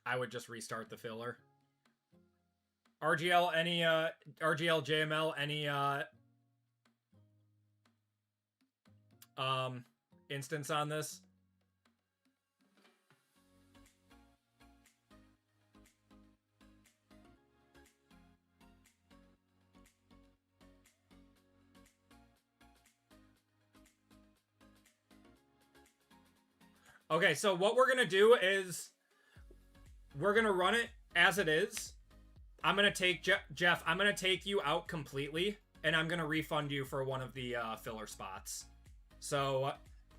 I would just restart the filler. RGL, any, RGL, JML, any, instance on this? Okay, so what we're gonna do is we're gonna run it as it is. I'm gonna take Jeff. I'm gonna take you out completely, and I'm gonna refund you for one of the filler spots. So,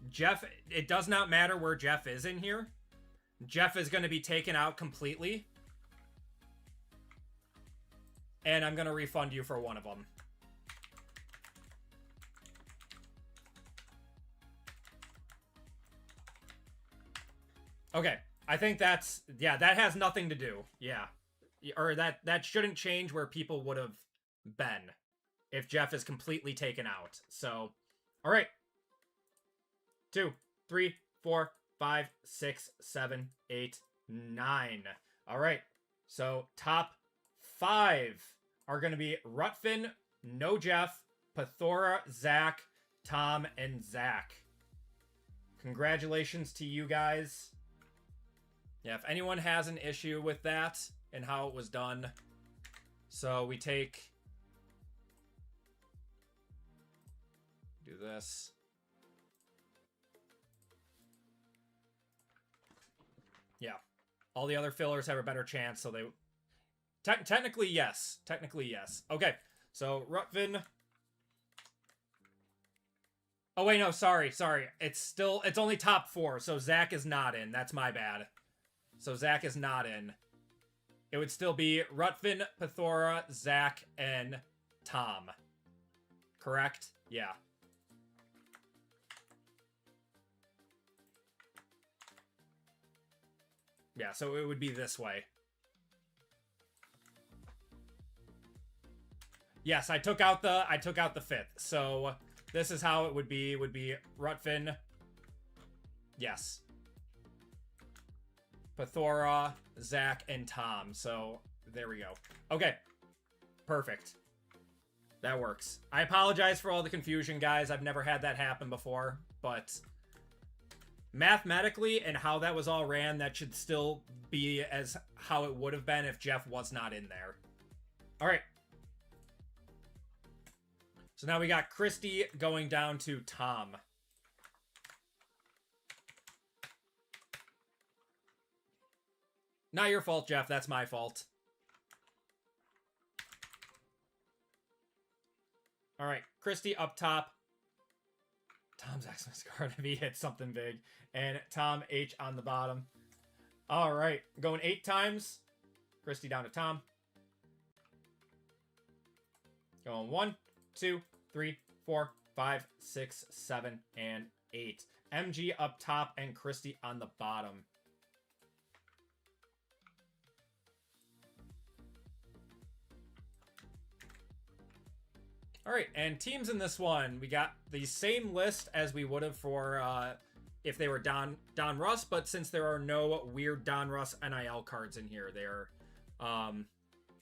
Jeff, it does not matter where Jeff is in here. Jeff is gonna be taken out completely, and I'm gonna refund you for one of them. Okay, I think that's, yeah, that has nothing to do. Yeah. Or that shouldn't change where people would have been if Jeff is completely taken out. So, all right. 2, 3, 4, 5, 6, 7, 8, 9. All right. So, top 5 are going to be Rutfin, No Jeff, Pathora, Zach, Tom, and Zach. Congratulations to you guys. Yeah, if anyone has an issue with that and how it was done. So we take... Do this. Yeah. All the other fillers have a better chance, so they... Technically, yes. Technically, yes. Okay, so Rutvin... Oh, wait, no, sorry. It's only top 4, so Zach is not in. That's my bad. So Zach is not in. It would still be Rutvin, Pathora, Zach, and Tom. Correct? Yeah. Yeah, so it would be this way. Yes, I took out the 5th. So this is how it would be. It would be Rutvin. Yes. Pathora, Zach, and Tom. So, there we go. Okay. Perfect. That works. I apologize for all the confusion, guys. I've never had that happen before, but mathematically and how that was all ran, that should still be as how it would have been if Jeff was not in there. All right. So now we got Christy going down to Tom. Not your fault, Jeff. That's my fault. All right. Christy up top. Tom's Xmas card if he hits something big. And Tom H on the bottom. All right. Going 8 times. Christy down to Tom. Going 1, 2, 3, 4, 5, 6, 7, and 8. MG up top and Christy on the bottom. All right, and teams in this one, we got the same list as we would have for if they were Don Russ, but since there are no weird Don Russ NIL cards in here, they're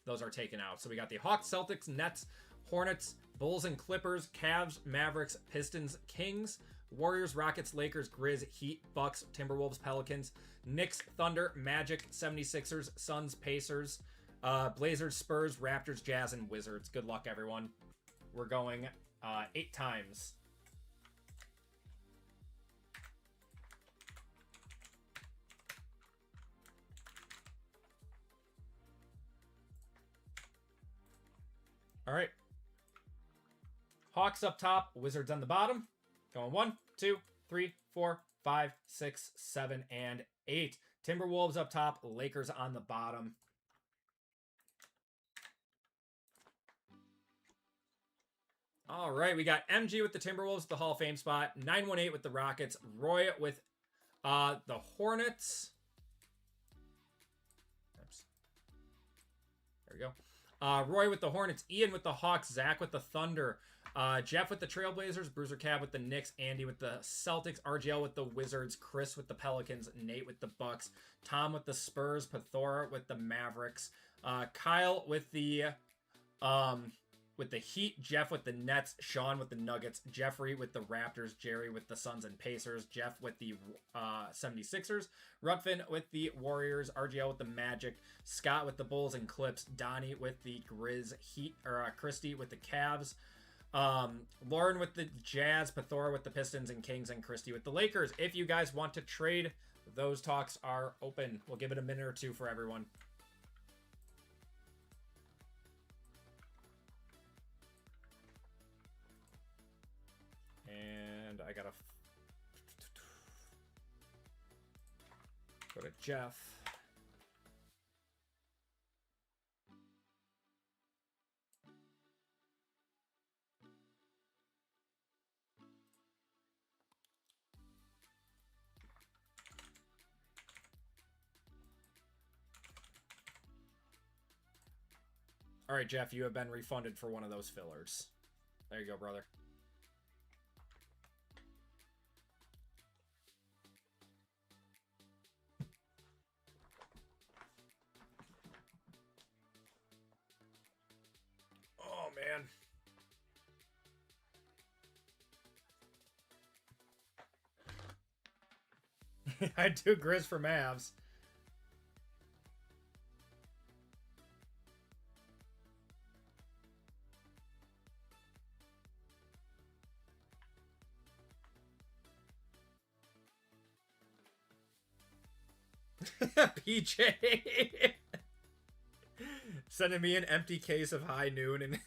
those are taken out. So we got the Hawks, Celtics, Nets, Hornets, Bulls and Clippers, Cavs, Mavericks, Pistons, Kings, Warriors, Rockets, Lakers, Grizz, Heat, Bucks, Timberwolves, Pelicans, Knicks, Thunder, Magic, 76ers, Suns, Pacers, Blazers, Spurs, Raptors, Jazz, and Wizards. Good luck, everyone. We're going 8 times. All right. Hawks up top, Wizards on the bottom. Going 1, 2, 3, 4, 5, 6, 7, and 8. Timberwolves up top, Lakers on the bottom. All right, we got MG with the Timberwolves, the Hall of Fame spot. 918 with the Rockets. Roy with the Hornets. Oops. There we go. Roy with the Hornets. Ian with the Hawks. Zach with the Thunder. Jeff with the Trailblazers. Bruiser Cab with the Knicks. Andy with the Celtics. RGL with the Wizards. Chris with the Pelicans. Nate with the Bucks. Tom with the Spurs. Pathora with the Mavericks. Kyle with the Heat. Jeff with the Nets. Sean with the Nuggets. Jeffrey with the Raptors. Jerry with the Suns and Pacers. Jeff with the 76ers. Rutfin with the Warriors. RGL with the Magic. Scott with the Bulls and Clips. Donnie with the Grizz. Heat, or Christy with the Cavs. Lauren with the Jazz. Pathora with the Pistons and Kings, and Christy with the Lakers. If you guys want to trade, those talks are open. We'll give it a minute or two for everyone. And I gotta go to Jeff. All right, Jeff, you have been refunded for one of those fillers. There you go, brother. Oh, man. I do Grizz for Mavs. PJ sending me an empty case of High Noon and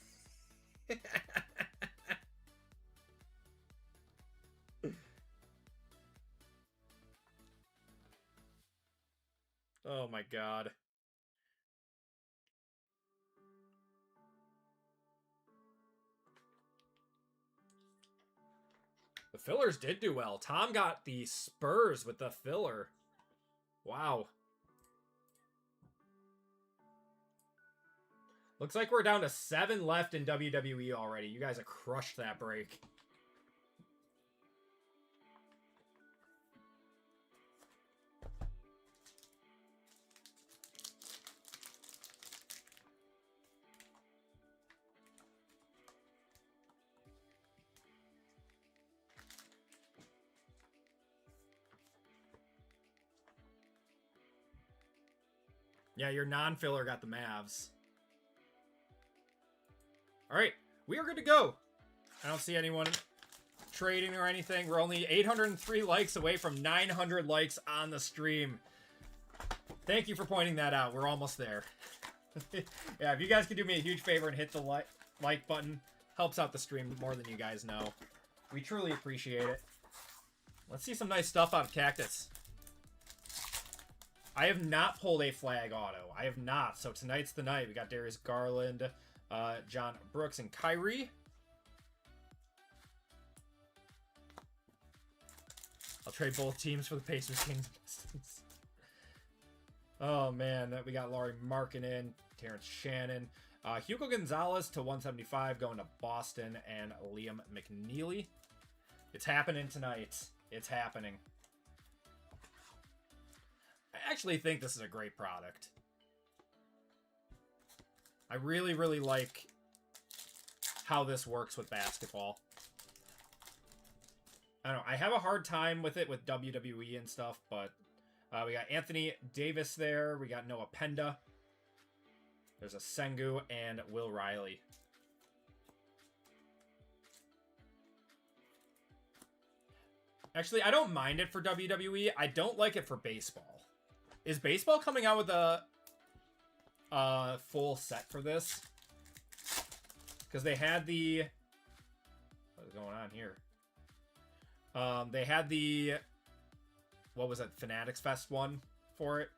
oh my god. The fillers did do well. Tom got the Spurs with the filler. Wow. Looks like we're down to 7 left in WWE already. You guys have crushed that break. Yeah, your non-filler got the Mavs. All right, we are good to go. I don't see anyone trading or anything. We're only 803 likes away from 900 likes on the stream. Thank you for pointing that out. We're almost there. Yeah, if you guys could do me a huge favor and hit the like button, helps out the stream more than you guys know. We truly appreciate it. Let's see some nice stuff out of Cactus. I have not pulled a flag auto. I have not. So tonight's the night. We got Darius Garland, John Brooks, and Kyrie. I'll trade both teams for the Pacers, Kings, and Pistons. Oh, man. We got Laurie Markkinen, Terrence Shannon. Hugo Gonzalez to 175 going to Boston, and Liam McNeely. It's happening tonight. It's happening. I actually think this is a great product. I really, really like how this works with basketball. I don't know. I have a hard time with it with WWE and stuff, but we got Anthony Davis there. We got Noah Penda. There's a Sengu and Will Riley. Actually, I don't mind it for WWE. I don't like it for baseball. Is baseball coming out with a full set for this? Because they had the... What is going on here? They had the... What was that? Fanatics Fest one for it.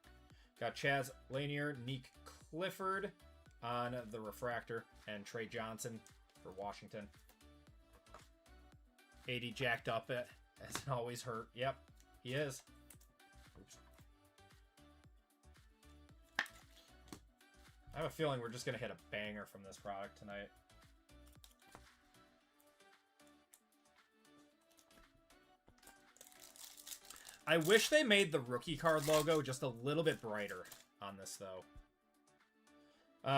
Got Chaz Lanier, Neek Clifford on the refractor, and Trey Johnson for Washington. AD jacked up it. Hasn't always hurt. Yep, he is. Oops. I have a feeling we're just going to hit a banger from this product tonight. I wish they made the rookie card logo just a little bit brighter on this, though.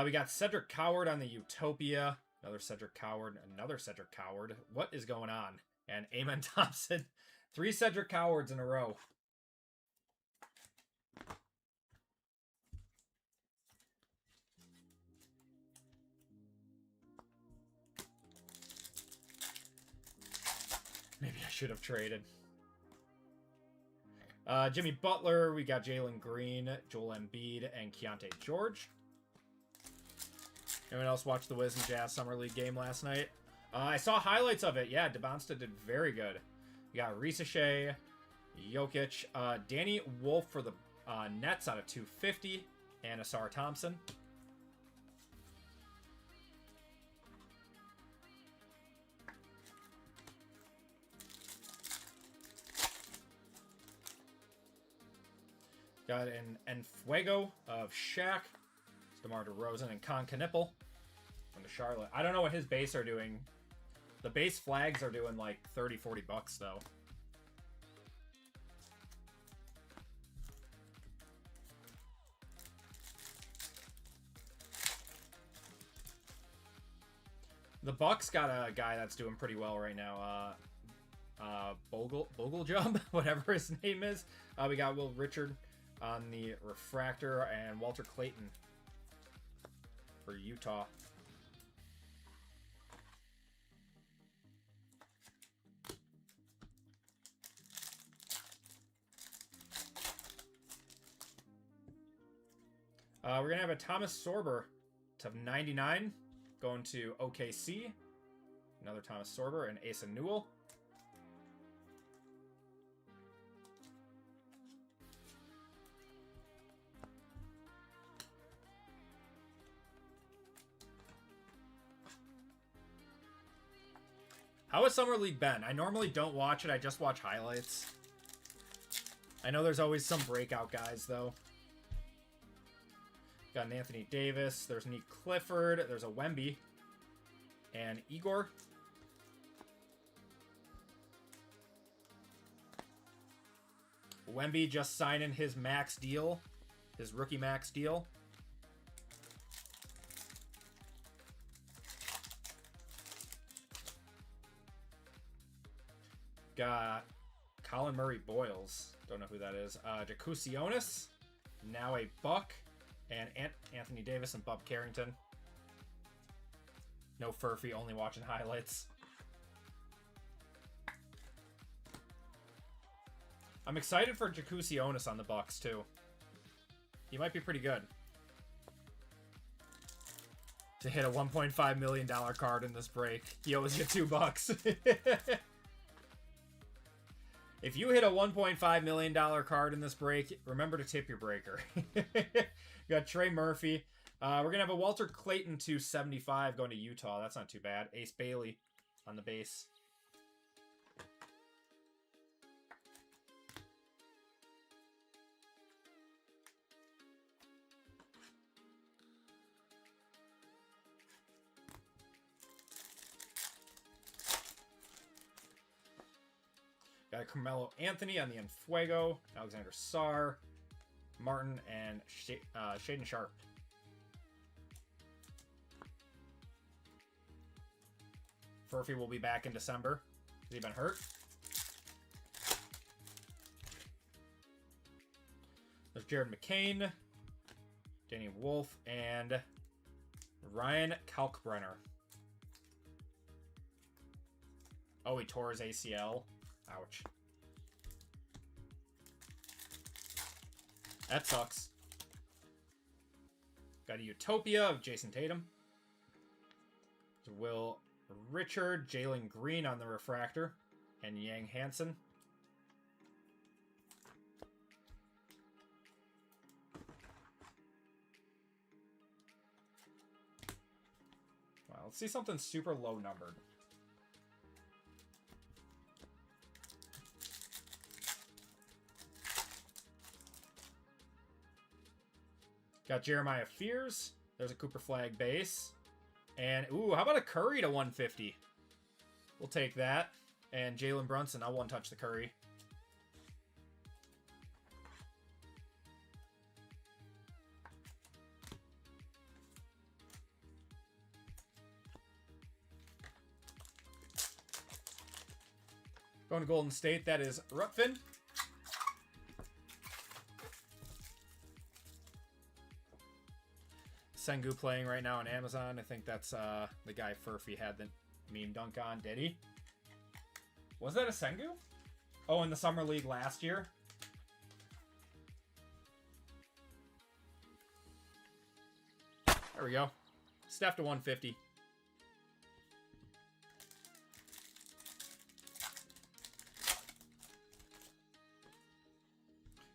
We got Cedric Coward on the Utopia. Another Cedric Coward. Another Cedric Coward. What is going on? And Amen Thompson. 3 Cedric Cowards in a row. Maybe I should have traded. Jimmy Butler, we got Jalen Green, Joel Embiid, and Keontae George. Anyone else watch the Wiz and Jazz Summer League game last night? I saw highlights of it. Yeah, DeBonsta did very good. We got Resealable, Jokic, Danny Wolf for the Nets out of 250, and Asar Thompson. Got an Enfuego of Shaq, DeMar DeRozan, and Con Knipple from the Charlotte. I don't know what his base are doing. The base flags are doing like 30, 40 bucks though. The Bucks got a guy that's doing pretty well right now. Bogle whatever his name is. We got Will Richard on the refractor and Walter Clayton for Utah. We're going to have a Thomas Sorber to 99 going to OKC. Another Thomas Sorber and Asa Newell. How has Summer League been? I normally don't watch it. I just watch highlights. I know there's always some breakout guys, though. Got an Anthony Davis. There's Nick Clifford. There's a Wemby. And Igor. Wemby just signing his max deal. His rookie max deal. Got Colin Murray Boyles. Don't know who that is. Jacusionis. Now a Buck. And Anthony Davis and Bub Carrington. No Furphy, only watching highlights. I'm excited for Jacusionis on the Bucks, too. He might be pretty good. To hit a $1.5 million card in this break, he owes you $2. If you hit a $1.5 million card in this break, remember to tip your breaker. You got Trey Murphy. We're going to have a Walter Clayton to 75 going to Utah. That's not too bad. Ace Bailey on the base. Got Carmelo Anthony on the Enfuego, Alexander Sarr, Martin, and Shaden Sharp. Furphy will be back in December. Has he been hurt? There's Jared McCain, Danny Wolf, and Ryan Kalkbrenner. Oh, he tore his ACL. Ouch. That sucks. Got a Utopia of Jason Tatum. Will Richard, Jalen Green on the refractor, and Yang Hansen. Wow, let's see something super low numbered. Got Jeremiah Fears. There's a Cooper Flag base. And, ooh, how about a Curry to 150? We'll take that. And Jalen Brunson, I'll one-touch the Curry. Going to Golden State, that is Rutfin. Sengu playing right now on Amazon. I think that's the guy Furphy had the meme dunk on. Did he? Was that a Sengu? Oh, in the Summer League last year? There we go. Steph to 150.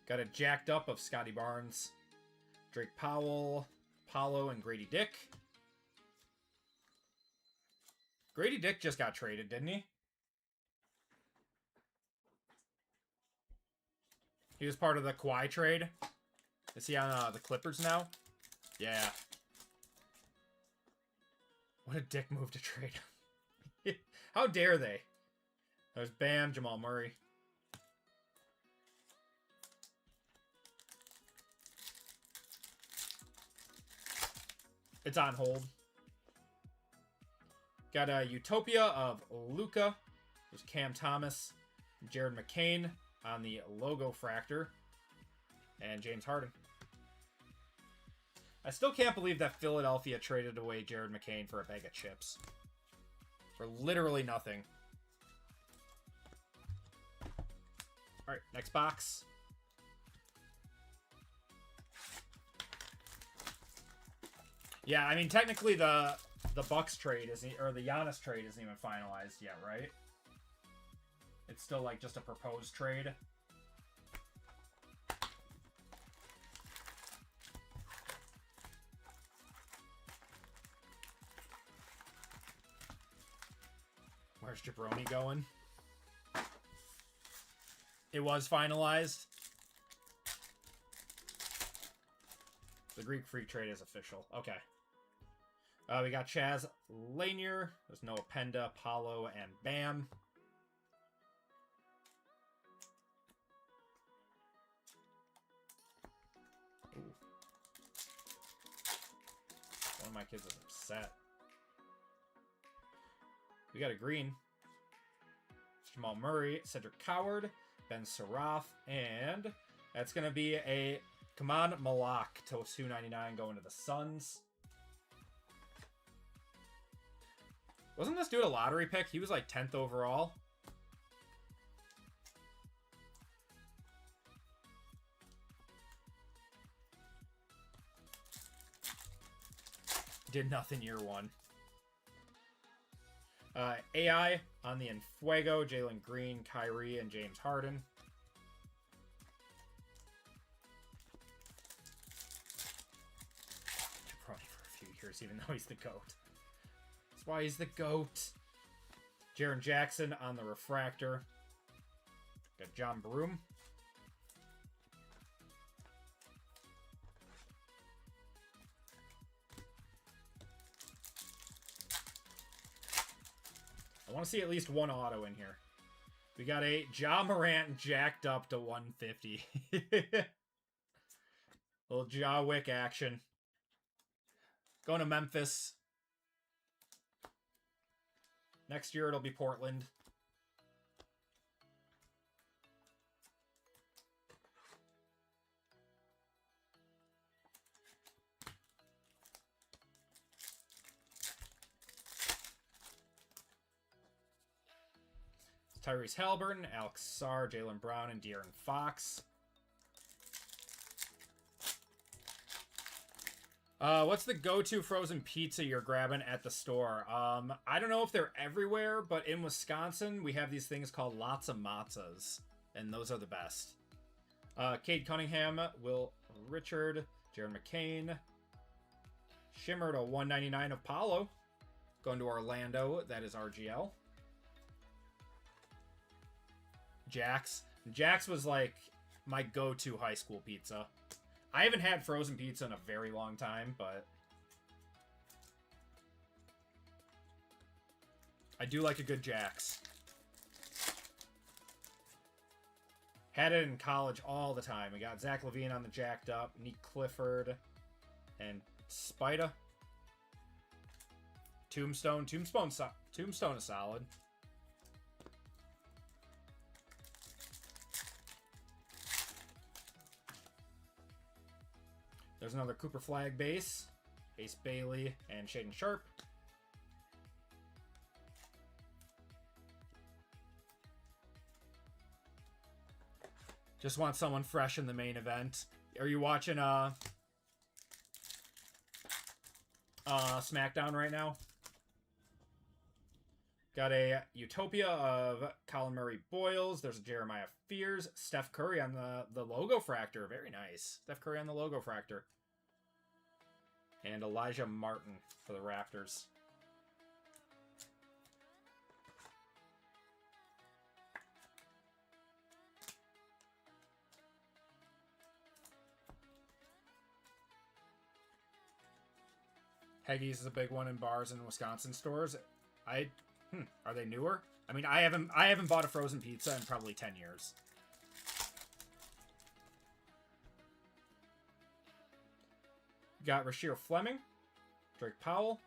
Got a jacked up of Scotty Barnes, Drake Powell, Paulo, and Grady Dick. Grady Dick just got traded, didn't he? He was part of the Kawhi trade. Is he on the Clippers now? Yeah. What a dick move to trade him. How dare they? There's Bam, Jamal Murray. It's on hold. Got a Utopia of Luka. There's Cam Thomas, Jared McCain on the logo fractor, and James Harden. I still can't believe that Philadelphia traded away Jared McCain for a bag of chips. For literally nothing. Alright, next box. Yeah, I mean, technically the Bucks trade isn't, or the Giannis trade isn't even finalized yet, right? It's still like just a proposed trade. Where's Jabroni going? It was finalized. The Greek Freak trade is official. Okay. We got Chaz Lanier. There's Noah Penda, Paulo, and Bam. Ooh. One of my kids is upset. We got a green. Jamal Murray, Cedric Coward, Ben Saraf, and that's going to be a Kaman Malak to 299 going to the Suns. Wasn't this dude a lottery pick? He was like 10th overall. Did nothing year one. AI on the Enfuego, Jalen Green, Kyrie, and James Harden. Jabroni for a few years, even though he's the GOAT. That's why he's the GOAT. Jaren Jackson on the Refractor. Got John Broom. I want to see at least one auto in here. We got a Ja Morant jacked up to 150. Little Ja Wick action. Going to Memphis. Next year it'll be Portland. Tyrese Halliburton, Alex Sarr, Jaylen Brown, and De'Aaron Fox. What's the go-to frozen pizza you're grabbing at the store? I don't know if they're everywhere, but in Wisconsin, we have these things called Lots of Matzahs, and those are the best. Cade Cunningham, Will Richard, Jared McCain, Shimmer to 199 of Paulo. Going to Orlando, that is RGL. Jax. Jax was like my go-to high school pizza. I haven't had frozen pizza in a very long time, but I do like a good Jack's. Had it in college all the time. We got Zach LaVine on the jacked up, Nick Clifford, and Spida. Tombstone is solid. There's another Cooper Flag base, Ace Bailey, and Shaden Sharp. Just want someone fresh in the main event. Are you watching SmackDown right now? Got a Utopia of Colin Murray Boyles. There's a Jeremiah Fears. Steph Curry on the logo fractor. Very nice. Steph Curry on the logo fractor. And Elijah Martin for the Raptors. Heggy's is a big one in bars in Wisconsin stores. Are they newer? I mean, I haven't bought a frozen pizza in probably 10 years. Got Rasheer Fleming, Drake Powell,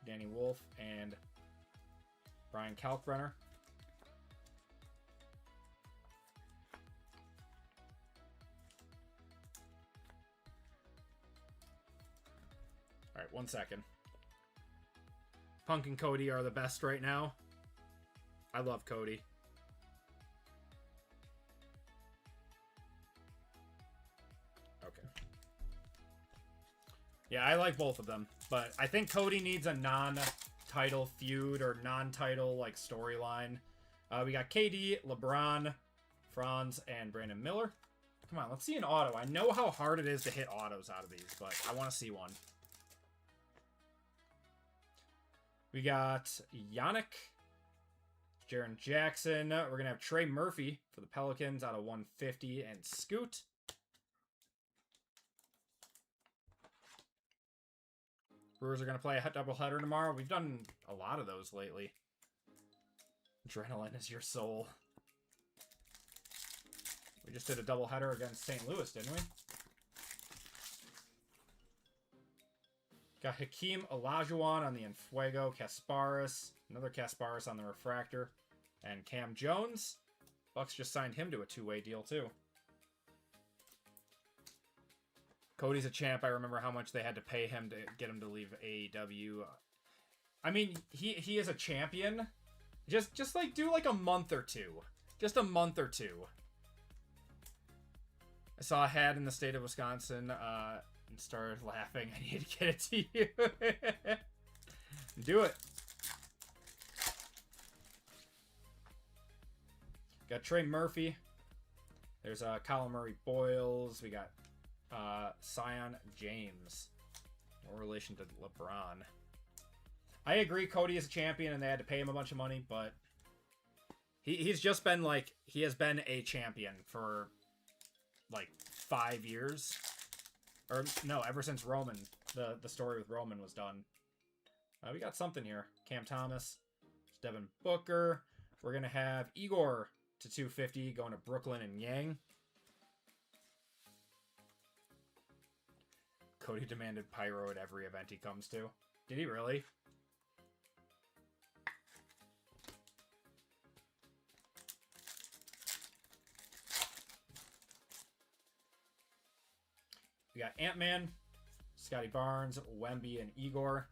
Danny Wolf, and Brian Kalkbrenner. All right, 1 second. Punk and Cody are the best right now. I love Cody. Okay. Yeah, I like both of them, but I think Cody needs a non-title feud or non-title like storyline. We got KD, LeBron, Franz, and Brandon Miller. Come on, let's see an auto. I know how hard it is to hit autos out of these, but I want to see one. We got Yannick, Jaren Jackson. We're going to have Trey Murphy for the Pelicans out of 150, and Scoot. Brewers are going to play a doubleheader tomorrow. We've done a lot of those lately. Adrenaline is your soul. We just did a doubleheader against St. Louis, didn't we? Got Hakeem Olajuwon on the Enfuego, Kasparis, another Kasparis on the Refractor, and Cam Jones. Bucks just signed him to a two-way deal, too. Cody's a champ. I remember how much they had to pay him to get him to leave AEW. I mean, he is a champion. Just like, do like a month or two. Just a month or two. I saw a hat in the state of Wisconsin, and started laughing. I need to get it to you. Do it. Got Trey Murphy. There's Colin Murray Boyles. We got Sion James. No relation to LeBron. I agree Cody is a champion and they had to pay him a bunch of money, but he's just been like, he has been a champion for like 5 years. Or no, ever since Roman, the story with Roman was done. We got something here. Cam Thomas, Devin Booker. We're going to have Igor to 250 going to Brooklyn and Yang. Cody demanded pyro at every event he comes to. Did he really? We got Ant-Man, Scotty Barnes, Wemby, and Igor.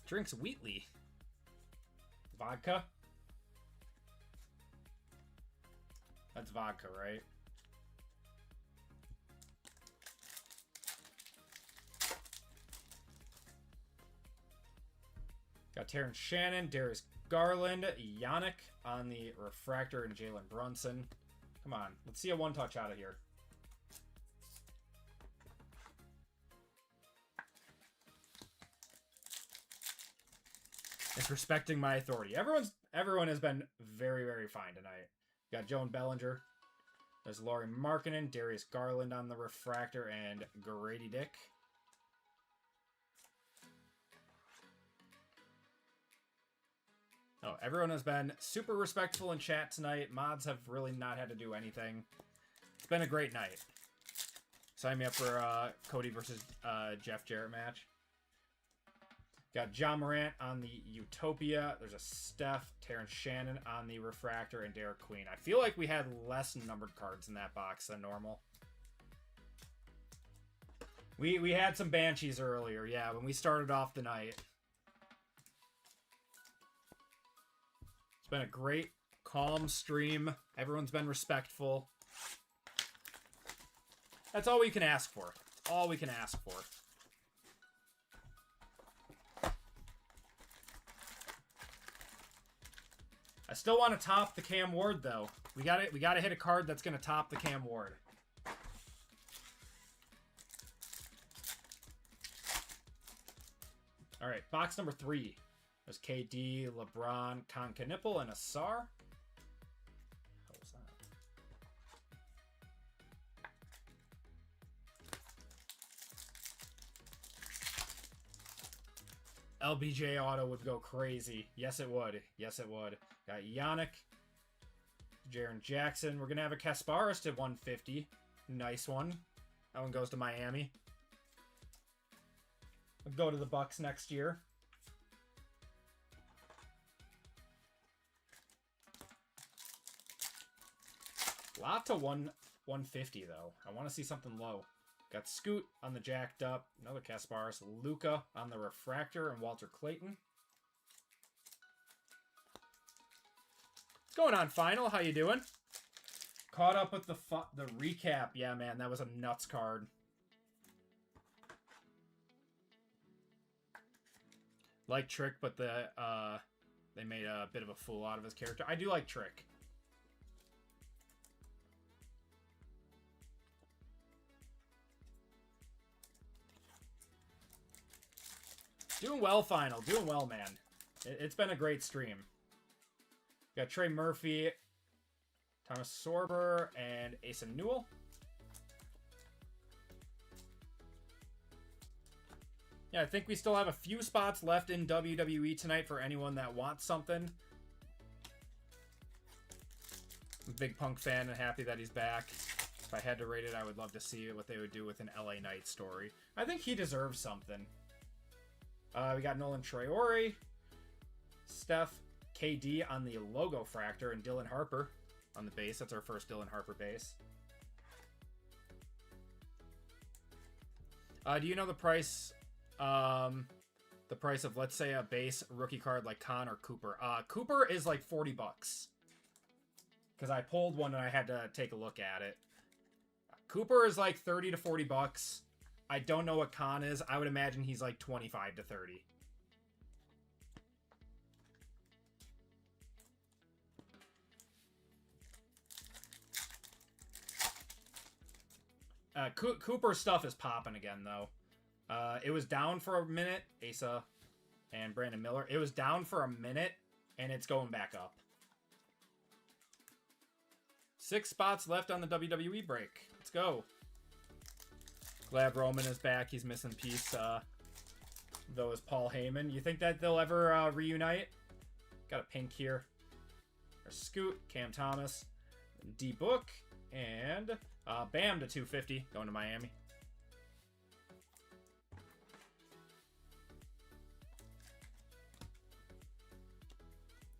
Drinks Wheatley. Vodka? That's vodka, right? Got Terrence Shannon, Darius Garland, Yannick on the Refractor, and Jalen Brunson. Come on, let's see a one-touch out of here. It's respecting my authority. Everyone has been very, very fine tonight. Got Joan Bellinger, There's Laurie Markkinen, Darius Garland on the refractor, and Grady Dick. Oh, everyone has been super respectful in chat tonight. Mods have really not had to do anything. It's been a great night. Sign me up for Cody versus Jeff Jarrett match. Got John Morant on the Utopia. There's a Steph, Terrence Shannon on the refractor, and Derek Queen. I feel like we had less numbered cards in that box than normal. We had some Banshees earlier, yeah, when we started off the night. It's been a great, calm stream. Everyone's been respectful. That's all we can ask for. All we can ask for. I still want to top the Cam Ward, though. We gotta hit a card that's gonna top the Cam Ward. All right, box number 3. There's KD, LeBron, Concanipple, and Asar. What was that? LBJ auto would go crazy. Yes, it would. Yes, it would. Got Yannick, Jaren Jackson. We're going to have a Kasparis to 150. Nice one. That one goes to Miami. We'll go to the Bucks next year. Lot to 150, though. I want to see something low. Got Scoot on the jacked up. Another Kasparis. Luka on the refractor, and Walter Clayton. What's going on, Final? How you doing? Caught up with the recap. Yeah, man, that was a nuts card. Like Trick, but they made a bit of a fool out of his character. I do like Trick. Doing well, Final. Doing well, man. It's been a great stream. Got Trey Murphy, Thomas Sorber, and Asa Newell. Yeah, I think we still have a few spots left in WWE tonight for anyone that wants something. I'm a big Punk fan and happy that he's back. If I had to rate it, I would love to see what they would do with an LA Knight story. I think he deserves something. We got Nolan Traore, Steph, KD on the logo fractor, and Dylan Harper on the base. That's our first Dylan Harper base. Do you know the price? The price of, let's say, a base rookie card like Khan or Cooper. Cooper is like 40 bucks. Because I pulled one and I had to take a look at it. Cooper is like 30 to 40 bucks. I don't know what Khan is. I would imagine he's like 25 to 30. Cooper stuff is popping again, though. It was down for a minute, Asa and Brandon Miller. It was down for a minute, and it's going back up. 6 spots left on the WWE break. Let's go. Glad Roman is back. He's missing a piece, though, is Paul Heyman. You think that they'll ever reunite? Got a pink here. There's Scoot, Cam Thomas, D-Book, and Bam to 250, going to Miami.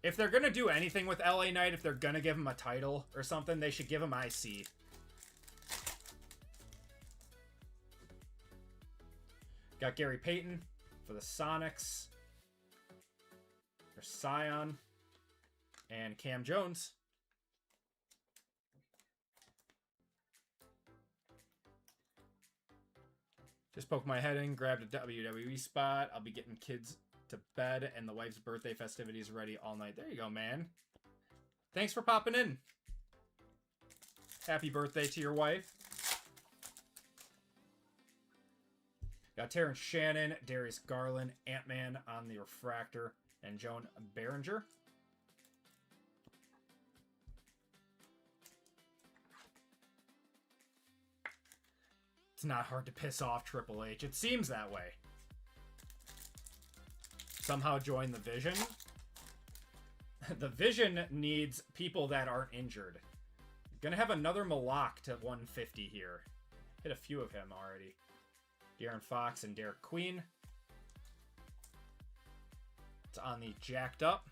If they're going to do anything with LA Knight, if they're going to give him a title or something, they should give him IC. Got Gary Payton for the Sonics. There's Scion. And Cam Jones. Just poked my head in, grabbed a WWE spot. I'll be getting kids to bed and the wife's birthday festivities ready all night. There you go, man. Thanks for popping in. Happy birthday to your wife. Got Terrence Shannon, Darius Garland, Ant-Man on the refractor, and Joan Behringer. It's not hard to piss off Triple H. It seems that way. Somehow join the Vision. The Vision needs people that aren't injured. Gonna have another Malak to 150 here. Hit a few of him already. De'Aaron Fox and Derek Queen. It's on the jacked up.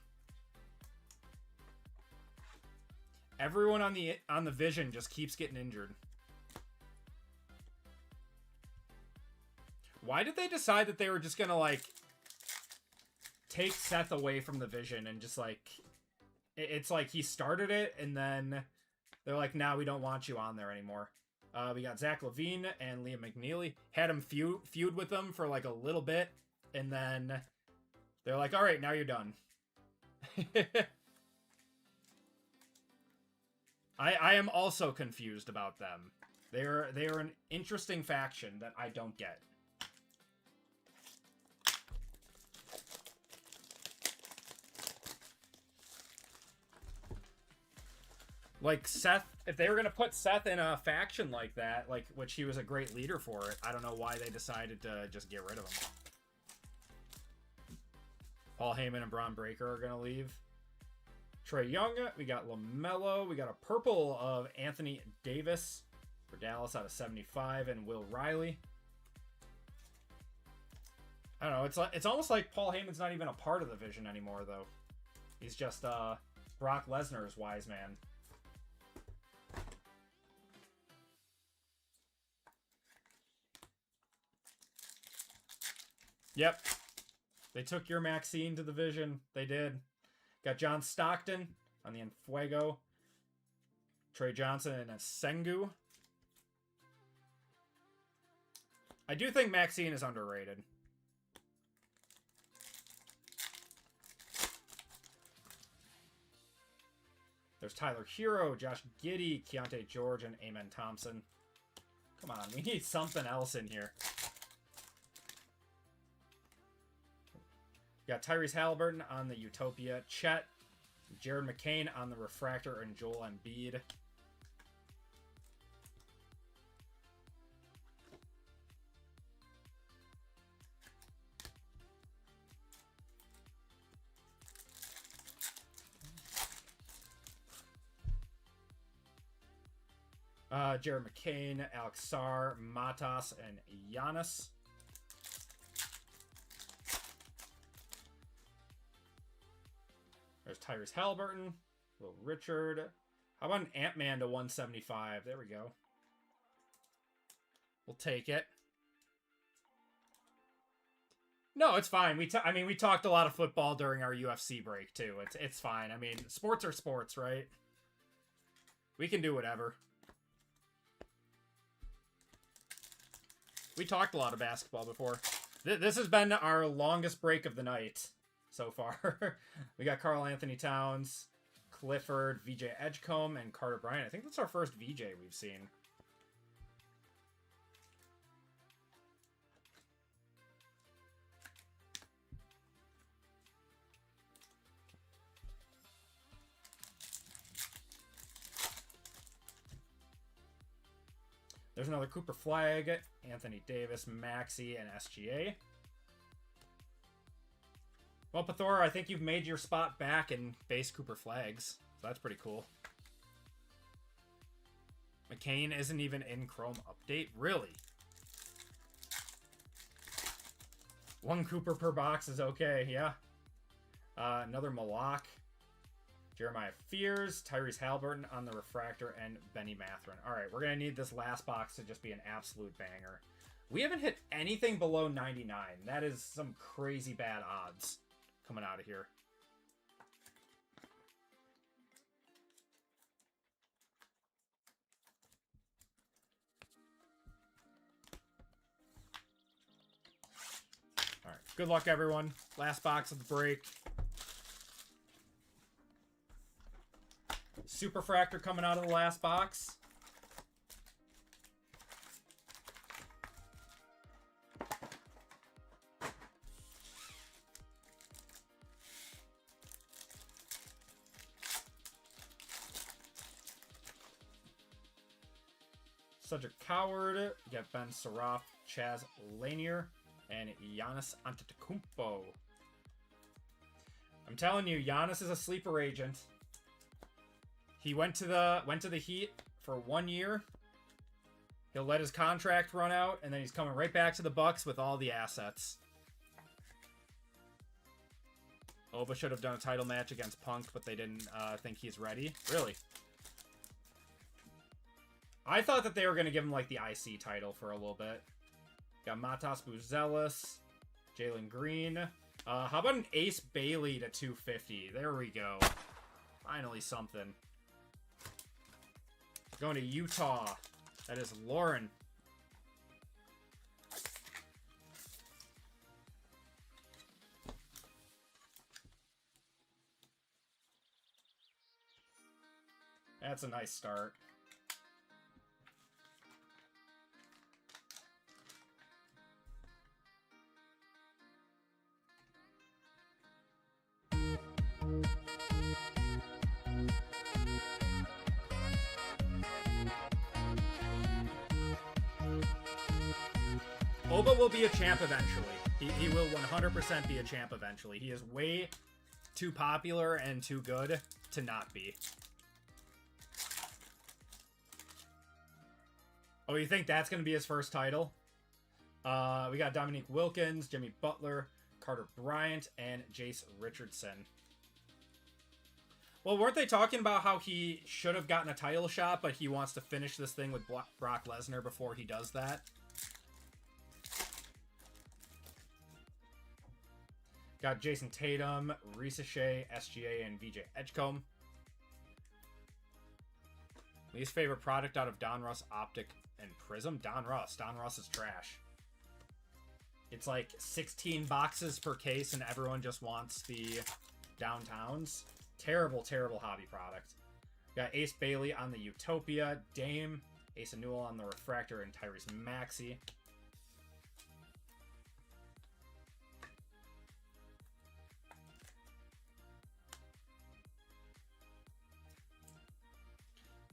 Everyone on the Vision just keeps getting injured. Why did they decide that they were just gonna like take Seth away from the Vision and just like it's like he started it and then they're like, nah, we don't want you on there anymore. We got Zach Levine and Liam McNeely. Had him feud with them for like a little bit, and then they're like, all right, now you're done. I am also confused about them. They are an interesting faction that I don't get. Like, Seth, if they were going to put Seth in a faction like that, like, which he was a great leader for it, I don't know why they decided to just get rid of him. Paul Heyman and Braun Breaker are going to leave. Trae Young, we got LaMelo, we got a purple of Anthony Davis for Dallas out of 75, and Will Riley. I don't know, it's almost like Paul Heyman's not even a part of the Vision anymore, though. He's just Brock Lesnar's wise man. Yep. They took your Maxine to the Vision. They did. Got John Stockton on the Enfuego. Trey Johnson and a Sengu. I do think Maxine is underrated. There's Tyler Hero, Josh Giddey, Keontae George, and Amen Thompson. Come on, we need something else in here. Got Tyrese Halliburton on the Utopia, Chet, Jared McCain on the Refractor, and Joel Embiid. Jared McCain, Alex Sarr, Matas, and Giannis. There's Tyrese Halliburton, Will Richard. How about an Ant-Man to 175? There we go. We'll take it. No, it's fine. I mean, we talked a lot of football during our UFC break too. It's fine. I mean, sports are sports, right? We can do whatever. We talked a lot of basketball before. This has been our longest break of the night so far. We got Karl Anthony Towns, Clifford, VJ Edgecombe, and Carter Bryant. I think that's our first VJ we've seen. There's another Cooper Flag, Anthony Davis, Maxey, and SGA. Well, Pathora, I think you've made your spot back in base Cooper Flags. So that's pretty cool. McCain isn't even in Chrome Update? Really? One Cooper per box is okay, yeah. Another Malak. Jeremiah Fears, Tyrese Halliburton on the Refractor, and Benny Matherin. All right, we're going to need this last box to just be an absolute banger. We haven't hit anything below 99. That is some crazy bad odds coming out of here. All right, good luck, everyone. Last box of the break. Superfractor coming out of the last box. Cedric Coward. You got Ben Saraf, Chaz Lanier, and Giannis Antetokounmpo. I'm telling you, Giannis is a sleeper agent. He went to the Heat for 1 year. He'll let his contract run out, and then he's coming right back to the Bucks with all the assets. Oba should have done a title match against Punk, but they didn't think he's ready. Really? I thought that they were going to give him, like, the IC title for a little bit. Got Matas Buzelis, Jalen Green. How about an Ace Bailey to 250? There we go. Finally something. Going to Utah. That is Lauren. That's a nice start. Oba will be a champ eventually. He will 100% be a champ eventually. He is way too popular and too good to not be. Oh, you think that's going to be his first title? We got Dominique Wilkins, Jimmy Butler, Carter Bryant, and Jace Richardson. Well, weren't they talking about how he should have gotten a title shot, but he wants to finish this thing with Brock Lesnar before he does that? Got Jason Tatum, Risa Shea, SGA, and VJ Edgecombe. Least favorite product out of Donruss, Optic, and Prism? Donruss. Donruss is trash. It's like 16 boxes per case, and everyone just wants the downtowns. Terrible, terrible hobby product. Got Ace Bailey on the Utopia, Dame, Ace Newell on the Refractor, and Tyrese Maxey.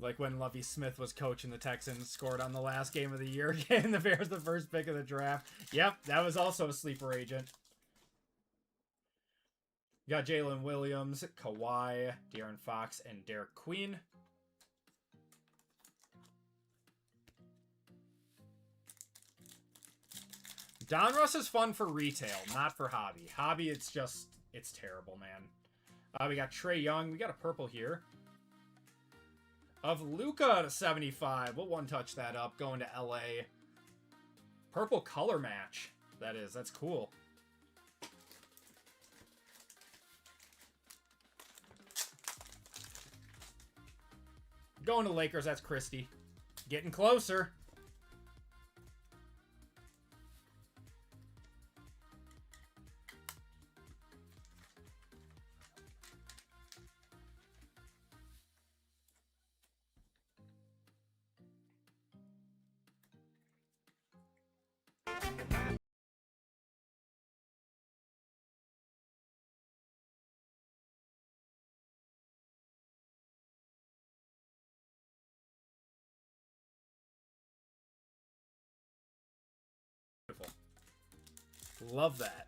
Like when Lovie Smith was coaching the Texans, scored on the last game of the year, getting the Bears the first pick of the draft. Yep, that was also a sleeper agent. You got Jalen Williams, Kawhi, De'Aaron Fox, and Derek Queen. Donruss is fun for retail, not for hobby. Hobby, it's terrible, man. We got Trae Young. We got a purple here. Of Luka to 75. We'll one-touch that up. Going to LA. Purple color match. That's cool. Going to Lakers. That's Christie. Getting closer. Love that.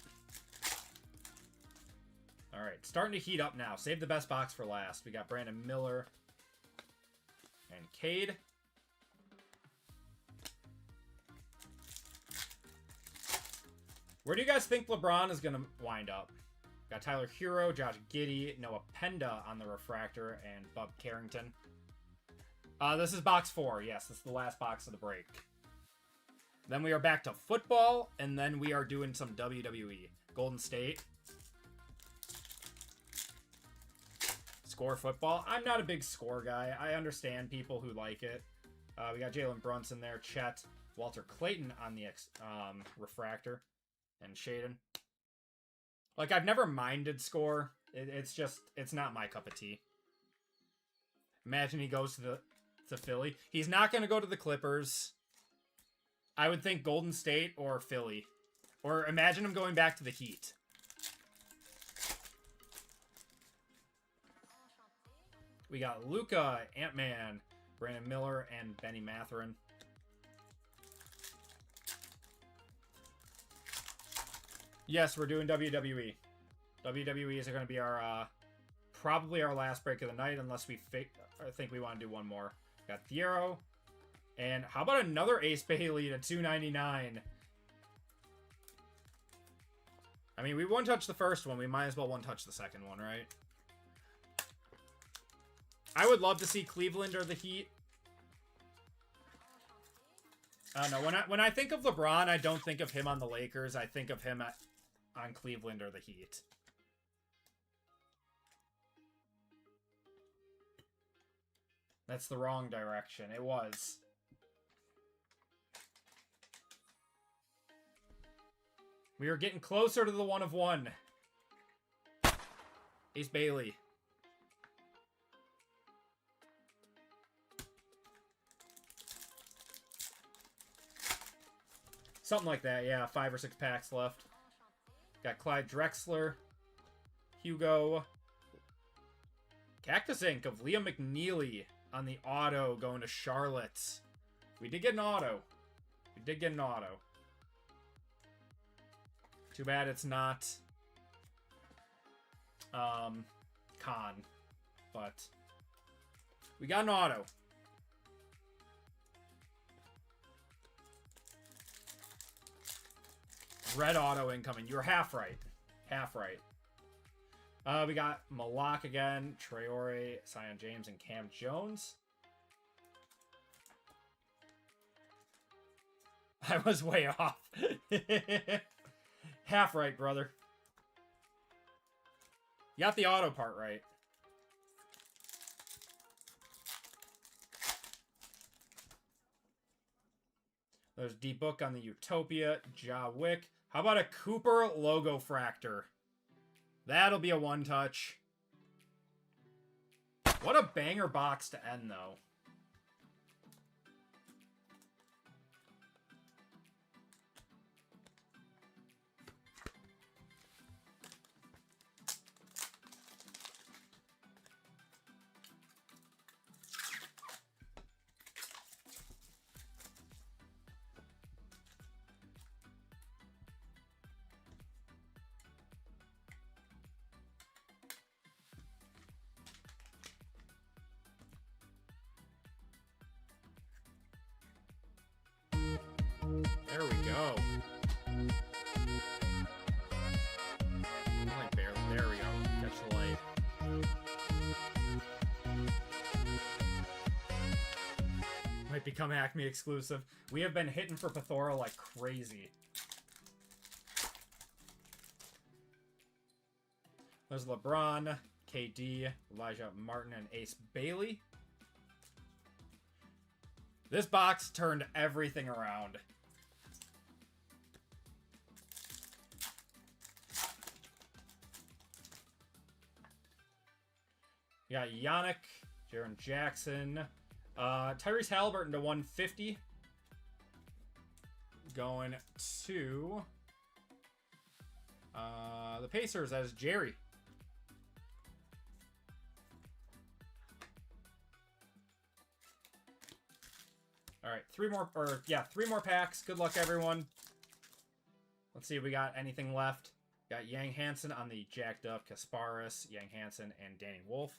All right, starting to heat up now. Save the best box for last. We got Brandon Miller and Cade. Where do you guys think LeBron is going to wind up? Got Tyler Hero, Josh Giddey, Noah Penda on the Refractor, and Bub Carrington. This is box 4. Yes, this is the last box of the break. Then we are back to football, and then we are doing some WWE. Golden State. Score football. I'm not a big score guy. I understand people who like it. We got Jalen Brunson there, Chet, Walter Clayton on the Refractor, and Shaden. Like, I've never minded score. It's not my cup of tea. Imagine he goes to Philly. He's not going to go to the Clippers. I would think Golden State or Philly. Or imagine him going back to the Heat. We got Luka, Ant-Man, Brandon Miller, and Benny Mathurin. Yes, we're doing WWE. WWE is going to be our, probably our last break of the night, unless we think we want to do one more. Got Thiero. And how about another Ace Bailey to 299? I mean, we one-touched the first one. We might as well one-touch the second one, right? I would love to see Cleveland or the Heat. I don't know. When I think of LeBron, I don't think of him on the Lakers. I think of him on Cleveland or the Heat. That's the wrong direction. It was. We are getting closer to the 1 of 1. Ace Bailey. Something like that, yeah. 5 or 6 packs left. Got Clyde Drexler. Hugo. Cactus Ink of Liam McNeely on the auto going to Charlotte. We did get an auto. We did get an auto. Too bad it's not Khan. But we got an auto. Red auto incoming. You were half right. Half right. We got Malak again, Traore, Sion James, and Cam Jones. I was way off. Half right, brother. You got the auto part right. There's D-Book on the Utopia, Ja Wick. How about a Cooper logo fractor? That'll be a one-touch. What a banger box to end, though. There we go. Only barely. There we go. Catch the light. Might become Acme exclusive. We have been hitting for Pithora like crazy. There's LeBron, KD, Elijah Martin, and Ace Bailey. This box turned everything around. We got Yannick, Jaren Jackson, Tyrese Halliburton to 150. Going to the Pacers as Jerry. All right, three more packs. Good luck, everyone. Let's see if we got anything left. Got Yang Hansen on the jacked up Kasparis, Yang Hansen, and Danny Wolf.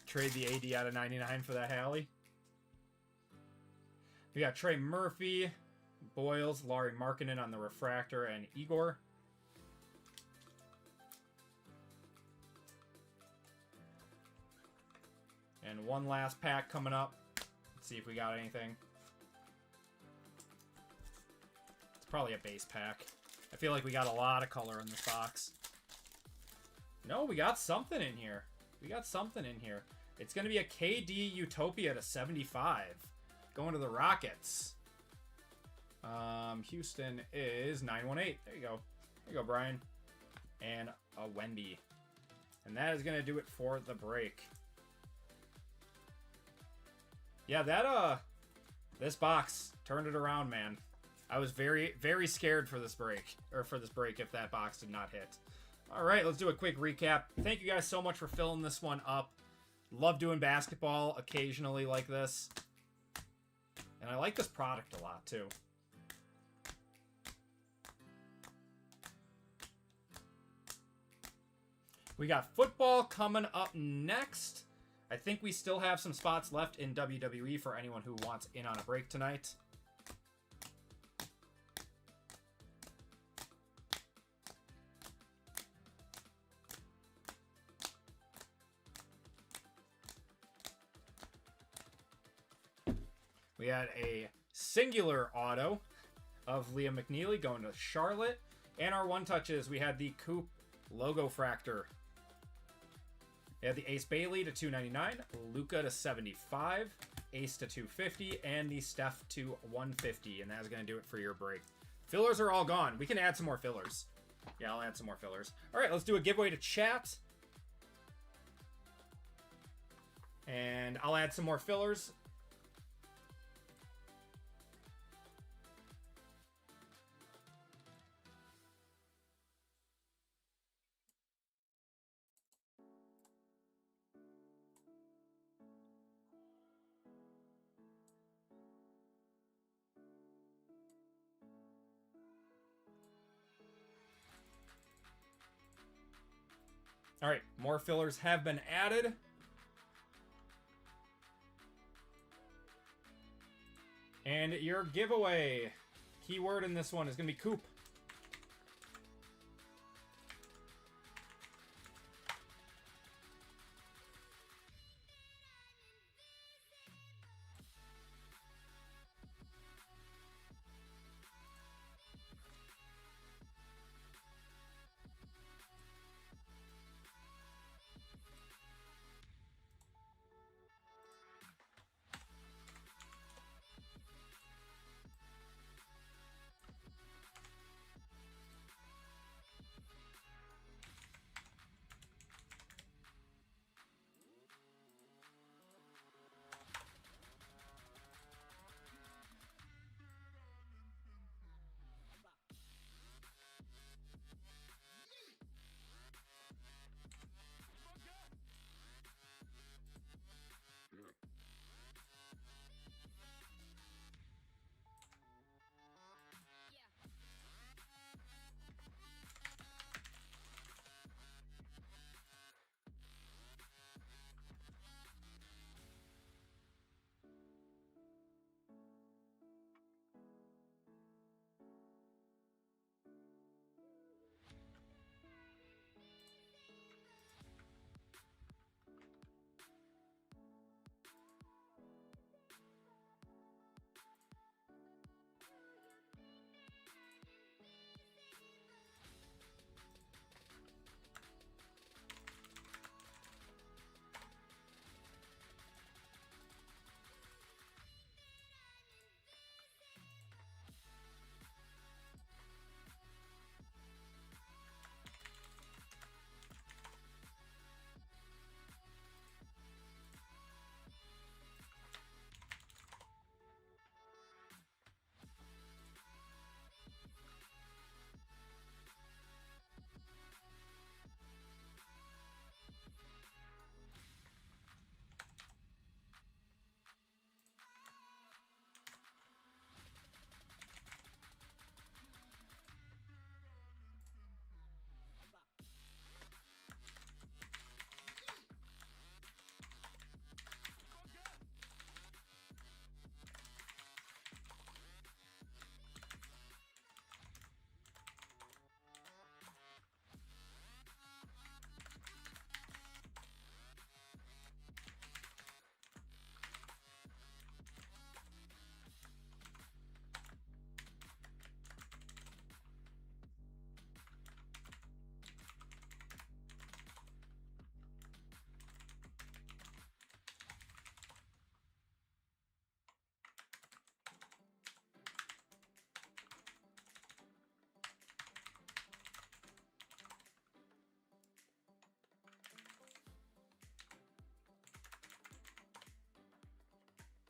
Trade the AD out of 99 for that Hallie. We got Trey Murphy, Boyles, Laurie Markkinen on the Refractor, and Igor. And one last pack coming up. Let's see if we got anything. It's probably a base pack. I feel like we got a lot of color in this box. No, we got something in here. We got something in here. It's going to be a KD Utopia to 75. Going to the Rockets. Houston is 918. There you go. There you go, Brian. And a Wemby. And that is going to do it for the break. Yeah, This box turned it around, man. I was very, very scared for this break. Or for this break if that box did not hit. Alright, let's do a quick recap. Thank you guys so much for filling this one up. Love doing basketball occasionally like this. And I like this product a lot, too. We got football coming up next. I think we still have some spots left in WWE for anyone who wants in on a break tonight. We had a singular auto of Leah McNeely going to Charlotte. And our one touches, we had the Coop logo fractor. We had the Ace Bailey to 299, Luca to 75, Ace to 250, and the Steph to 150. And that's going to do it for your break. Fillers are all gone. We can add some more fillers. Yeah, I'll add some more fillers. All right, let's do a giveaway to chat. And I'll add some more fillers. All right, more fillers have been added. And your giveaway keyword in this one is going to be Coop.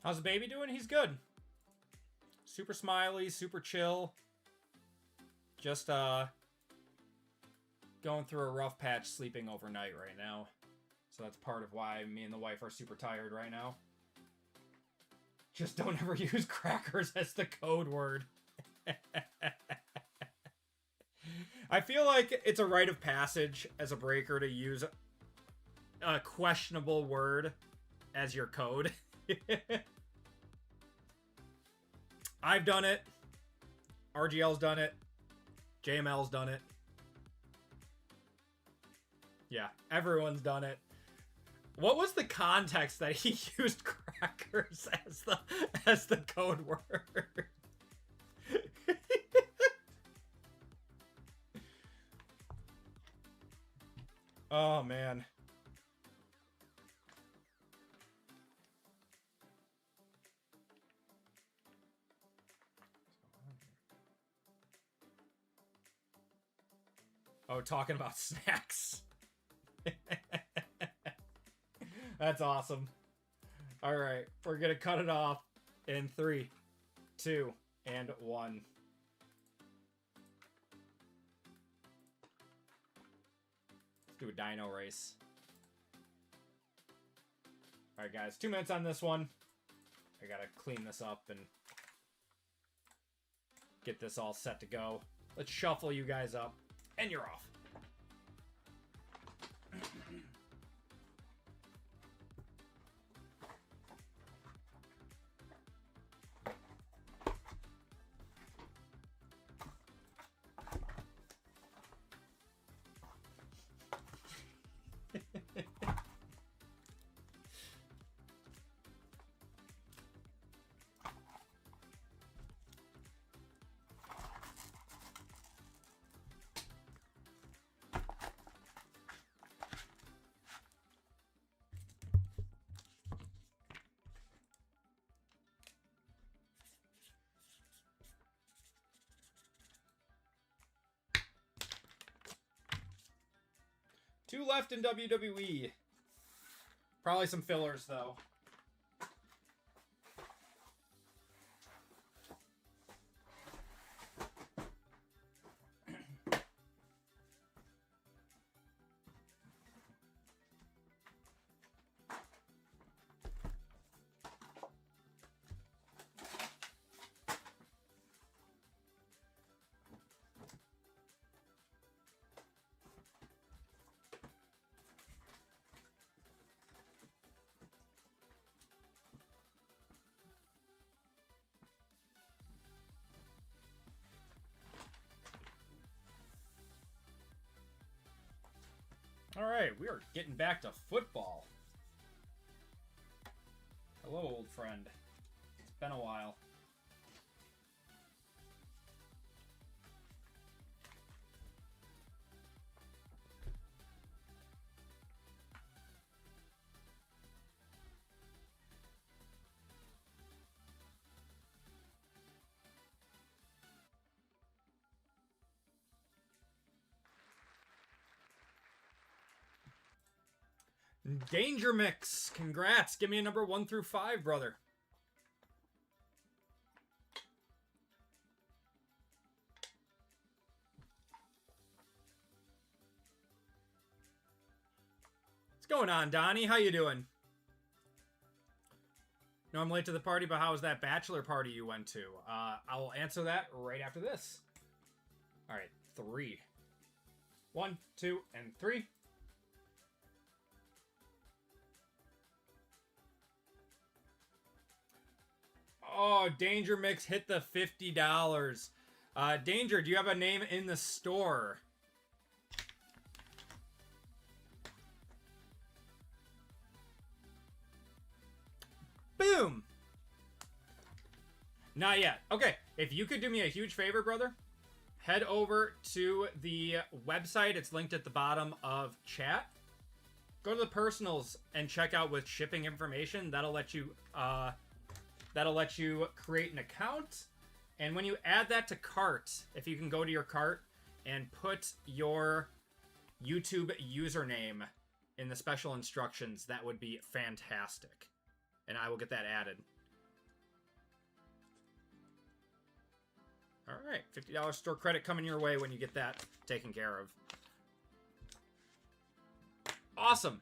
How's the baby doing? He's good. Super smiley, super chill. Just going through a rough patch sleeping overnight right now. So that's part of why me and the wife are super tired right now. Just don't ever use crackers as the code word. I feel like it's a rite of passage as a breaker to use a questionable word as your code. I've done it. RGL's done it. JML's done it. Yeah, everyone's done it. What was the context that he used crackers as the code word? Oh, man. Oh, talking about snacks. That's awesome. All right, we're going to cut it off in 3, 2, and 1. Let's do a dino race. All right, guys, 2 minutes on this one. I got to clean this up and get this all set to go. Let's shuffle you guys up, and you're off. Two left in WWE. Probably some fillers, though. All right, we are getting back to football. Hello, old friend. It's been a while. Danger Mix, congrats. Give me a number 1 through 5, brother. What's going on, Donnie? How you doing? No, I'm late to the party, but how was that bachelor party you went to? I will answer that right after this. All right, 3. 1, 2, and 3. Oh, Danger Mix hit the $50. Danger, do you have a name in the store? Boom! Not yet. Okay, if you could do me a huge favor, brother, head over to the website. It's linked at the bottom of chat. Go to the personals and check out with shipping information. That'll let you create an account. And when you add that to cart, if you can go to your cart and put your YouTube username in the special instructions, that would be fantastic. And I will get that added. All right, $50 store credit coming your way when you get that taken care of. Awesome.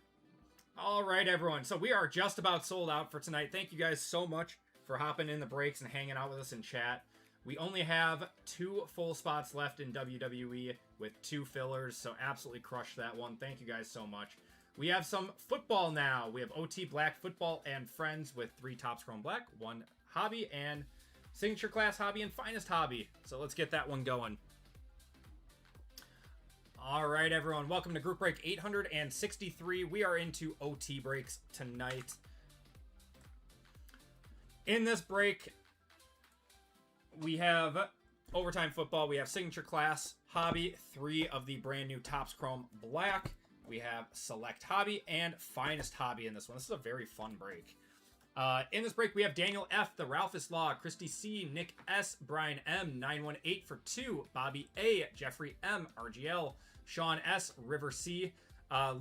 All right, everyone. So we are just about sold out for tonight. Thank you guys so much for hopping in the breaks and hanging out with us in chat. We only have 2 full spots left in WWE with 2 fillers, so absolutely crush that one. Thank you guys so much. We have some football now. We have OT Black Football and Friends with 3 Topps Chrome Black, 1 Hobby, and Signature Class Hobby and Finest Hobby. So let's get that one going. All right, everyone. Welcome to Group Break 863. We are into OT breaks tonight. In this break, we have Overtime Football. We have Signature Class Hobby, 3 of the brand new Topps Chrome Black. We have Select Hobby and Finest Hobby in this one. This is a very fun break. In this break, we have Daniel F., the Ralphus Law, Christy C., Nick S., Brian M., 918 for 2, Bobby A., Jeffrey M., RGL, Sean S., River C.,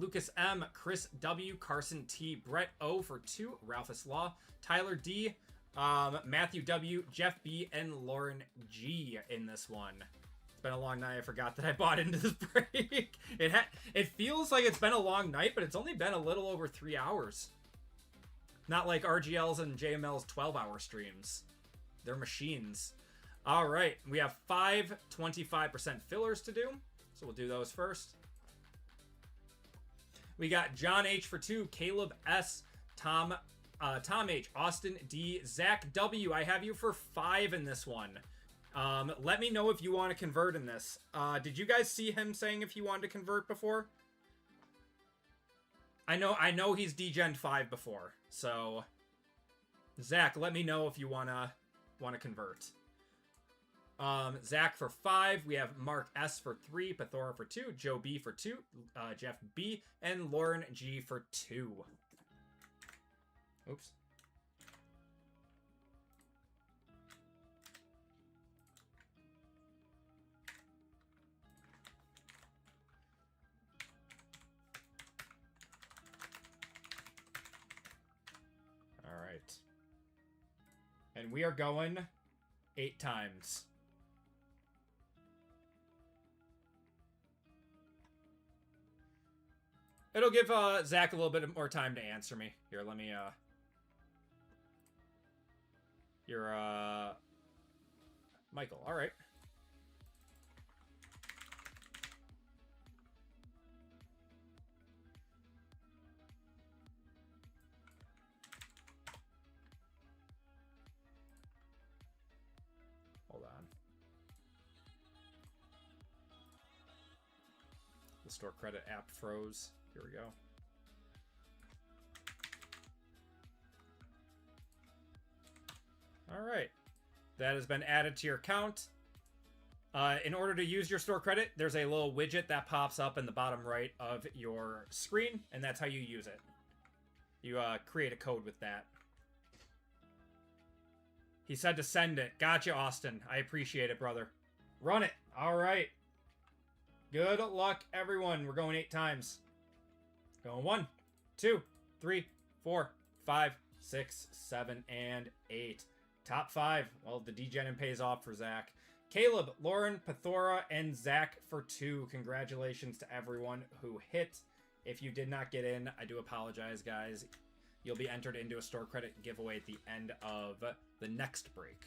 Lucas M., Chris W., Carson T., Brett O. for 2, Ralphus Law, Tyler D., Matthew W., Jeff B., and Lauren G. in this one. It's been a long night. I forgot that I bought into this break. It feels like it's been a long night, but it's only been a little over 3 hours. Not like RGL's and JML's 12-hour streams. They're machines. All right, we have 5 25% fillers to do, so we'll do those first. We got John H. for 2, Caleb S., Tom H., Austin D., Zach W. I have you for 5 in this one. Let me know if you want to convert in this. Did you guys see him saying if he wanted to convert before? I know he's DGen 5 before, so Zach, let me know if you wanna convert. Zach for 5. We have Mark S for 3, Pathora for 2, Joe B for 2, Jeff B, and Lauren G for 2. Oops. All right. And we are going 8 times. It'll give Zach a little bit more time to answer me. Here, let me You're Michael. All right. Hold on. The store credit app froze. Here we go. All right. That has been added to your account. In order to use your store credit, there's a little widget that pops up in the bottom right of your screen, and that's how you use it. You create a code with that. He said to send it. Gotcha, Austin. I appreciate it, brother. Run it. All right. Good luck, everyone. We're going 8 times. Going 1, 2, 3, 4, 5, 6, 7, and 8. Top 5. Well, the degenin pays off for Zach. Caleb, Lauren, Pathora, and Zach for 2. Congratulations to everyone who hit. If you did not get in, I do apologize, guys. You'll be entered into a store credit giveaway at the end of the next break.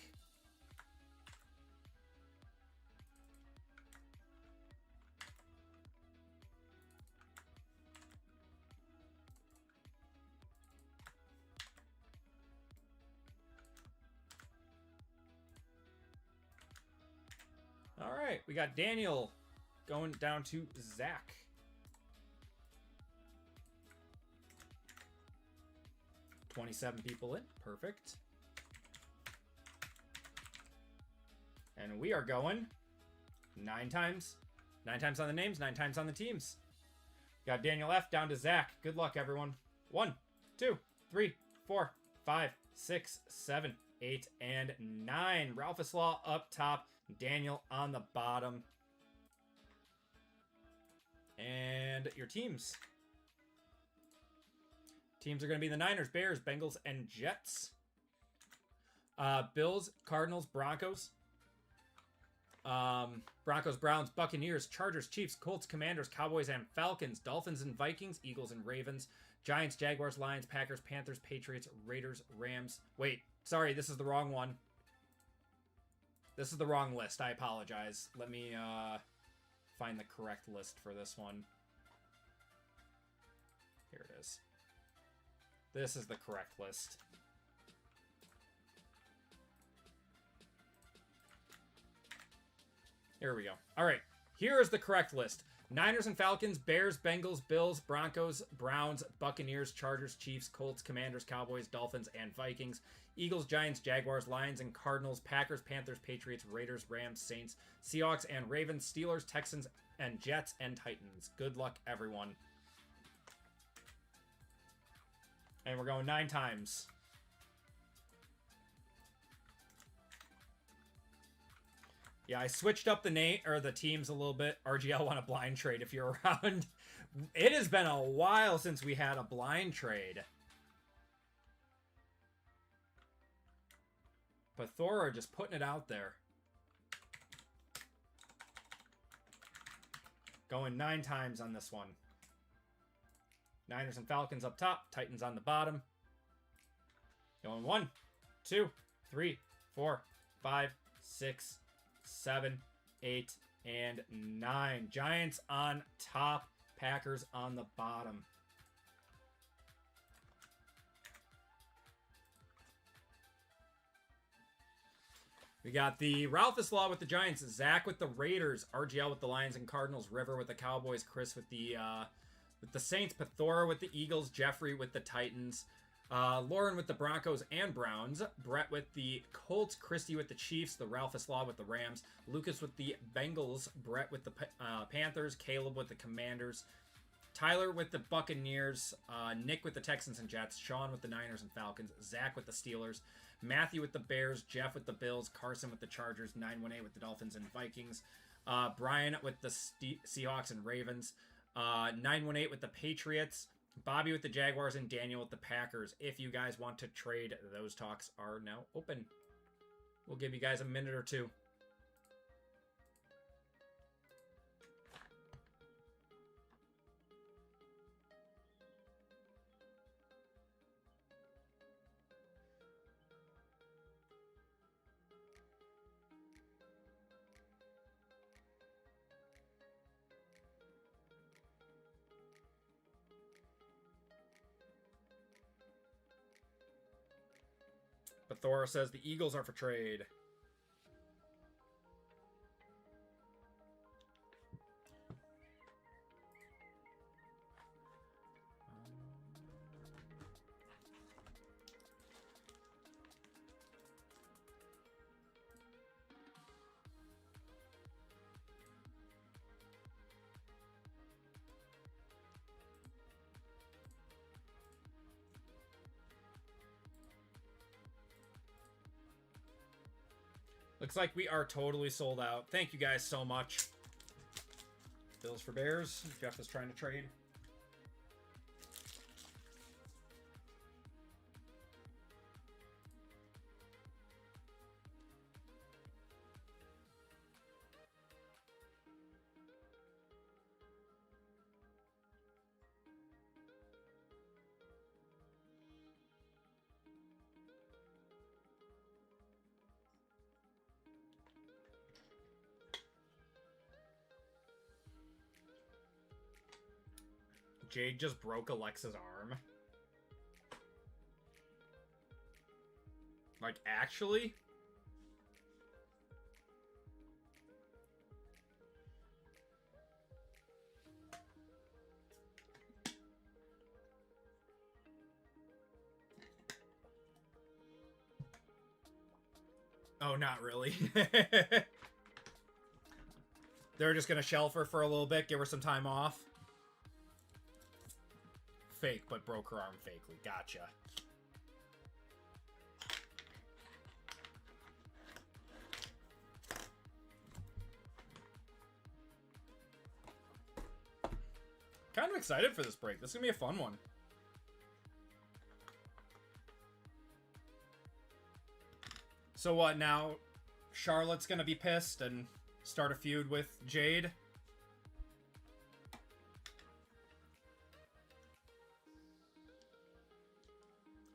All right, we got Daniel going down to Zach. $27 people in. Perfect. And we are going 9 times. 9 times on the names, 9 times on the teams. Got Daniel F down to Zach. Good luck, everyone. 1, 2, 3, 4, 5, 6, 7, 8, and 9. Ralphus Law up top. Daniel on the bottom. And your teams. Teams are going to be the Niners, Bears, Bengals, and Jets. Bills, Cardinals, Broncos. Broncos, Browns, Buccaneers, Chargers, Chiefs, Colts, Commanders, Cowboys, and Falcons, Dolphins and Vikings, Eagles and Ravens, Giants, Jaguars, Lions, Packers, Panthers, Patriots, Raiders, Rams. Wait, sorry, this is the wrong one. This is the wrong list. I apologize. Let me find the correct list for this one. Here it is. This is the correct list. Here we go. All right, here is the correct list. Niners and Falcons, Bears, Bengals, Bills, Broncos, Browns, Buccaneers, Chargers, Chiefs, Colts, Commanders, Cowboys, Dolphins, and Vikings. Eagles, Giants, Jaguars, Lions, and Cardinals, Packers, Panthers, Patriots, Raiders, Rams, Saints, Seahawks, and Ravens, Steelers, Texans, and Jets, and Titans. Good luck, everyone. And we're going 9 times. Yeah, I switched up the teams a little bit. RGL won a blind trade if you're around. It has been a while since we had a blind trade. But Thora just putting it out there. Going 9 times on this one. Niners and Falcons up top. Titans on the bottom. Going 1, 2, 3, 4, 5, 6, 7, 8, and 9. Giants on top. Packers on the bottom. We got the Ralphus Law with the Giants, Zach with the Raiders, RGL with the Lions and Cardinals, River with the Cowboys, Chris with the Saints, Pathora with the Eagles, Jeffrey with the Titans, Lauren with the Broncos and Browns, Brett with the Colts, Christy with the Chiefs, the Ralphus Law with the Rams, Lucas with the Bengals, Brett with the Panthers, Caleb with the Commanders, Tyler with the Buccaneers, Nick with the Texans and Jets, Sean with the Niners and Falcons, Zach with the Steelers, Matthew with the Bears, Jeff with the Bills, Carson with the Chargers, 918 with the Dolphins and Vikings, Brian with the Seahawks and Ravens, 918 with the Patriots, Bobby with the Jaguars, and Daniel with the Packers. If you guys want to trade, those talks are now open. We'll give you guys a minute or two. But Thor says the Eagles are for trade. Looks like we are totally sold out. Thank you guys so much. Bills for Bears. Jeff is trying to trade. Jade just broke Alexa's arm. Like, actually? Oh, not really. They're just gonna shelf her for a little bit, give her some time off. Fake, but broke her arm fakely. Gotcha. Kind of excited for this break. This is going to be a fun one. So what now? Charlotte's going to be pissed and start a feud with Jade.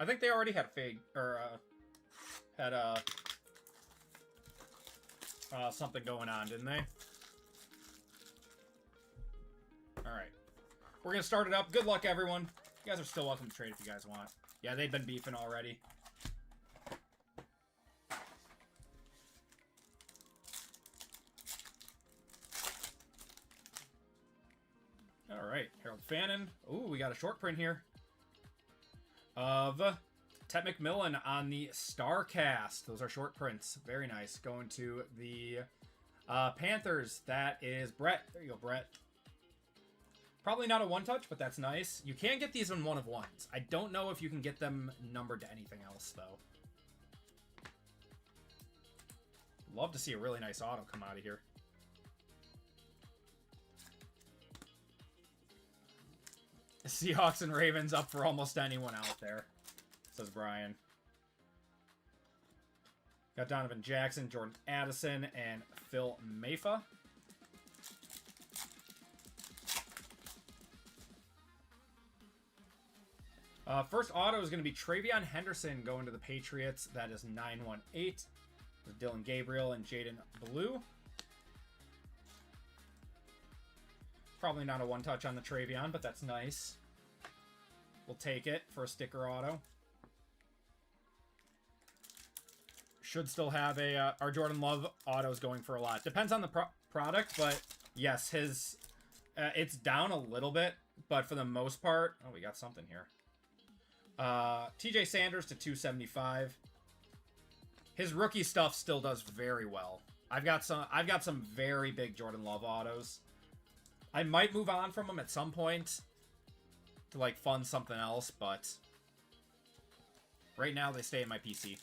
I think they already had fade or had something going on, didn't they? All right, we're gonna start it up. Good luck, everyone. You guys are still welcome to trade if you guys want. Yeah, they've been beefing already. All right, Harold Fannin. Ooh, we got a short print here of Ted McMillan on the StarCast. Those are short prints. Very nice. Going to the Panthers. That is Brett. There you go, Brett. Probably not a one-touch, but that's nice. You can get these in one-of-ones. I don't know if you can get them numbered to anything else, though. Love to see a really nice auto come out of here. Seahawks and Ravens up for almost anyone out there, says Brian. Got Donovan Jackson, Jordan Addison, and Phil Maffa. First auto is going to be Travion Henderson going to the Patriots. That is 918. There's Dylan Gabriel and Jaden Blue. Probably not a one-touch on the Travion, but that's nice. We'll take it for a sticker auto. Should still have a our Jordan Love autos going for a lot. Depends on the product, but yes, his it's down a little bit, but for the most part, oh, we got something here. TJ Sanders to 275. His rookie stuff still does very well. I've got some very big Jordan Love autos. I might move on from them at some point to like fund something else, but right now they stay in my PC.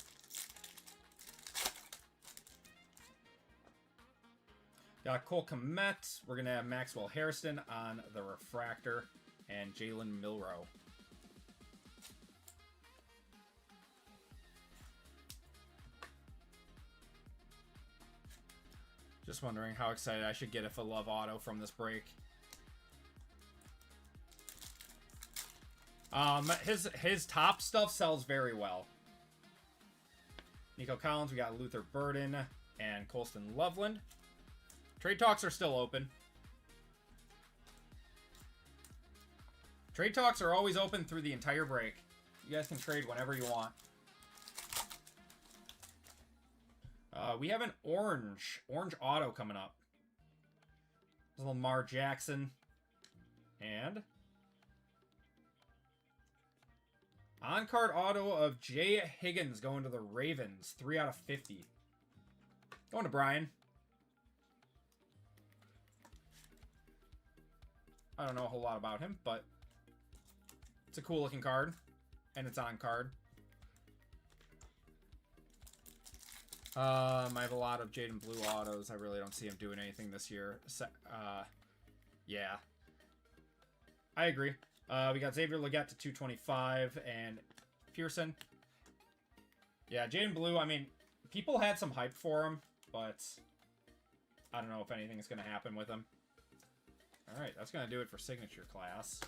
Got Cole Kmet. We're gonna have Maxwell Hairston on the refractor and Jalen Milroe. Just wondering how excited I should get if a Love auto from this break. His top stuff sells very well. Nico Collins, we got Luther Burden and Colston Loveland. Trade talks are still open. Trade talks are always open through the entire break. You guys can trade whenever you want. We have an orange auto coming up. There's Lamar Jackson. And on-card auto of Jay Higgins going to the Ravens. 3 out of 50. Going to Brian. I don't know a whole lot about him, but it's a cool looking card. And it's on card. I have a lot of Jaden Blue autos. I really don't see him doing anything this year. Yeah. I agree. We got Xavier Legette to 225 and Pearson. Yeah, Jaden Blue, I mean, people had some hype for him, but I don't know if anything's going to happen with him. All right, that's going to do it for signature class.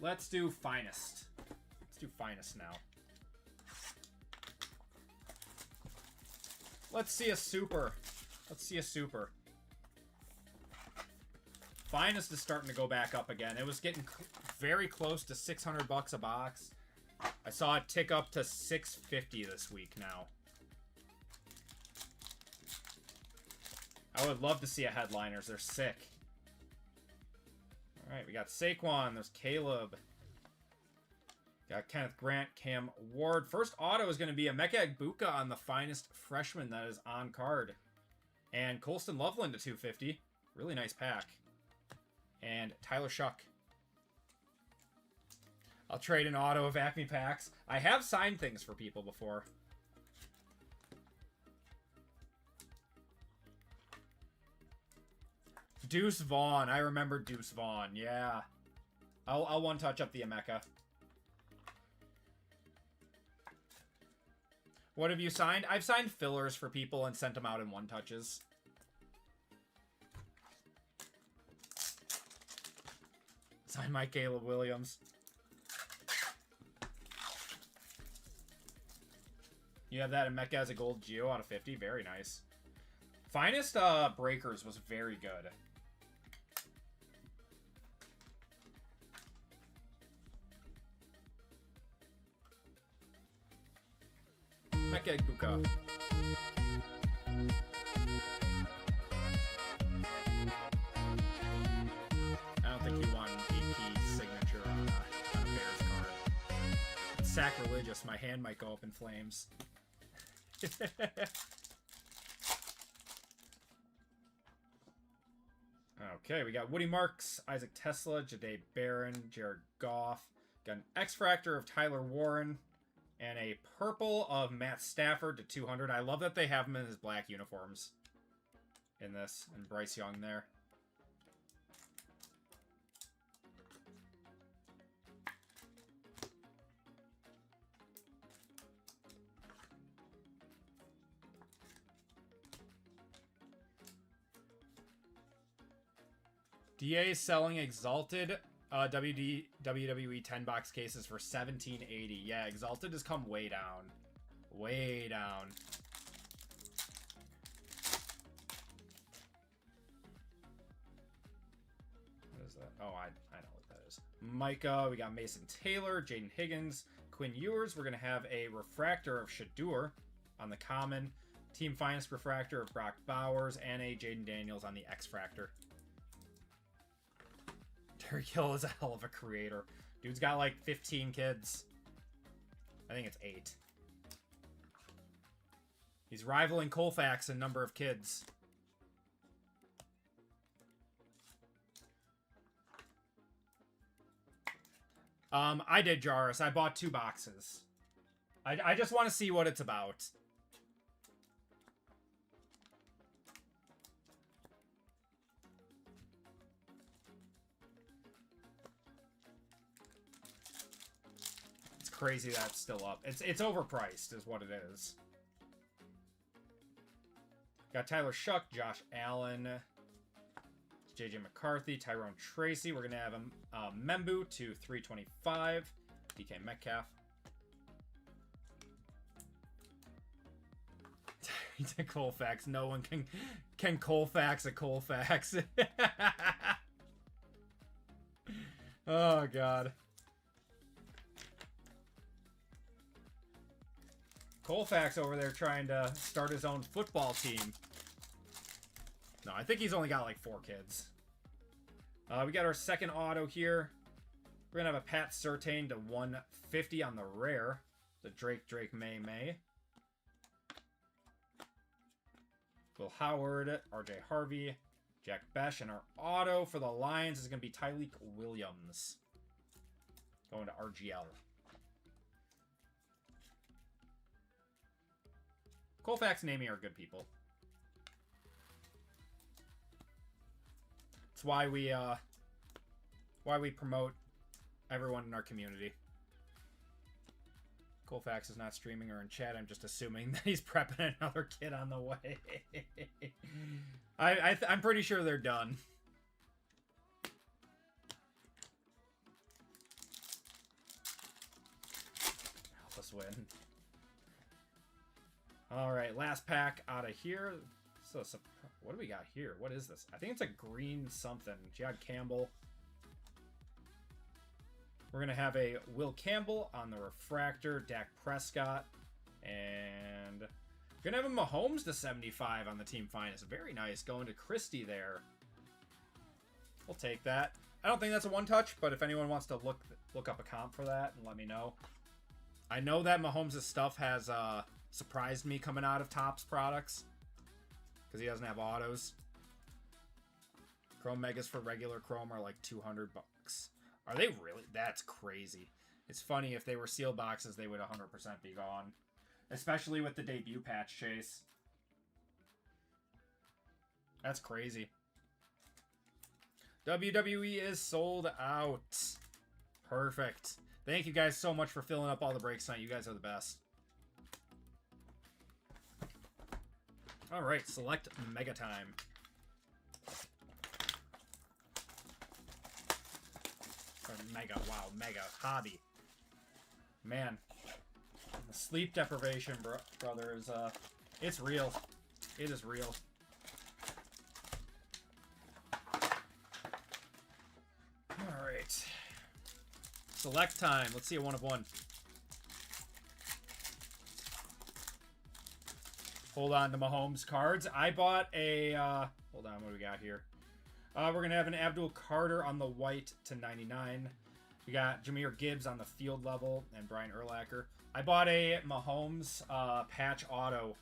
Let's do Finest. Let's do Finest now. Let's see a super. Let's see a super. Finest is starting to go back up again. It was getting very close to 600 bucks a box. I saw it tick up to 650 this week now. I would love to see a headliners. They're sick. All right, we got Saquon. There's Caleb. Got Kenneth Grant, Cam Ward. First auto is going to be a Emeka Egbuka on the Finest freshman that is on card. And Colston Loveland to 250. Really nice pack. And Tyler Shuck. I'll trade an auto of Acme packs. I have signed things for people before. Deuce Vaughn. I remember Deuce Vaughn. Yeah. I'll one-touch up the Emeka. What have you signed? I've signed fillers for people and sent them out in one-touches. my Caleb Williams. You have that in Mecca as a gold Geo out of 50. Very nice. Finest Breakers was very good. Mecca Buka. I don't think you want an AP signature on a Bears card. It's sacrilegious. My hand might go up in flames. Okay, we got Woody Marks, Isaac Tesla, Jade Barron, Jared Goff. Got an X-Fractor of Tyler Warren. And a purple of Matt Stafford to 200. I love that they have him in his black uniforms in this. And Bryce Young there. DA selling Exalted WWE 10-box cases for $17.80. Yeah, Exalted has come way down. Way down. What is that? Oh, I know what that is. Micah, we got Mason Taylor, Jaden Higgins, Quinn Ewers. We're going to have a refractor of Shadur on the common. Team Finest refractor of Brock Bowers, and a Jaden Daniels on the X-Fractor. Terry Hill is a hell of a creator. Dude's got like 15 kids. I think it's 8. He's rivaling Colfax in number of kids. I did, Jarvis. I bought 2 boxes. I just want to see what it's about. Crazy that's still up. It's overpriced is what it is. Got Tyler Shuck, Josh Allen, JJ McCarthy, Tyrone Tracy. We're gonna have a Membu to 325. DK Metcalf. Colfax. No one can Colfax a Colfax. Oh god. Colfax over there trying to start his own football team. No, I think he's only got like 4 kids. We got our second auto here. We're going to have a Pat Surtain to 150 on the rare. The Drake May. Will Howard, RJ Harvey, Jack Besh, and our auto for the Lions is going to be Tyleek Williams. Going to RGL. Colfax and Amy are good people. It's why we promote everyone in our community. Colfax is not streaming or in chat. I'm just assuming that he's prepping another kid on the way. I'm pretty sure they're done. Help us win. All right, last pack out of here. So, what do we got here? What is this? I think it's a green something. Jad Campbell. We're going to have a Will Campbell on the refractor, Dak Prescott, and we're going to have a Mahomes to 75 on the Team Finest. Very nice. Going to Christie there. We'll take that. I don't think that's a one-touch, but if anyone wants to look up a comp for that and let me know. I know that Mahomes' stuff has surprised me coming out of Topps products because he doesn't have autos. Chrome Megas for regular Chrome are like $200. Are they really? That's crazy. It's funny, if they were sealed boxes, they would 100% be gone. Especially with the debut patch chase. That's crazy. WWE is sold out. Perfect. Thank you guys so much for filling up all the breaks tonight. You guys are the best. All right, select Mega Time. Or mega, wow, mega. Hobby. Man. The sleep deprivation, brother, is, it's real. It is real. Alright. Select time. Let's see a 1 of 1. Hold on to Mahomes cards. I bought a, hold on, what do we got here? We're going to have an Abdul Carter on the white to 99. We got Jahmyr Gibbs on the field level and Brian Urlacher. I bought a Mahomes patch auto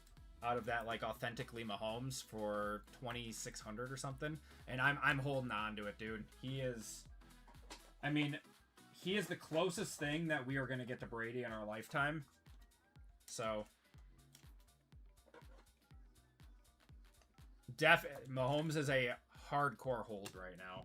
out of that, like, authentically Mahomes for 2,600 or something. And I'm holding on to it, dude. He is, I mean, he is the closest thing that we are going to get to Brady in our lifetime. So, Mahomes is a hardcore hold right now.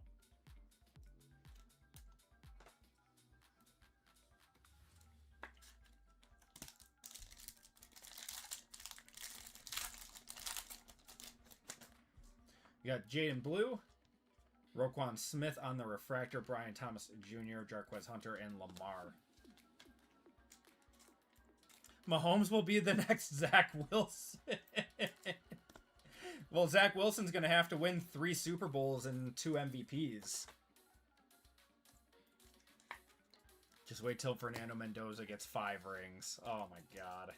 You got Jaden Blue, Roquan Smith on the refractor, Brian Thomas Jr., Jarquez Hunter, and Lamar. Mahomes will be the next Zach Wilson. Well, Zach Wilson's going to have to win 3 Super Bowls and 2 MVPs. Just wait till Fernando Mendoza gets 5 rings. Oh my god.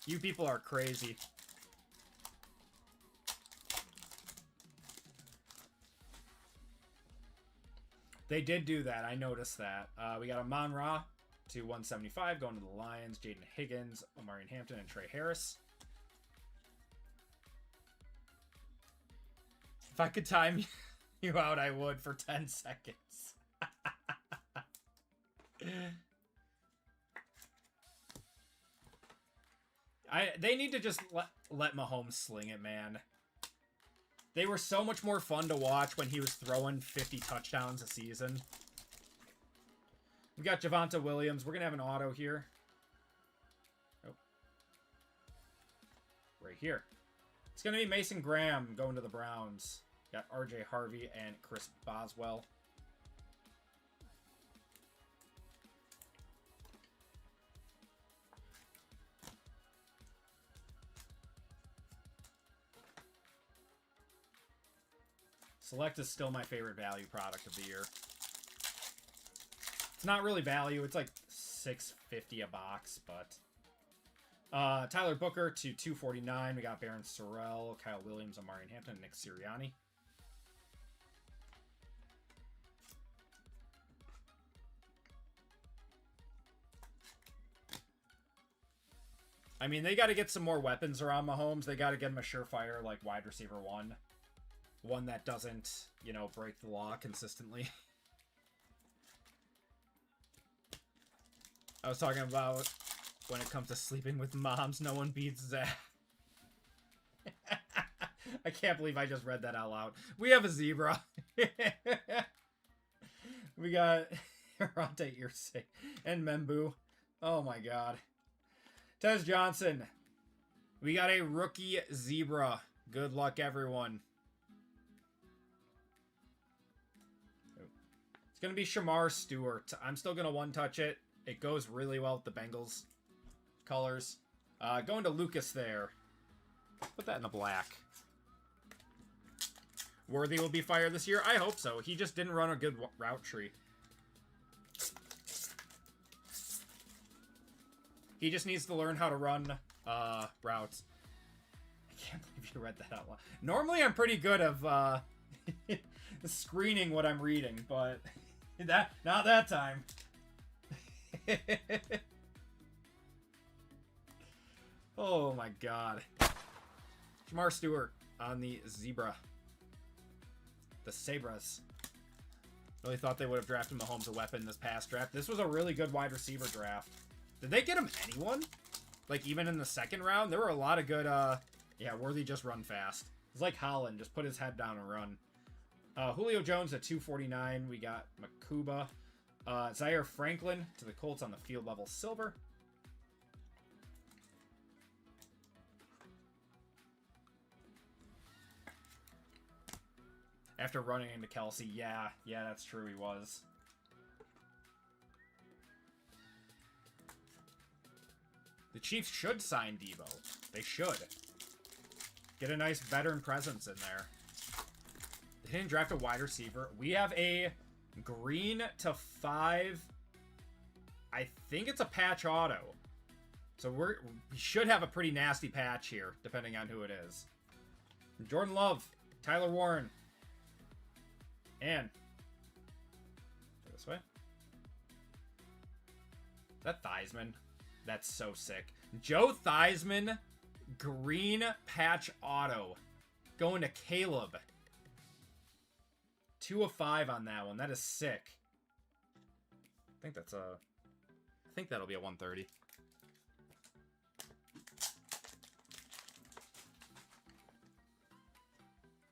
You people are crazy. They did do that. I noticed that. We got Amon Ra to 175 going to the Lions. Jaden Higgins, Omarion Hampton, and Trey Harris. If I could time you out, I would for 10 seconds. They need to just let Mahomes sling it, man. They were so much more fun to watch when he was throwing 50 touchdowns a season. We got Javonte Williams. We're going to have an auto here. Oh. Right here. It's going to be Mason Graham going to the Browns. Got RJ Harvey and Chris Boswell. Select is still my favorite value product of the year. It's not really value. It's like $6.50 a box, but... Tyler Booker to 249. We got Baron Sorrell, Kyle Williams, Omarion Hampton, Nick Sirianni. I mean, they got to get some more weapons around Mahomes. They got to get him a surefire, like, wide receiver 1. One that doesn't, you know, break the law consistently. I was talking about when it comes to sleeping with moms, no one beats Zach. I can't believe I just read that out loud. We have a zebra. We got Ronte Irsay and Membu. Oh my god. Tez Johnson. We got a rookie zebra. Good luck, everyone. It's going to be Shamar Stewart. I'm still going to one-touch it. It goes really well with the Bengals colors. Going to Lucas there. Put that in the black. Worthy will be fired this year? I hope so. He just didn't run a good route tree. He just needs to learn how to run routes. I can't believe you read that out loud. Normally I'm pretty good of screening what I'm reading, but not that time. Oh my god. Shamar Stewart on the zebra. The Sabres. Really thought they would have drafted Mahomes a weapon this past draft. This was a really good wide receiver draft. Did they get him anyone? Like, even in the second round? There were a lot of good, yeah, Worthy just run fast. It's like Holland, just put his head down and run. Julio Jones at 249. We got Makuba. Zaire Franklin to the Colts on the field level silver. After running into Kelsey. Yeah, that's true, he was. The Chiefs should sign Debo. They should. Get a nice veteran presence in there. They didn't draft a wide receiver. We have a green to 5. I think it's a patch auto. So we should have a pretty nasty patch here, depending on who it is. Jordan Love, Tyler Warren, and this way. Is that Theismann? That's so sick. Joe Theismann, green patch auto, going to Caleb. 2 of 5 on that one. That is sick. I think that'll be a 130.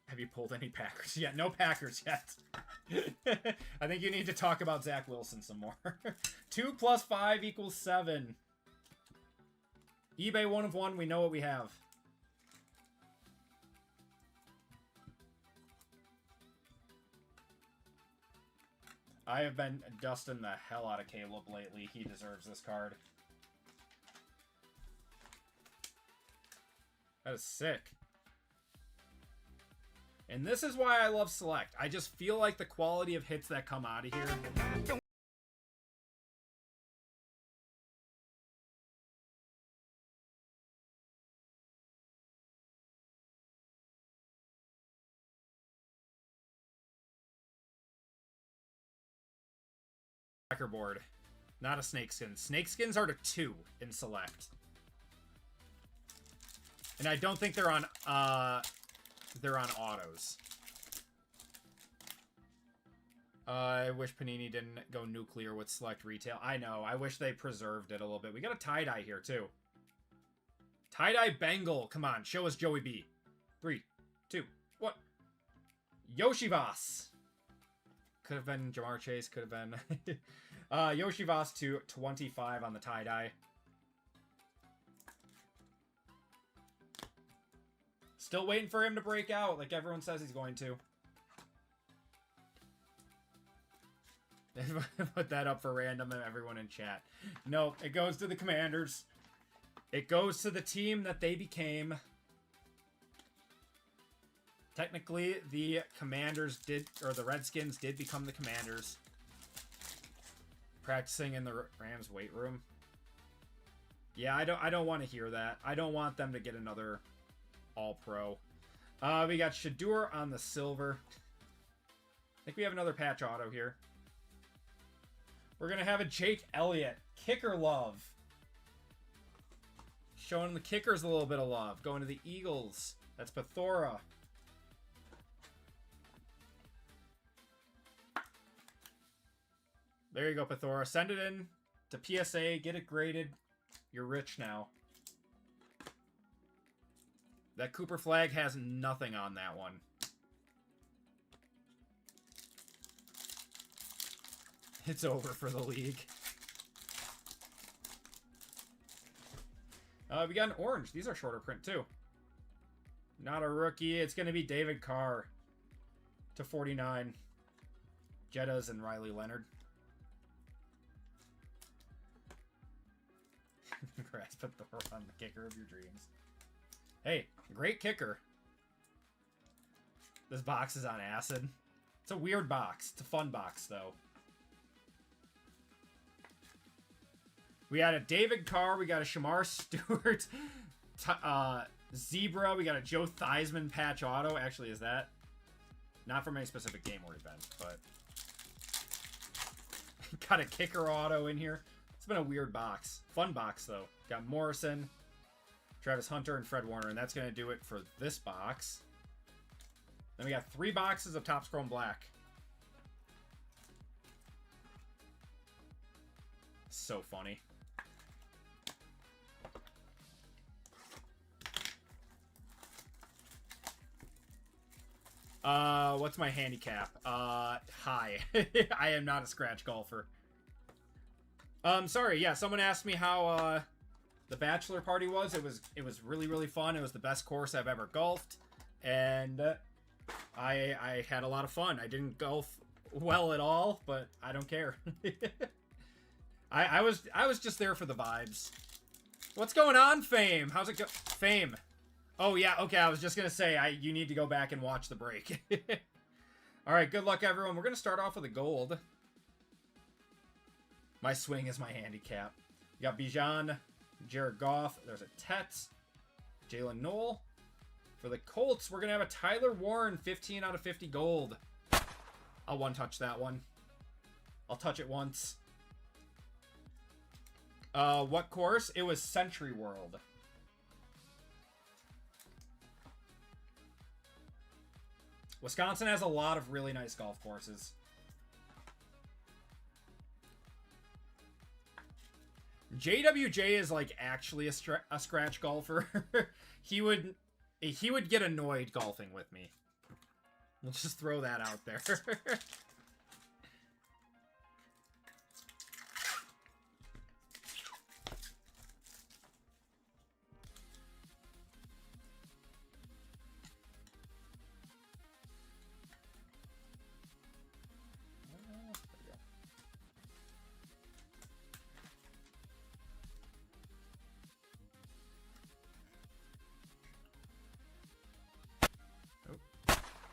Have you pulled any Packers yet? No Packers yet. I think you need to talk about Zach Wilson some more. 2 + 5 = 7. eBay 1 of 1. We know what we have. I have been dusting the hell out of Caleb lately. He deserves this card. That is sick. And this is why I love Select. I just feel like the quality of hits that come out of here. Checkerboard. Not a snakeskin. Snakeskins are to 2 in Select. And I don't think they're on autos. I wish Panini didn't go nuclear with Select Retail. I know. I wish they preserved it a little bit. We got a tie-dye here, too. Tie-dye Bengal. Come on. Show us Joey B. 3, 2, 1. Yoshivas. Could have been Jamar Chase. Could have been... Yoshivas to 25 on the tie-dye. Still waiting for him to break out, like everyone says he's going to. Put that up for random and everyone in chat. No, it goes to the Commanders. It goes to the team that they became. Technically, the Commanders did, or the Redskins did become the Commanders. Practicing in the Rams weight room. Yeah, I don't want to hear that. I don't want them to get another All-Pro. We got Shadur on the silver. I think we have another patch auto here. We're going to have a Jake Elliott. Kicker love. Showing the kickers a little bit of love. Going to the Eagles. That's Pathora. There you go, Pathora. Send it in to PSA. Get it graded. You're rich now. That Cooper flag has nothing on that one. It's over for the league. We got an orange. These are shorter print, too. Not a rookie. It's going to be David Carr to 49. Jettas and Riley Leonard. Congrats, Pathora, on the kicker of your dreams. Hey, great kicker. This box is on acid. It's a weird box. It's a fun box, though. We had a David Carr. We got a Shamar Stewart. Zebra. We got a Joe Theismann patch auto. Actually, is that? Not from any specific game or event, but... got a kicker auto in here. It's been a weird box. Fun box, though. Got Morrison, Travis Hunter, and Fred Warner, and that's going to do it for this box. Then we got 3 boxes of Topps Chrome Black. So funny. What's my handicap? High. I am not a scratch golfer. Sorry, yeah, someone asked me how, the bachelor party was. It was really, really fun. It was the best course I've ever golfed. And I had a lot of fun. I didn't golf well at all, but I don't care. I was just there for the vibes. What's going on, Fame? How's it go? Fame. Oh yeah, okay. I was just gonna say you need to go back and watch the break. All right, good luck, everyone. We're gonna start off with a gold. My swing is my handicap. You got Bijan, Jared Goff. There's a Tet, Jalen Noel. For the Colts, we're going to have a Tyler Warren 15 out of 50 gold. I'll one-touch that one. I'll touch it once. What course? It was Century World. Wisconsin has a lot of really nice golf courses. JWJ is like actually a scratch golfer. He would get annoyed golfing with me. We'll just throw that out there.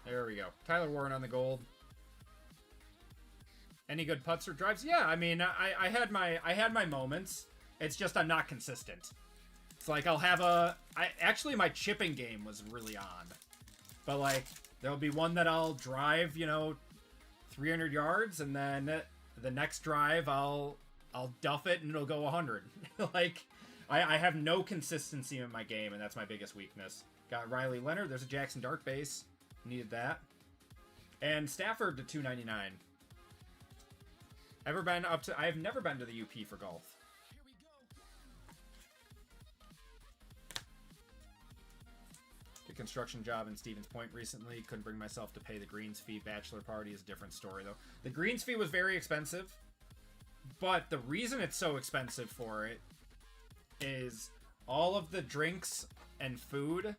There we go. Tyler Warren on the gold. Any good putts or drives? Yeah, I mean, I had my moments. It's just I'm not consistent. It's like I'll have actually my chipping game was really on. But like there'll be one that I'll drive, 300 yards, and then the next drive I'll duff it and it'll go 100. Like I have no consistency in my game, and that's my biggest weakness. Got Riley Leonard. There's a Jackson Dart base. Needed that. And Stafford to 299. Ever been up to... I have never been to the UP for golf. The construction job in Stevens Point recently. Couldn't bring myself to pay the greens fee. Bachelor party is a different story, though. The greens fee was very expensive. But the reason it's so expensive for it is all of the drinks and food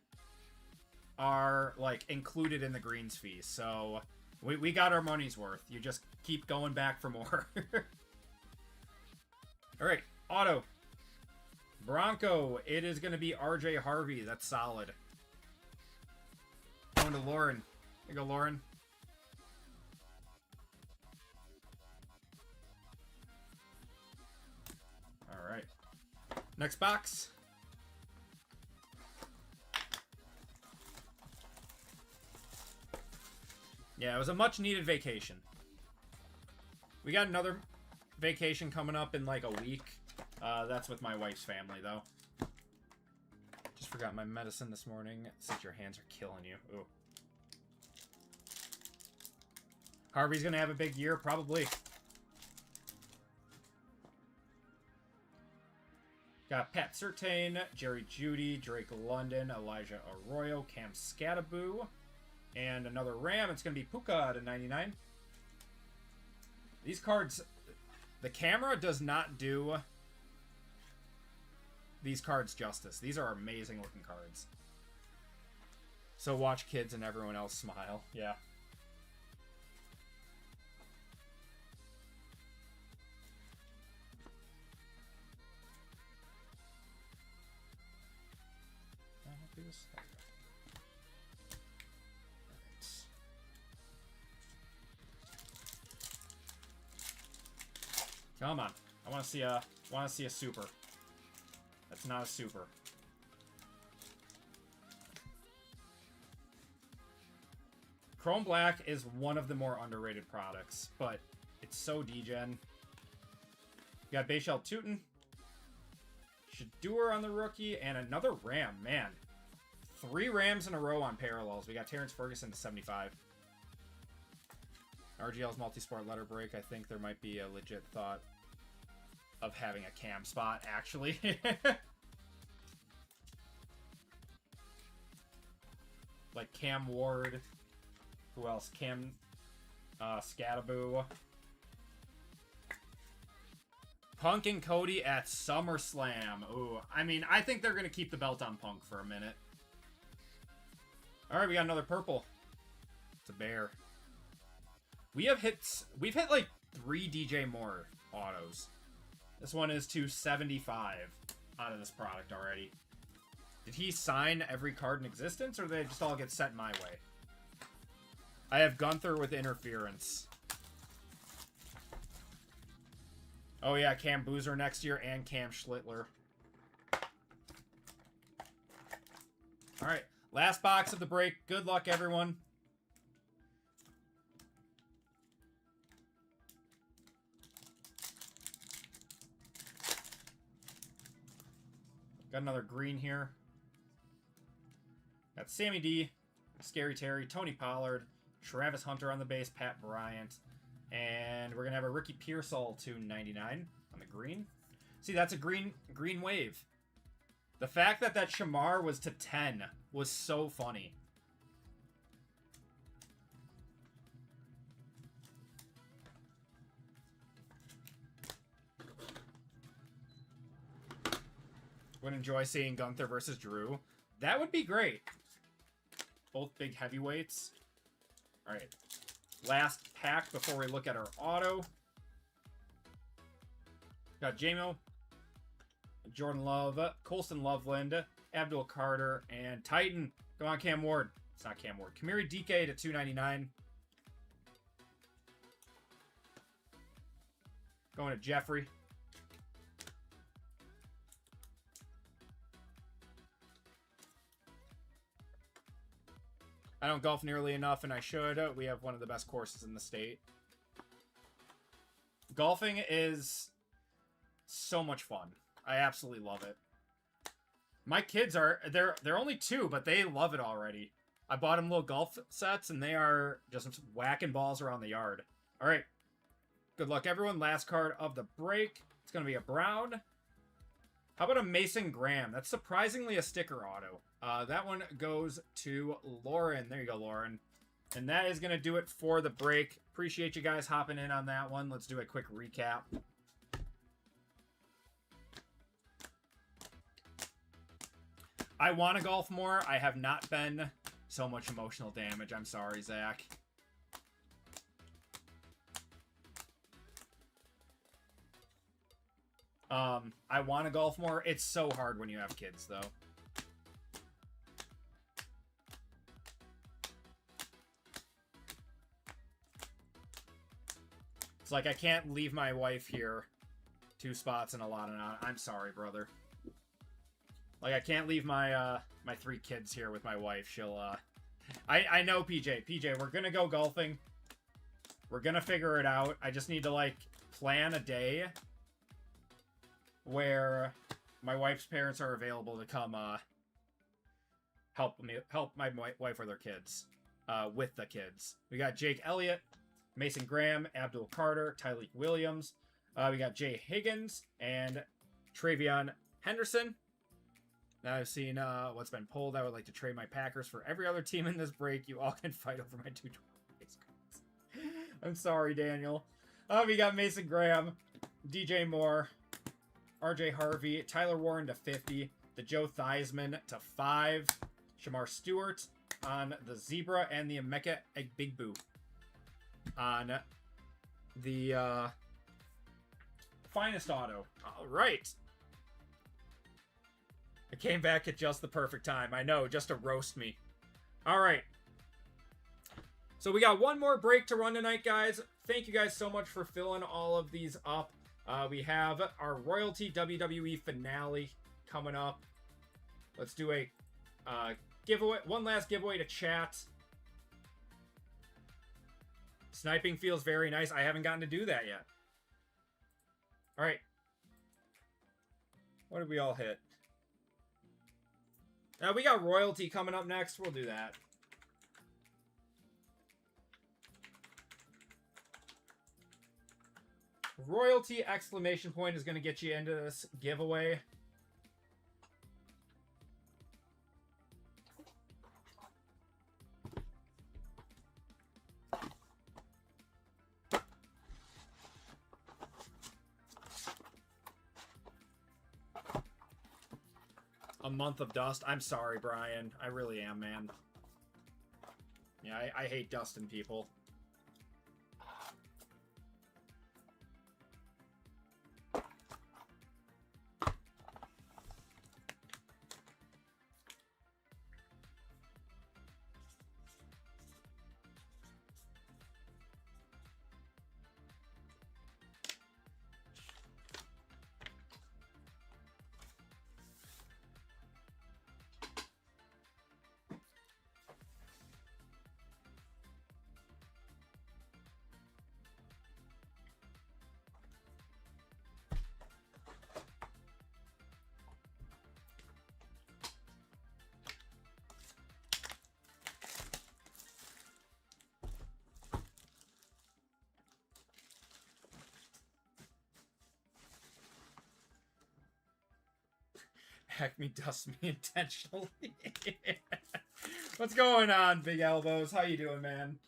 are like included in the greens fee, so we got our money's worth. You just keep going back for more. All right, auto Bronco. It is going to be RJ Harvey. That's solid. Going to Lauren. There you go, Lauren. All right, next box. Yeah, it was a much-needed vacation. We got another vacation coming up in like a week. That's with my wife's family, though. Just forgot my medicine this morning, since your hands are killing you. Ooh. Harvey's gonna have a big year, probably. Got Pat Surtain, Jerry Jeudy, Drake London, Elijah Arroyo, Cam Scattaboo. And another Ram. It's going to be Puka to 99. These cards, the camera does not do these cards justice. These are amazing looking cards. So watch kids and everyone else smile. Yeah. Come on. I want to see a super. That's not a super. Chrome Black is one of the more underrated products, but it's so degen. You got Bayshell Tootin, Shador on the rookie, and another Ram. Man, 3 Rams in a row on parallels. We got Terrence Ferguson to 75. RGL's multi-sport letter break. I think there might be a legit thought of having a cam spot, actually. Like Cam Ward. Who else? Cam Scattaboo. Punk and Cody at SummerSlam. Ooh, I mean, I think they're going to keep the belt on Punk for a minute. All right, we got another purple. It's a bear. We've hit like 3 DJ Moore autos. This one is to 75 out of this product already. Did he sign every card in existence, or did they just all get sent my way? I have Gunther with interference. Oh yeah, Cam Boozer next year and Cam Schlittler. Alright, last box of the break. Good luck, everyone. Got another green here. Got Sammy D, Scary Terry, Tony Pollard, Travis Hunter on the base, Pat Bryant, and we're gonna have a Ricky Pearsall to 99 on the green. See, that's a green wave. The fact that Shamar was to 10 was so funny. Would enjoy seeing Gunther versus Drew. That would be great. Both big heavyweights. All right. Last pack before we look at our auto. Got J-Mo, Jordan Love, Colston Loveland, Abdul Carter, and Titan. Come on, Cam Ward. It's not Cam Ward. Kamiri DK to 299. Going to Jeffrey. I don't golf nearly enough, and I should. We have one of the best courses in the state. Golfing is so much fun. I absolutely love it. My kids are, they're only 2, but they love it already. I bought them little golf sets, and they are just whacking balls around the yard. All right. Good luck, everyone. Last card of the break. It's going to be a brown. How about a Mason Graham? That's surprisingly a sticker auto. That one goes to Lauren. There you go, Lauren. And that is going to do it for the break. Appreciate you guys hopping in on that one. Let's do a quick recap. I want to golf more. I have not been. So much emotional damage. I'm sorry, Zach. I want to golf more. It's so hard when you have kids, though. It's like I can't leave my wife here 2 spots and a lot of... I'm sorry, brother. Like, I can't leave my my 3 kids here with my wife. She'll I know, PJ, we're gonna go golfing. We're gonna figure it out. I just need to, like, plan a day where my wife's parents are available to come help my wife with her kids, with the kids. We got Jake Elliott, Mason Graham, Abdul Carter, Tyleek Williams. We got Jay Higgins and Travion Henderson. Now I've seen what's been pulled. I would like to trade my Packers for every other team in this break. You all can fight over my 2 base cards. I'm sorry, Daniel. We got Mason Graham, DJ Moore, RJ Harvey, Tyler Warren to 50, the Joe Theismann to 5, Shamar Stewart on the Zebra, and the Emeka Egbigbue on the finest auto. All right. I came back at just the perfect time. I know, just to roast me. All right. So we got one more break to run tonight, guys. Thank you guys so much for filling all of these up. We have our Royalty WWE finale coming up. Let's do a giveaway. One last giveaway to chat. Sniping feels very nice. I haven't gotten to do that yet. All right. What did we all hit? Now we got Royalty coming up next. We'll do that. Royalty exclamation point is going to get you into this giveaway. A month of dust. I'm sorry, Brian. I really am, man. Yeah, I hate dusting people. Heck me, dust me intentionally. What's going on, Big Elbows? How you doing, man?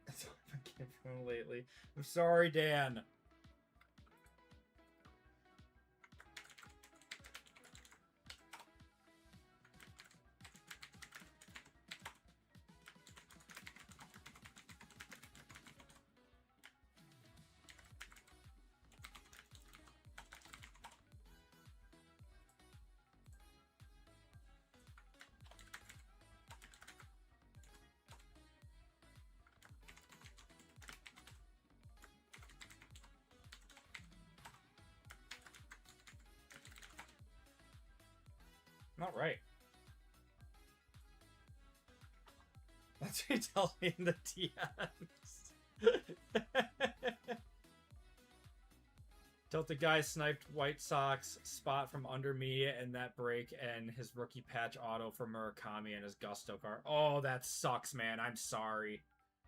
That's all I've been getting from lately. I'm sorry, Dan. Not right. That's what you tell me in the DMs. Delta guy sniped White Sox spot from under me and that break and his rookie patch auto for Murakami and his Gusto card. Oh, that sucks, man. I'm sorry.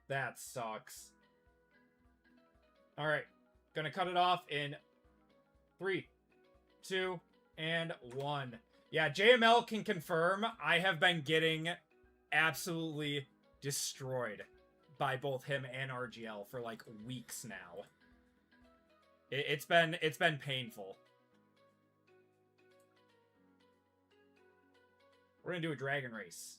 That sucks. Alright. Gonna cut it off in 3, 2, and 1. Yeah, JML can confirm I have been getting absolutely destroyed by both him and RGL for like weeks now. It's been painful. We're gonna do a dragon race.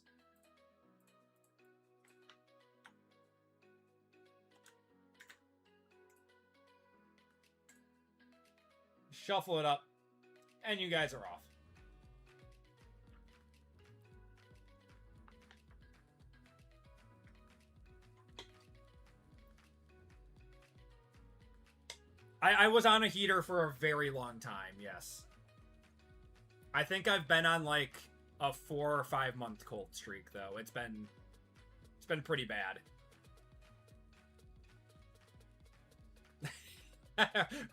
Shuffle it up, and you guys are off. I was on a heater for a very long time, yes. I think I've been on like a 4 or 5 month cold streak though. It's been pretty bad.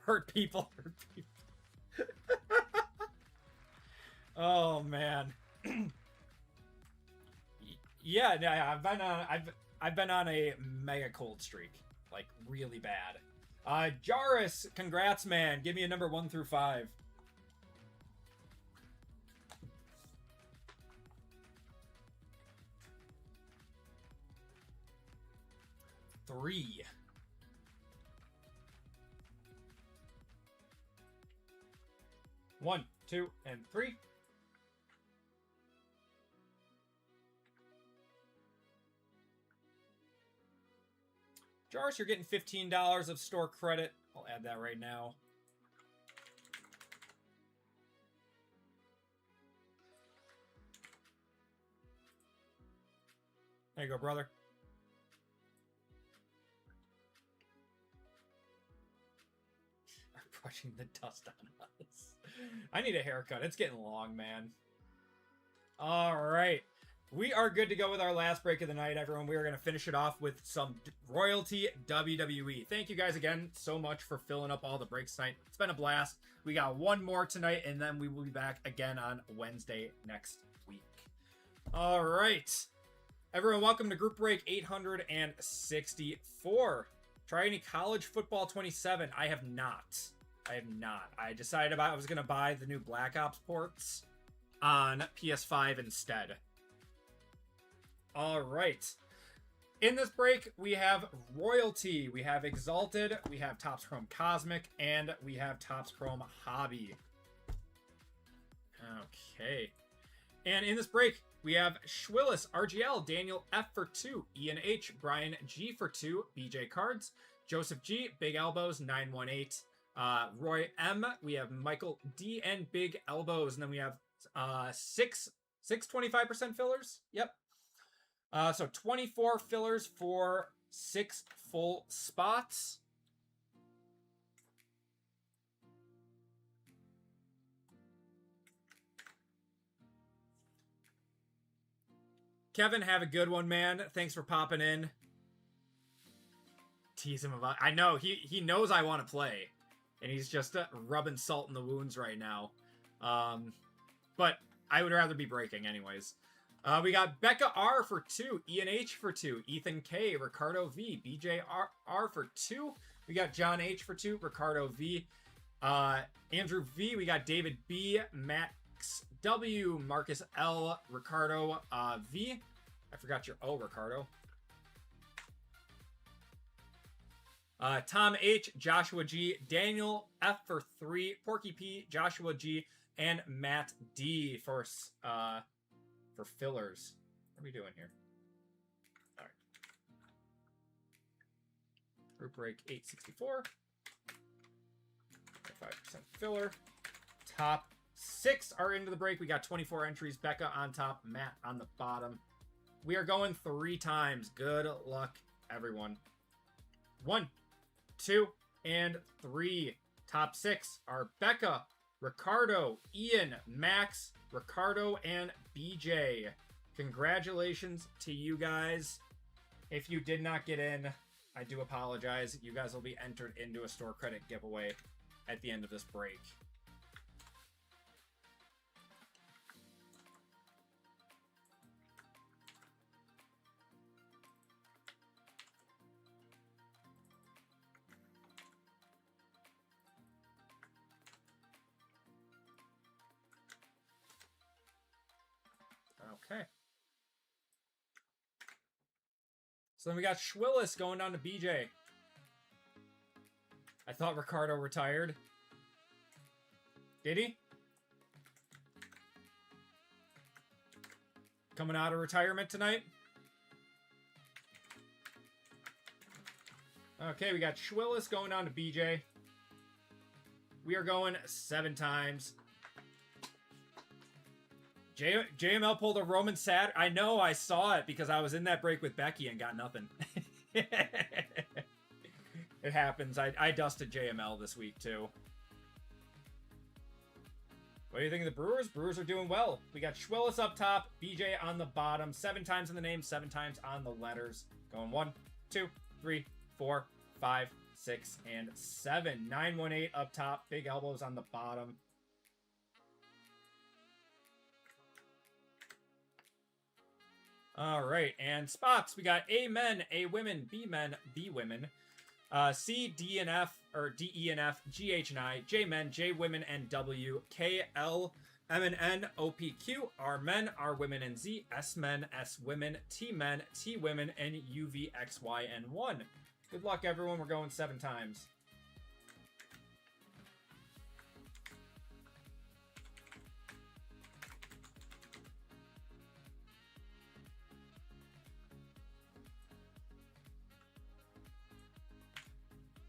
Hurt people. Oh man. Yeah, I've been on a mega cold streak, like really bad. Jairus, congrats, man. Give me a number 1 through 5. Three. One, two, and 3. Jairus, you're getting $15 of store credit. I'll add that right now. There you go, brother. I'm brushing the dust on us. I need a haircut. It's getting long, man. All right. We are good to go with our last break of the night, everyone. We are going to finish it off with some Royalty WWE. Thank you guys again so much for filling up all the breaks tonight. It's been a blast. We got one more tonight, and then we will be back again on Wednesday next week. All right. Everyone, welcome to Group Break 864. Try any College Football 27. I have not. I decided I was going to buy the new Black Ops ports on PS5 instead. All right. In this break, we have Royalty, we have Exalted, we have Topps Chrome Cosmic, and we have Topps Chrome Hobby. Okay. And in this break, we have Schwillis, RGL, Daniel F for 2, Ian H, Brian G for 2, BJ Cards, Joseph G, Big Elbows, 918, Roy M, we have Michael D and Big Elbows, and then we have six 25% fillers. Yep. So 24 fillers for 6 full spots. Kevin, have a good one, man. Thanks for popping in. Tease him about... I know, he knows I want to play. And he's just rubbing salt in the wounds right now. But I would rather be breaking anyways. We got Becca R for 2, Ian H for 2, Ethan K, Ricardo V, BJ R for 2. We got John H for 2, Ricardo V, Andrew V. We got David B, Max W, Marcus L, Ricardo V. I forgot your O, Ricardo. Tom H, Joshua G, Daniel F for 3, Porky P, Joshua G, and Matt D for fillers. What are we doing here? All right. Group break 864. 5% filler. Top 6 are into the break. We got 24 entries. Becca on top, Matt on the bottom. We are going 3 times. Good luck, everyone. 1, 2, and 3. Top 6 are Becca, Ricardo, Ian, Max, Ricardo, and BJ. Congratulations to you guys. If you did not get in, I do apologize. You guys will be entered into a store credit giveaway at the end of this break. Okay. So then we got Schwillis going down to BJ. I thought Ricardo retired. Did he? Coming out of retirement tonight? Okay, we got Schwillis going down to BJ. We are going 7 times. JML pulled a Roman Sad. I know, I saw it because I was in that break with Becky and got nothing. It happens. I dusted JML this week too. What do you think of the Brewers? Brewers are doing well. We got Schwillis up top, BJ on the bottom. 7 times in the name, 7 times on the letters. Going 1, 2, 3, 4, 5, 6, and 7. 918 up top. Big Elbows on the bottom. All right, and spots. We got A men, A women, B men, B women. C, D, and F, or D, E, and F, G, H, and I, J, men, J, women, and W, K, L, M, and N, O, P, Q, R, men, R, women, and Z, S, men, S, women, T, men, T, women, and U, V, X, Y, and 1. Good luck, everyone. We're going 7 times.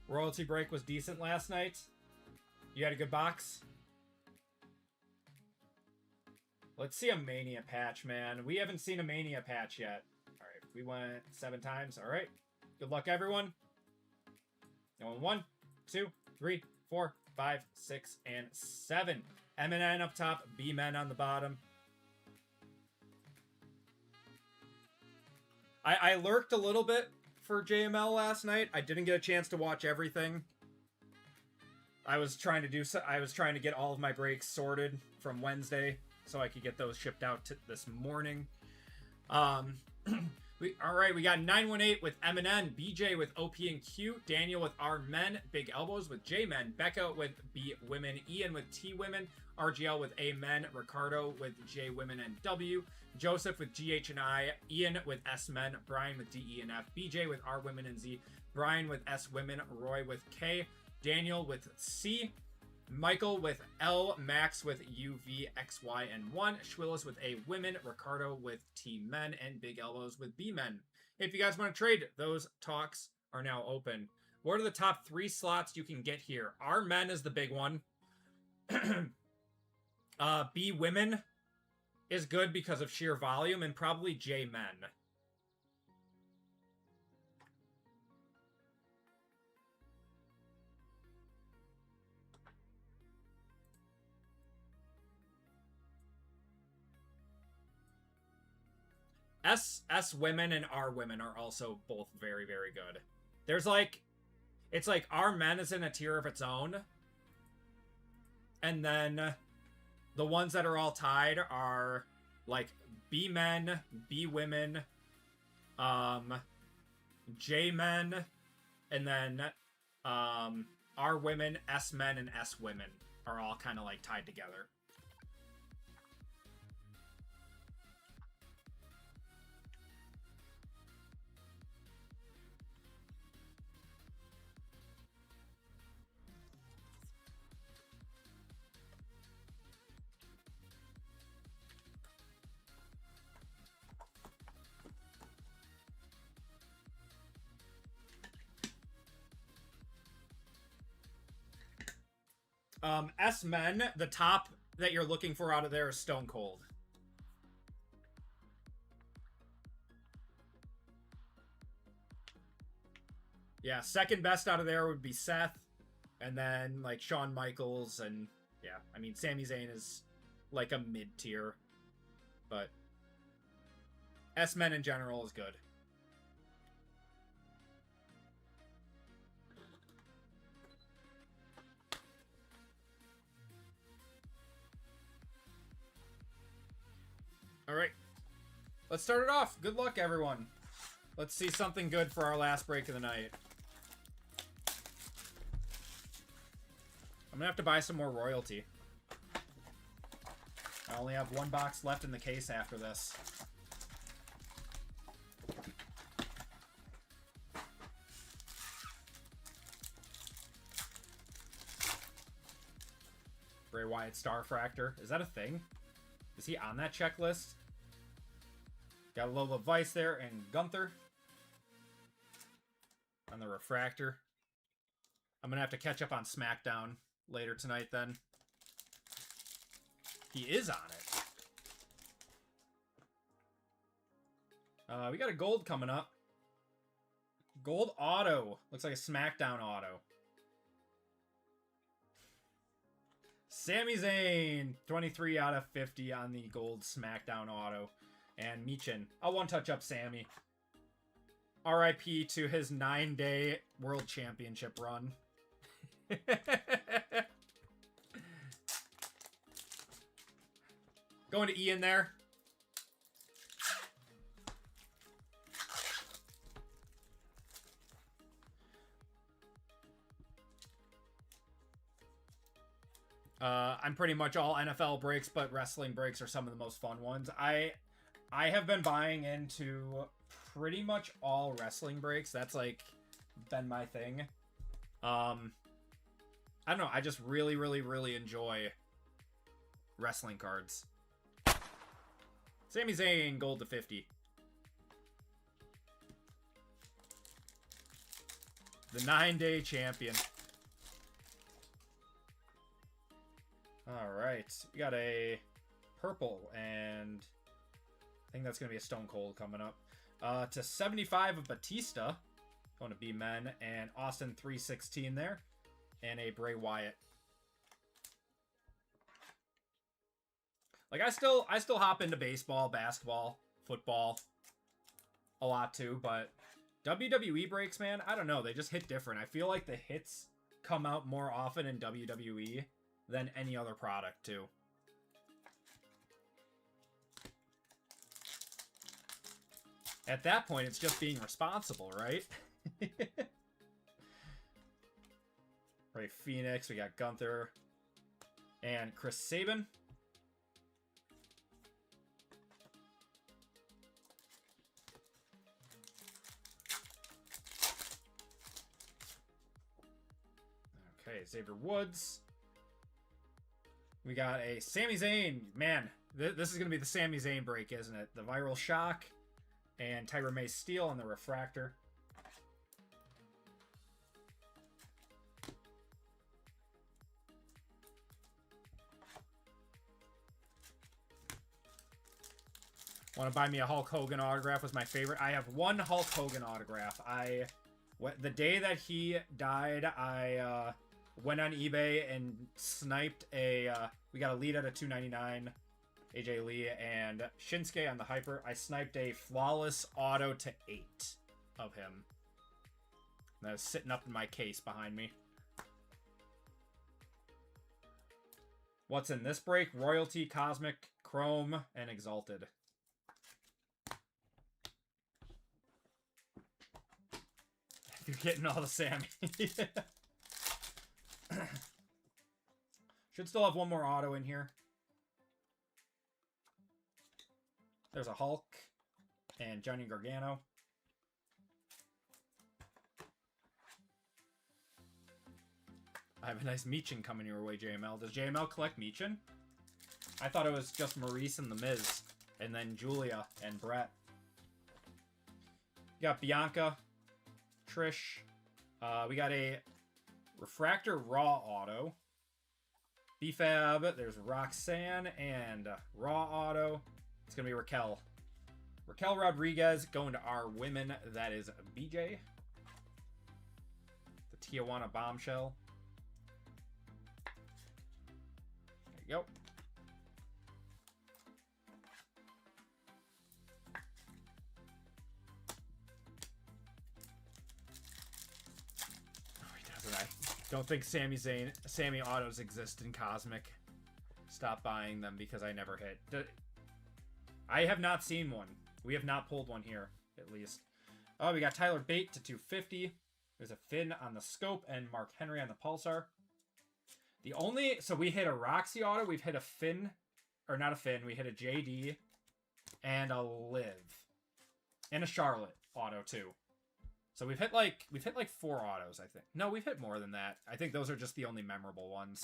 Royalty break was decent last night. You had a good box. Let's see a Mania patch, man. We haven't seen a Mania patch yet. All right, we went 7 times. All right. Good luck, everyone. Going 1, 2, 3, 4, 5, 6, and 7. M and N up top, B men on the bottom. I lurked a little bit for JML last night. I didn't get a chance to watch everything. I was trying to get all of my breaks sorted from Wednesday so I could get those shipped out this morning. All right, we got 918 with M and N, BJ with OP and Q, Daniel with R men, Big Elbows with J men, Becca with B women, Ian with T women, RGL with A men, Ricardo with J women and W, Joseph with GH and I, Ian with S men, Brian with D, E, and F, BJ with R women and Z, Brian with S women, Roy with K, Daniel with C, Michael with L, Max with U, V, X, Y, and 1, Schwillis with A women, Ricardo with T men, and Big Elbows with B men. If you guys want to trade, those talks are now open. What are the top 3 slots you can get here? R men is the big one. B women is good because of sheer volume, and probably J men. S women and R women are also both very, very good. There's like, it's like R men is in a tier of its own. And then the ones that are all tied are like B men, B women, J men, and then R women, S men, and S women are all kind of like tied together. S men, the top that you're looking for out of there is Stone Cold. Yeah, second best out of there would be Seth, and then like Shawn Michaels, and yeah, I mean Sami Zayn is like a mid tier, but S men in general is good. All right, let's start it off. Good luck, everyone. Let's see something good for our last break of the night. I'm gonna have to buy some more royalty. I only have 1 box left in the case after this. Bray Wyatt Star Fractor. Is that a thing? Is he on that checklist? Got Lola Vice there and Gunther on the refractor. I'm gonna have to catch up on SmackDown later tonight then. He is on it. We got a gold coming up. Gold auto. Looks like a SmackDown auto. Sami Zayn, 23 out of 50 on the gold SmackDown auto. And Michin, a one-touch up Sammy. RIP to his 9-day World Championship run. Going to Ian there. I'm pretty much all NFL breaks, but wrestling breaks are some of the most fun ones. I have been buying into pretty much all wrestling breaks. That's like been my thing. I don't know. I just really, really, really enjoy wrestling cards. Sami Zayn, gold to 50. The 9-day champion. Alright. We got a purple, and I think that's going to be a Stone Cold coming up. To 75 of Batista. Going to be men. And Austin 316 there. And a Bray Wyatt. Like, I still hop into baseball, basketball, football a lot too, but WWE breaks, man, I don't know. They just hit different. I feel like the hits come out more often in WWE than any other product too. At that point, it's just being responsible, right? Right, Phoenix, we got Gunther and Chris Sabin. Okay, Xavier Woods. We got a Sami Zayn. Man, this is going to be the Sami Zayn break, isn't it? The Viral Shock and Tyra May Steel on the Refractor. Want to buy me a Hulk Hogan autograph was my favorite. I have one Hulk Hogan autograph. The day that he died, I went on eBay and sniped a... we got a lead at a $2.99, AJ Lee, and Shinsuke on the Hyper. I sniped a flawless auto to 8 of him. That was sitting up in my case behind me. What's in this break? Royalty, Cosmic, Chrome, and Exalted. You're getting all the Sammy. Should still have one more auto in here. There's a Hulk and Johnny Gargano. I have a nice Meechin coming your way, JML. Does JML collect Meechin? I thought it was just Maurice and The Miz. And then Julia and Brett. You got Bianca. Trish. We got a Refractor Raw auto. BFAB. There's Roxanne and Raw auto. It's going to be Raquel. Raquel Rodriguez going to our women. That is BJ. The Tijuana Bombshell. There you go. Don't think Sammy autos exist in Cosmic. Stop buying them because I never hit. I have not seen one. We have not pulled one here, at least. Oh, we got Tyler Bate to 250. There's a Finn on the Scope and Mark Henry on the Pulsar. So we hit a Roxy auto. We've hit a Finn, or not a Finn. We hit a JD and a Liv and a Charlotte auto too. So we've hit like 4 autos, I think. No, we've hit more than that. I think those are just the only memorable ones.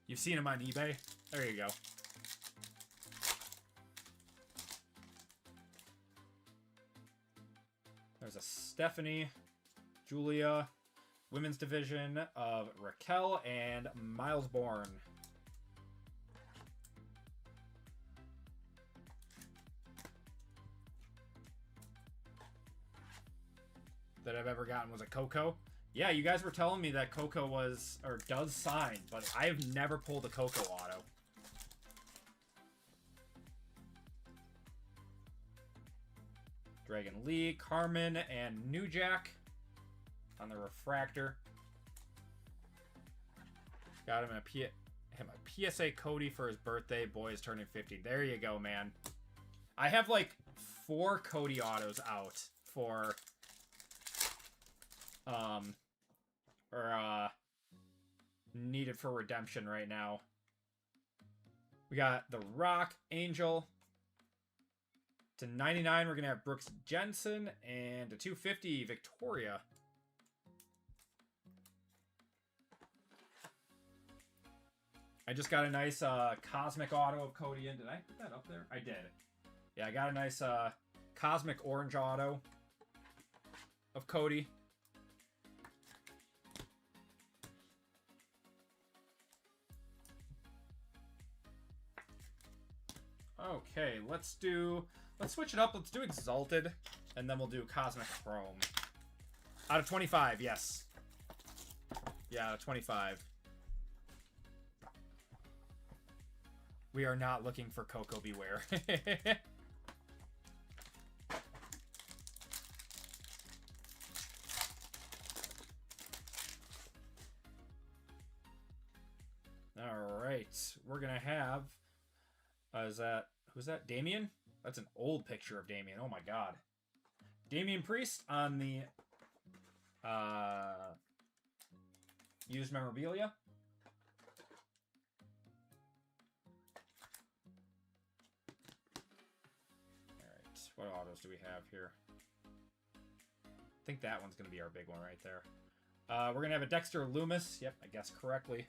You've seen them on eBay? There you go. There's a Stephanie, Julia, women's division of Raquel and Miles Bourne. That I've ever gotten was a Coco. Yeah, you guys were telling me that Coco was, or does sign, but I have never pulled a Coco auto. Dragon Lee, Carmen, and New Jack on the Refractor. Got him a PSA Cody for his birthday. Boy is turning 50. There you go, man. I have like 4 Cody autos out for needed for redemption right now. We got The Rock, Angel. To 99, we're going to have Brooks Jensen. And to 250, Victoria. I just got a nice Cosmic Auto of Cody in. Did I put that up there? I did. Yeah, I got a nice Cosmic Orange Auto of Cody. Okay, let's switch it up. Let's do Exalted, and then we'll do Cosmic Chrome. Out of 25, yes. Yeah, out of 25. We are not looking for Coco Beware. All right, we're gonna have. Who's that? Damien? That's an old picture of Damien. Oh my god. Damien Priest on the used memorabilia. Alright, what autos do we have here? I think that one's going to be our big one right there. We're going to have a Dexter Loomis. Yep, I guessed correctly.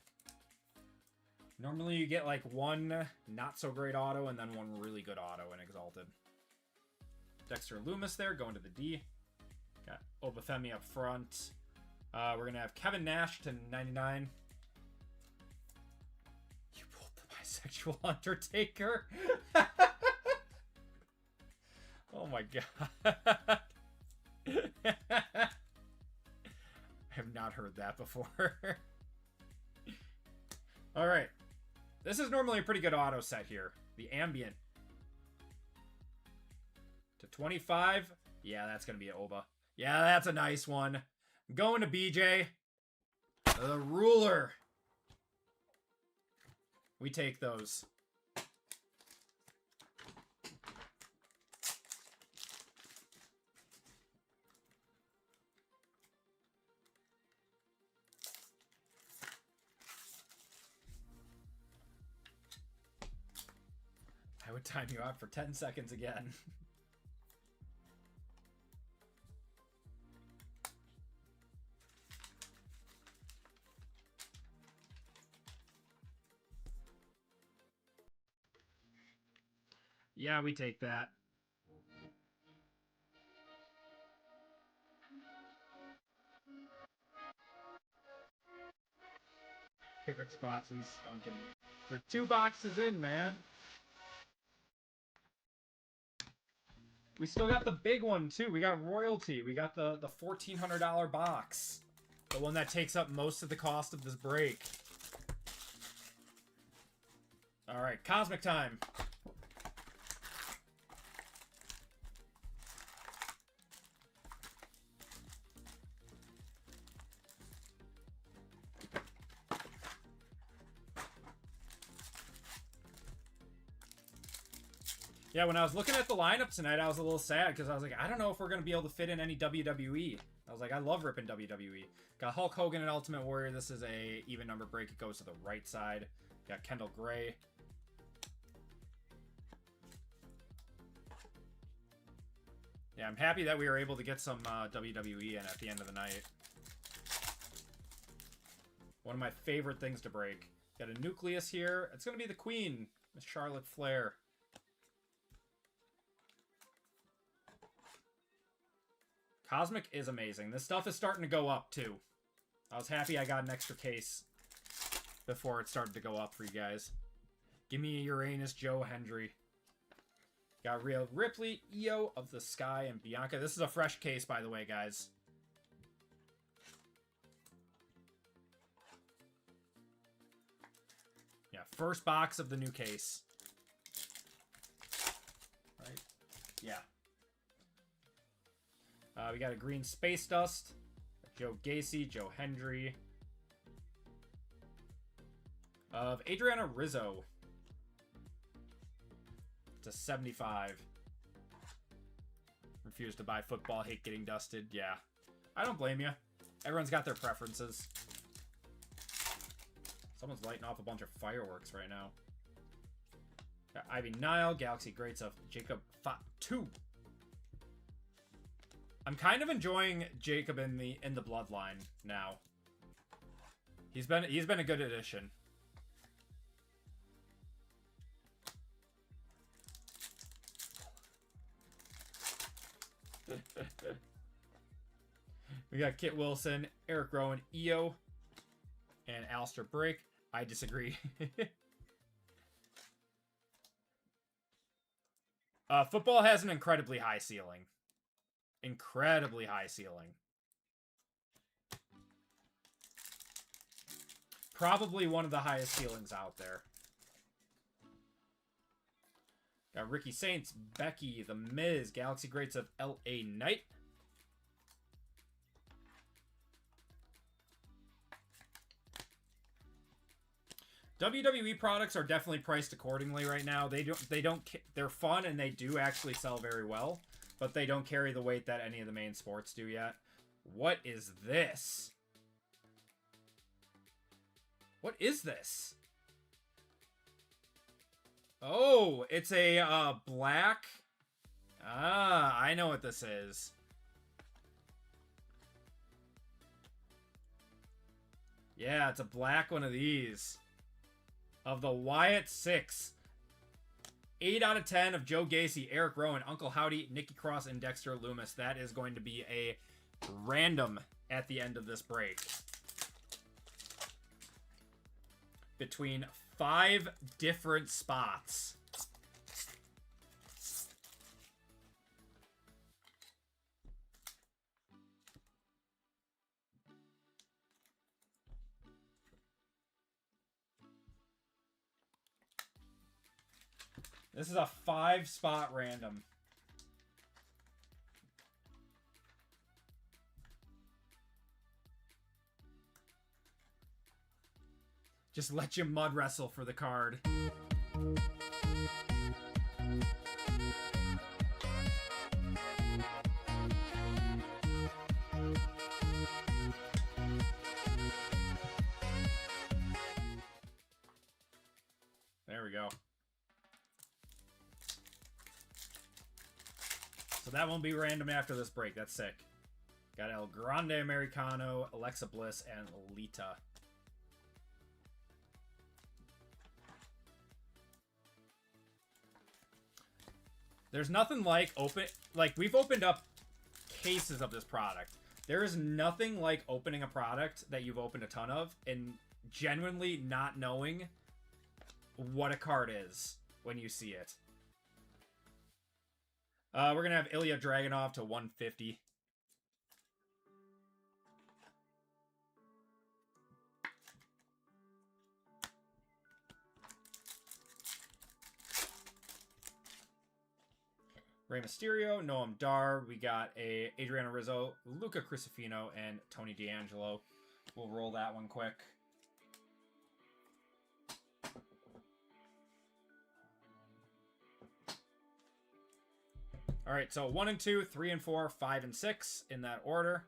Normally you get like one not so great auto and then one really good auto in Exalted. Dexter Loomis there, going to the D. Got Obafemi up front. We're going to have Kevin Nash to 99. You pulled the bisexual Undertaker. Oh my god. I have not heard that before. Alright. This is normally a pretty good auto set here. The Ambient. To 25. Yeah, that's going to be an Oba. Yeah, that's a nice one. I'm going to BJ. The Ruler. We take those. I would time you out for 10 seconds again. Yeah, we take that. Pickup spots and Duncan. We're 2 boxes in, man. We still got the big one, too. We got Royalty. We got the $1,400 box. The one that takes up most of the cost of this break. Alright, Cosmic time. Yeah, when I was looking at the lineup tonight, I was a little sad because I was like, I don't know if we're going to be able to fit in any WWE. I was like, I love ripping WWE. Got Hulk Hogan and Ultimate Warrior. This is a even number break. It goes to the right side. Got Kendall Gray. Yeah, I'm happy that we were able to get some WWE in at the end of the night. One of my favorite things to break. Got a Nucleus here. It's going to be the Queen, Miss Charlotte Flair. Cosmic is amazing. This stuff is starting to go up, too. I was happy I got an extra case before it started to go up for you guys. Give me a Uranus Joe Hendry. Got Rhea Ripley, Io of the Sky, and Bianca. This is a fresh case, by the way, guys. Yeah, first box of the new case. Right? Yeah. We got a green Space Dust, Joe Gacy, Joe Hendry, of Adriana Rizzo to 75. Refuse to buy football, hate getting dusted. Yeah, I don't blame you. Everyone's got their preferences. Someone's lighting off a bunch of fireworks right now. Got Ivy Nile, Galaxy Greats of Jacob 2. I'm kind of enjoying Jacob in the bloodline now. He's been a good addition. We got Kit Wilson, Eric Rowan, EO, and Alistair Brake. I disagree. Football has an incredibly high ceiling. Incredibly high ceiling. Probably one of the highest ceilings out there. Got Ricky Saints, Becky, The Miz, Galaxy Greats of L.A. Knight. WWE products are definitely priced accordingly right now. They're fun and they do actually sell very well, but they don't carry the weight that any of the main sports do yet. What is this? What is this? Oh, it's a black. Ah, I know what this is. Yeah, it's a black one of these. Of the Wyatt 6. 8 out of 10 of Joe Gacy, Eric Rowan, Uncle Howdy, Nikki Cross, and Dexter Loomis. That is going to be a random at the end of this break. Between 5 different spots. This is a 5-spot random. Just let you mud wrestle for the card. There we go. So that won't be random after this break. That's sick. Got El Grande Americano, Alexa Bliss, and Lita. There's nothing like we've opened up cases of this product. There is nothing like opening a product that you've opened a ton of and genuinely not knowing what a card is when you see it. We're going to have Ilya Dragunov to 150. Rey Mysterio, Noam Dar. We got a Adriano Rizzo, Luca Crisafino, and Tony D'Angelo. We'll roll that one quick. All right, so 1 and 2, 3 and 4, 5 and 6 in that order.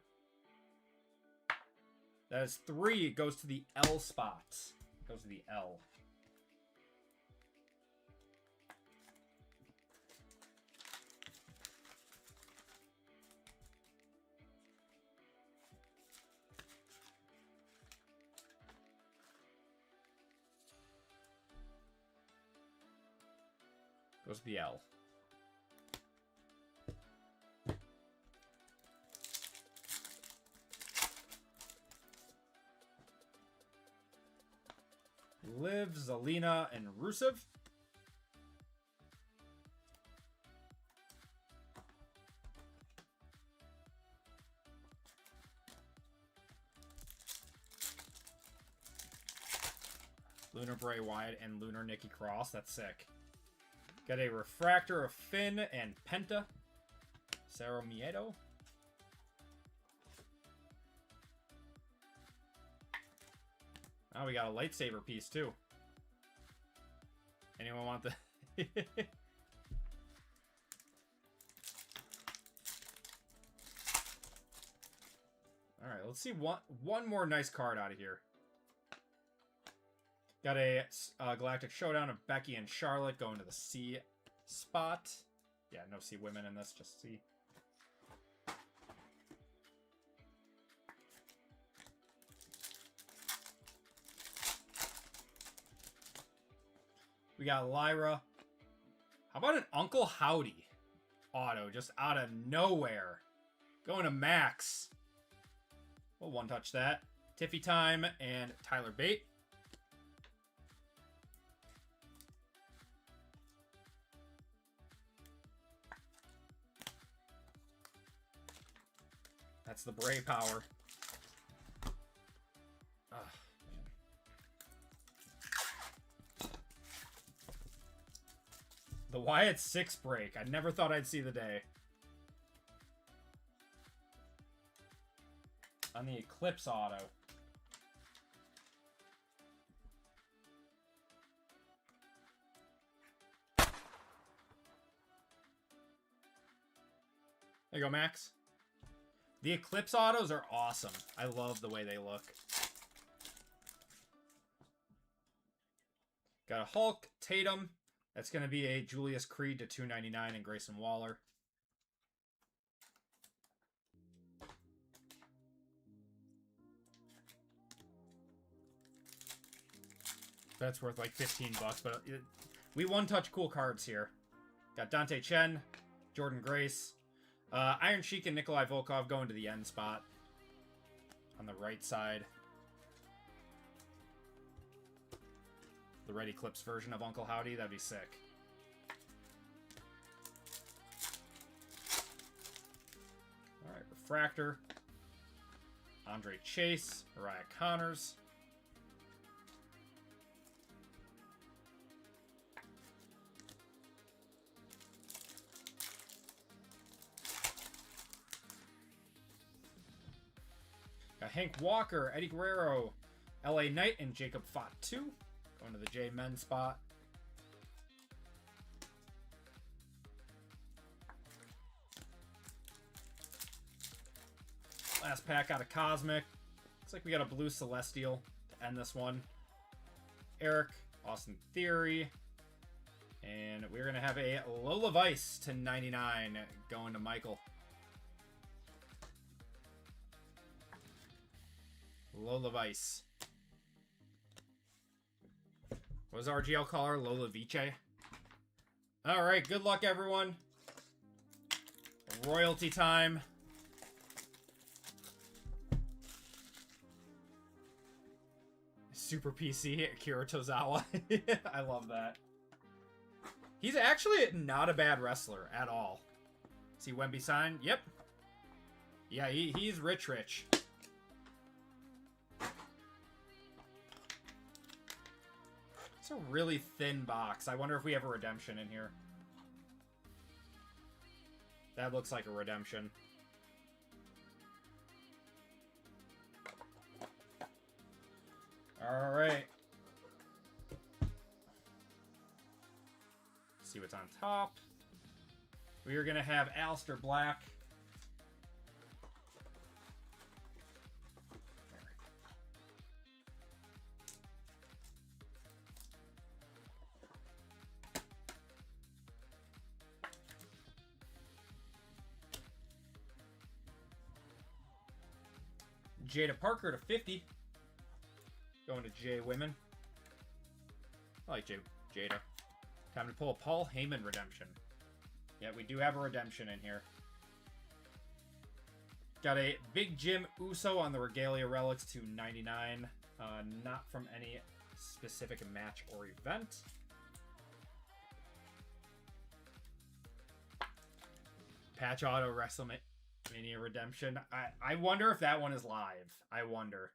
That is 3. It goes to the L spot. It goes to the L. Goes to the L. Liv, Zelina, and Rusev. Lunar Bray Wyatt and Lunar Nikki Cross. That's sick. Got a Refractor of Finn and Penta. Cero Miedo. Oh, we got a lightsaber piece, too. Anyone want the... Alright, let's see one more nice card out of here. Got a Galactic Showdown of Becky and Charlotte going to the C spot. Yeah, no C women in this, just C. We got Lyra. How about an Uncle Howdy auto just out of nowhere? Going to Max. We'll one-touch that. Tiffy Time and Tyler Bate. That's the Bray power. Ugh, man. The Wyatt 6 break. I never thought I'd see the day. On the Eclipse auto. There you go, Max. The Eclipse autos are awesome. I love the way they look. Got a Hulk, Tatum. That's going to be a Julius Creed to 299 and Grayson Waller. That's worth like 15 bucks, but we one-touch cool cards here. Got Dante Chen, Jordan Grace, Iron Sheik and Nikolai Volkov going to the end spot on the right side. The Red Eclipse version of Uncle Howdy, that'd be sick. Alright, Refractor. Andre Chase, Mariah Connors. Got Hank Walker, Eddie Guerrero, LA Knight, and Jacob Fatu. Going to the J Men spot. Last pack out of Cosmic. Looks like we got a blue Celestial to end this one. Eric, Austin Theory. And we're going to have a Lola Vice to 99 going to Michael. Lola Vice. What does RGL call her? Lola Vice? Alright, good luck, everyone. Royalty time. Super PC, Akira Tozawa. I love that. He's actually not a bad wrestler at all. See Wemby sign? Yep. Yeah, he's rich. It's a really thin box. I wonder if we have a redemption in here. That looks like a redemption. All right. See what's on top. We are going to have Aleister Black. Jada Parker to 50. Going to J Women. I like Jada. Time to pull a Paul Heyman redemption. Yeah, we do have a redemption in here. Got a Big Jim Uso on the Regalia Relics to 99. Not from any specific match or event. Patch Auto WrestleMania redemption. I wonder if that one is live. I wonder.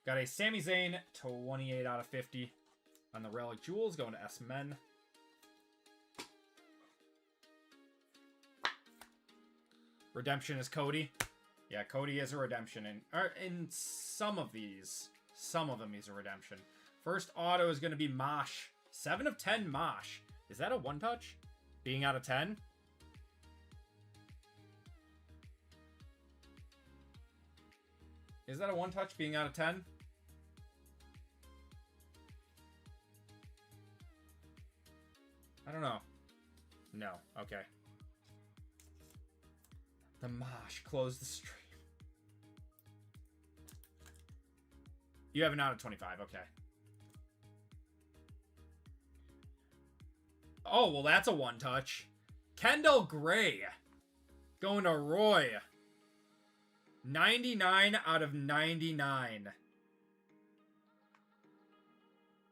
Got a Sami Zayn 28 out of 50 on the Relic Jewels going to S-Men. Redemption is Cody. Yeah, Cody is a redemption in some of these. Some of them he's a redemption. First auto is going to be Mosh. 7 of 10 Mosh. Is that a one-touch? Being out of 10? Is that a one touch being out of 10? I don't know. No. Okay. The Mosh closed the stream. You have an out of 25. Okay. Oh, well, that's a one touch. Kendall Gray going to Roy. 99 out of 99.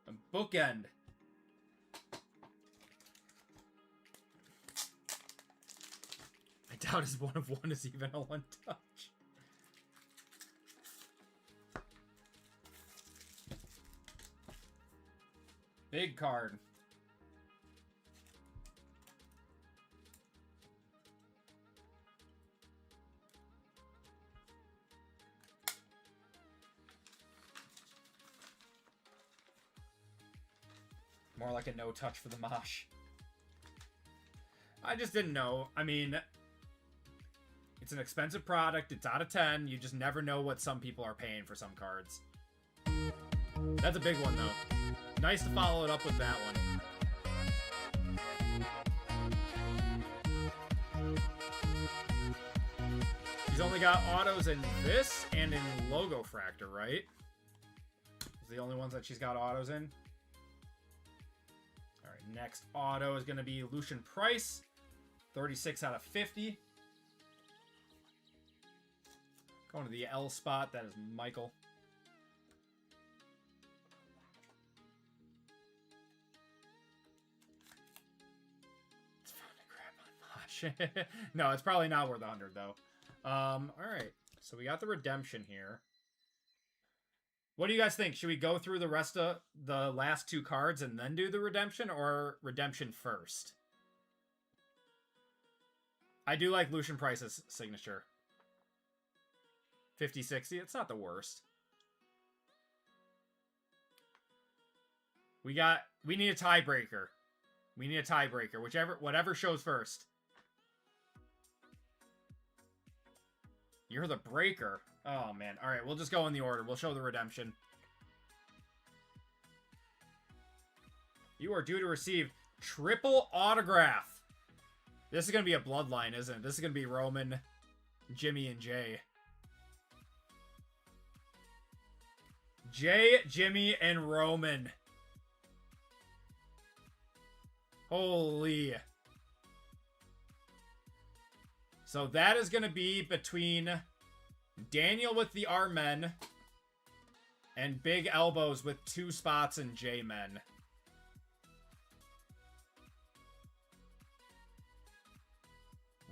A bookend. I doubt his 1 of 1 is even a one touch. Big card. More like a no touch for the Mosh. I just didn't know. I mean, it's an expensive product. It's out of 10. You just never know what some people are paying for some cards. That's a big one, though. Nice to follow it up with that one. She's only got autos in this and in Logo Fractor, right? It's the only ones that she's got autos in. All right, next auto is going to be Lucian Price. 36 out of 50. Going to the L spot. That is Michael. It's fun to grab on Mosh. No, it's probably not worth 100 though. All right. So we got the redemption here. What do you guys think? Should we go through the rest of the last two cards and then do the redemption, or redemption first? I do like Lucian Price's signature. 50-60. It's not the worst. We need a tiebreaker. We need a tiebreaker. Whatever shows first. You're the breaker. Oh, man. All right, we'll just go in the order. We'll show the redemption. You are due to receive triple autograph. This is going to be a bloodline, isn't it? This is going to be Roman, Jimmy, and Jay. Jay, Jimmy, and Roman. Holy. So that is going to be between Daniel with the R-Men and Big Elbows with 2 spots in J-Men.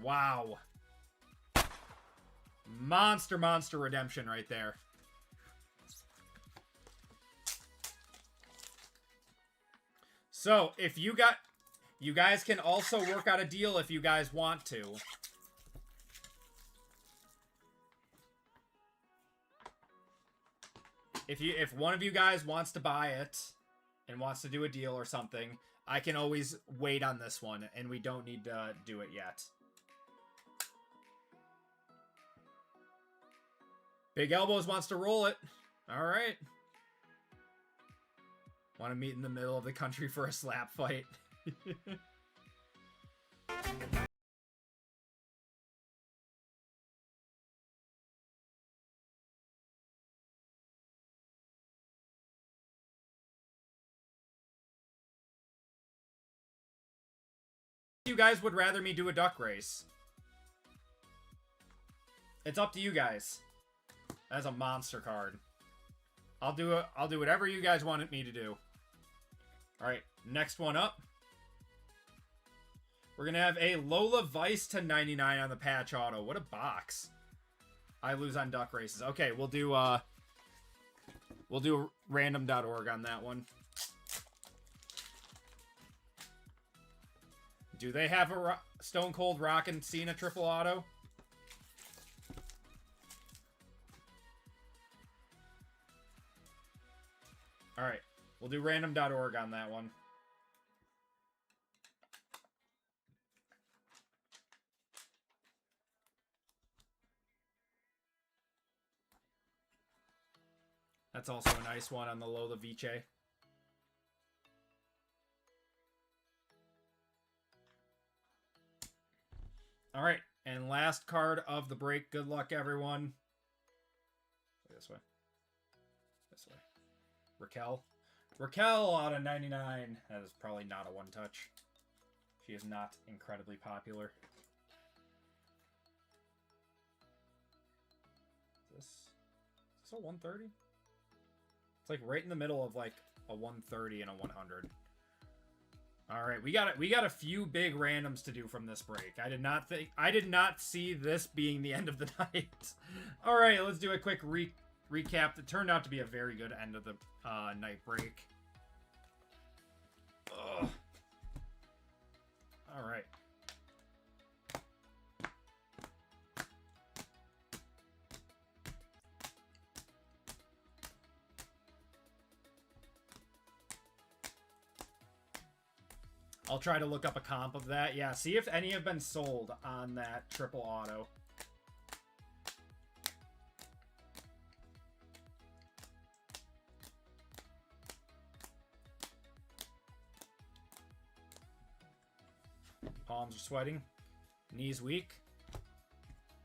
Wow. Monster redemption right there. So, if you guys can also work out a deal if you guys want to. If one of you guys wants to buy it and wants to do a deal or something, I can always wait on this one, and we don't need to do it yet. Big Elbows wants to roll it. All right. Want to meet in the middle of the country for a slap fight. You guys would rather me do a duck race? It's up to you guys. That's a monster card. I'll do whatever you guys wanted me to do. All right, next one up. We're gonna have a Lola Vice to 99 on the patch auto. What a box! I lose on duck races. Okay, we'll do random.org on that one. Do they have a Stone Cold Rockin' Cena triple auto? All right, we'll do random.org on that one. That's also a nice one on the Lola Vice. All right, and last card of the break. Good luck, everyone. This way. This way. Raquel out of 99. That is probably not a one-touch. She is not incredibly popular. Is this a 130? It's like right in the middle of like a 130 and a 100. All right, we got a few big randoms to do from this break. I did not see this being the end of the night. All right, let's do a quick recap. It turned out to be a very good end of the night break. Ugh. All right. I'll try to look up a comp of that. Yeah, see if any have been sold on that triple auto. Palms are sweating. Knees weak.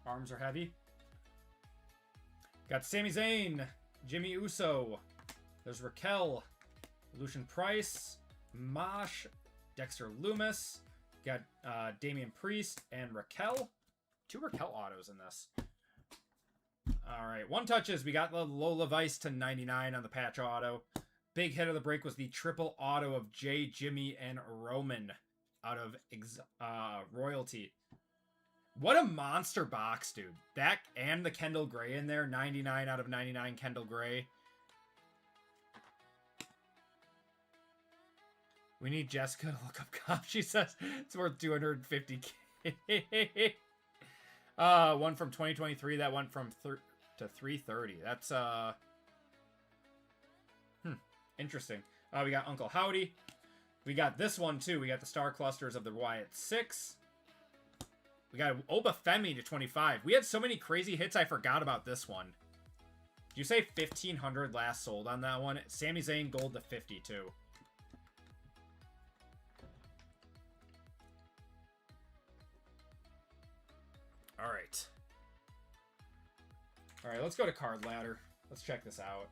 Arms are heavy. Got Sami Zayn. Jimmy Uso. There's Raquel. Lucian Price. Mosh. Dexter Loomis. Got Damian Priest and Raquel. 2 Raquel autos in this. Alright, one touches. We got the Lola Vice to 99 on the patch auto. Big hit of the break was the triple auto of Jay, Jimmy, and Roman out of Royalty. What a monster box, dude. That and the Kendall Gray in there. 99 out of 99 Kendall Gray. We need Jessica to look up comp. She says it's worth 250K. One from 2023. That went from to 330. That's interesting. We got Uncle Howdy. We got this one too. We got the Star Clusters of the Wyatt 6. We got Obafemi to 25. We had so many crazy hits, I forgot about this one. Did you say 1,500 last sold on that one? Sami Zayn gold to 52. Alright. Alright, let's go to Card Ladder. Let's check this out.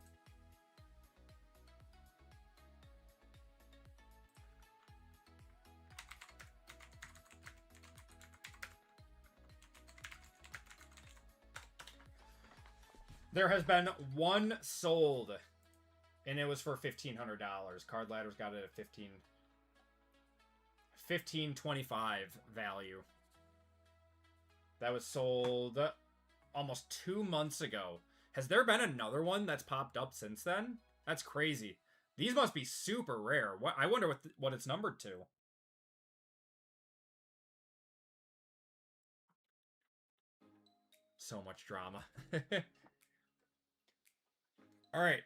There has been one sold, and it was for $1,500. Card Ladder's got it at $1,525 value. That was sold almost 2 months ago. Has there been another one that's popped up since then? That's crazy. These must be super rare. I wonder what it's numbered to. So much drama. All right.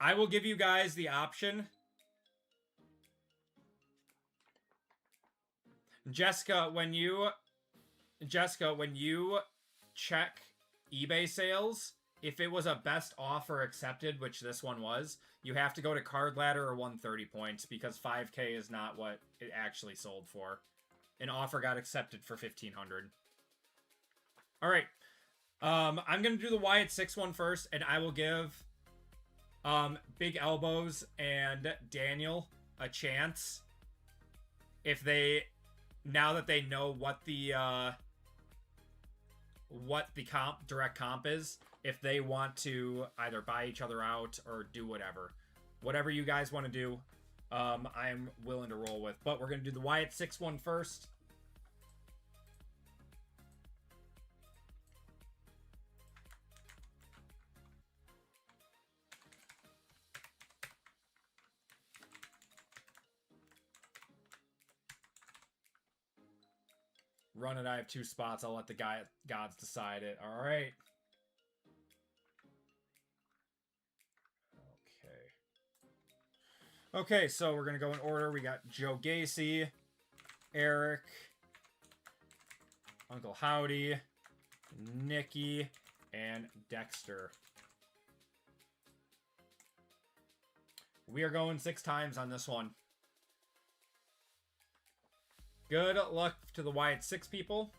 I will give you guys the option. Jessica, when you check eBay sales, if it was a best offer accepted, which this one was, you have to go to Card Ladder or 130 points because 5K is not what it actually sold for. An offer got accepted for 1,500. All right. I'm going to do the Wyatt 6 one first, and I will give Big Elbows and Daniel a chance if they, now that they know what the direct comp is, if they want to either buy each other out or do whatever. Whatever you guys want to do, I'm willing to roll with. But we're going to do the Wyatt 6 one first. Run it. I have 2 spots. I'll let the gods decide it. All right. Okay, so we're going to go in order. We got Joe Gacy, Eric, Uncle Howdy, Nikki, and Dexter. We are going 6 times on this one. Good luck to the wide 6 people.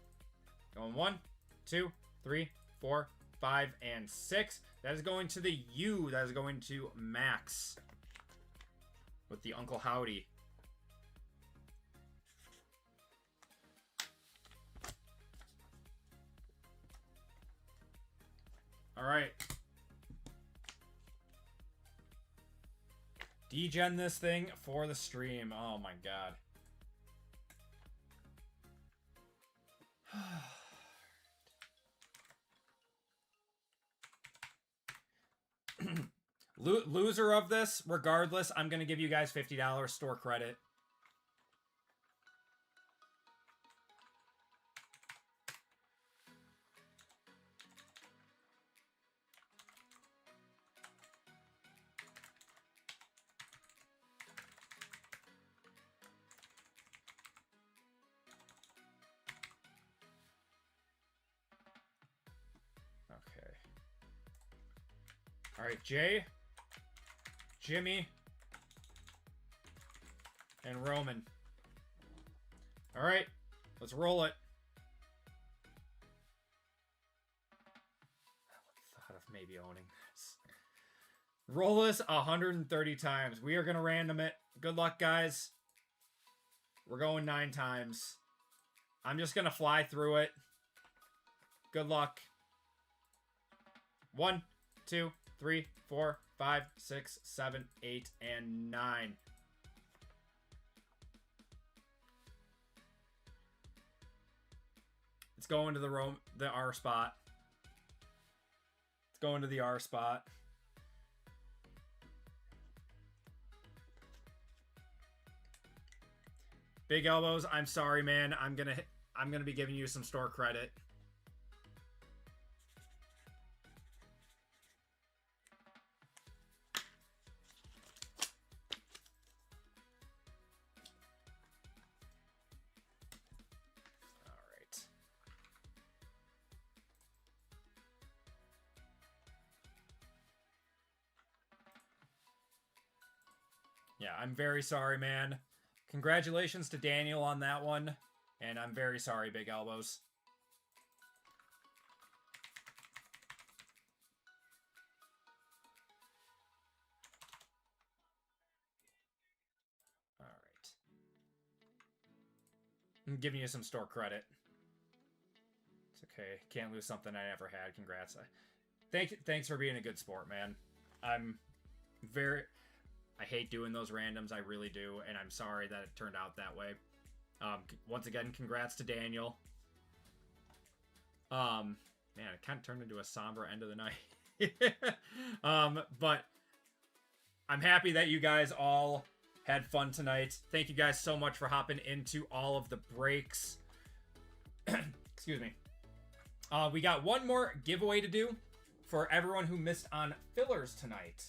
Going 1, 2, 3, 4, 5, and 6. That is going to the U. That is going to Max. With the Uncle Howdy. Alright. Degen this thing for the stream. Oh my god. Loser of this, regardless, I'm going to give you guys $50 store credit. Okay. All right, Jay, Jimmy, and Roman. All right, let's roll it. I thought of maybe owning this. Roll this 130 times. We are going to random it. Good luck, guys. We're going 9 times. I'm just going to fly through it. Good luck. 1, 2, 3, 4, 5, 6, 7, 8, and 9. It's going to the R spot. It's going to the R spot. Big Elbows, I'm sorry, man. I'm gonna be giving you some store credit. Yeah, I'm very sorry, man. Congratulations to Daniel on that one. And I'm very sorry, Big Elbows. All right. I'm giving you some store credit. It's okay. Can't lose something I never had. Congrats. Thanks for being a good sport, man. I hate doing those randoms, I really do, and I'm sorry that it turned out that way. Once again, congrats to Daniel. Man, it kind of turned into a somber end of the night. But I'm happy that you guys all had fun tonight. Thank you guys so much for hopping into all of the breaks. Excuse me. We got one more giveaway to do for everyone who missed on fillers tonight.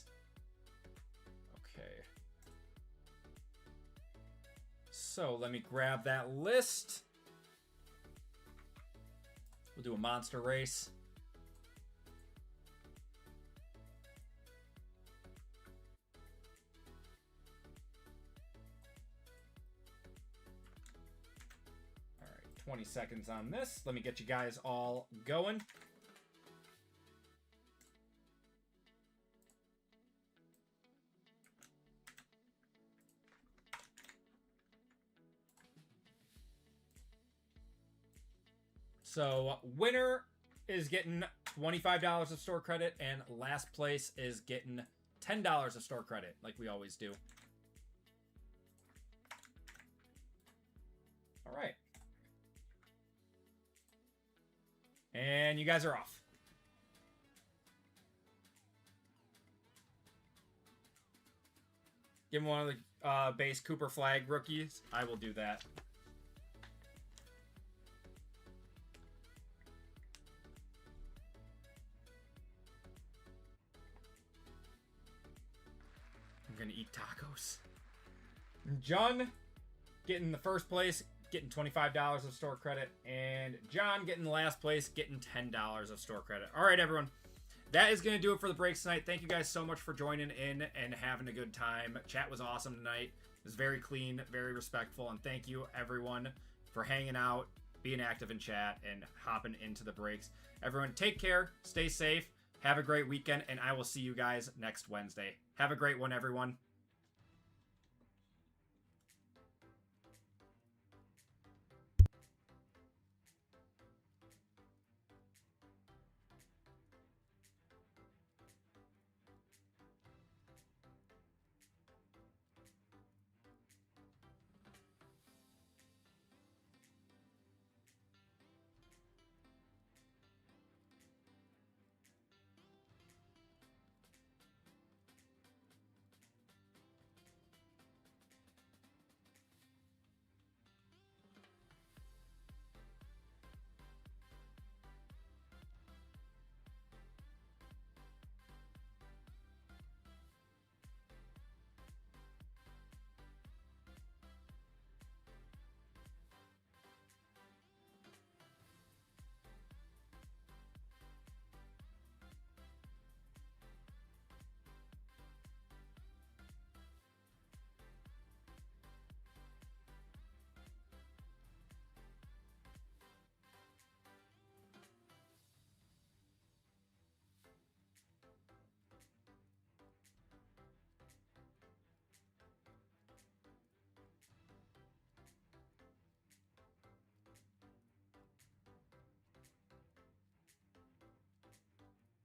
So let me grab that list. We'll do a monster race. All right, 20 seconds on this. Let me get you guys all going. So, winner is getting $25 of store credit, and last place is getting $10 of store credit, like we always do. All right. And you guys are off. Give him one of the base Cooper Flag rookies. I will do that. I'm gonna eat tacos. John getting the first place, getting $25 of store credit, and John getting the last place, getting $10 of store credit. All right, everyone. that is going to do it for the breaks tonight. Thank you guys so much for joining in and having a good time. Chat was awesome tonight. It was very clean, very respectful, and thank you, everyone, for hanging out, being active in chat, and hopping into the breaks. Everyone, take care, stay safe, have a great weekend, and I will see you guys next Wednesday. Have a great one, everyone.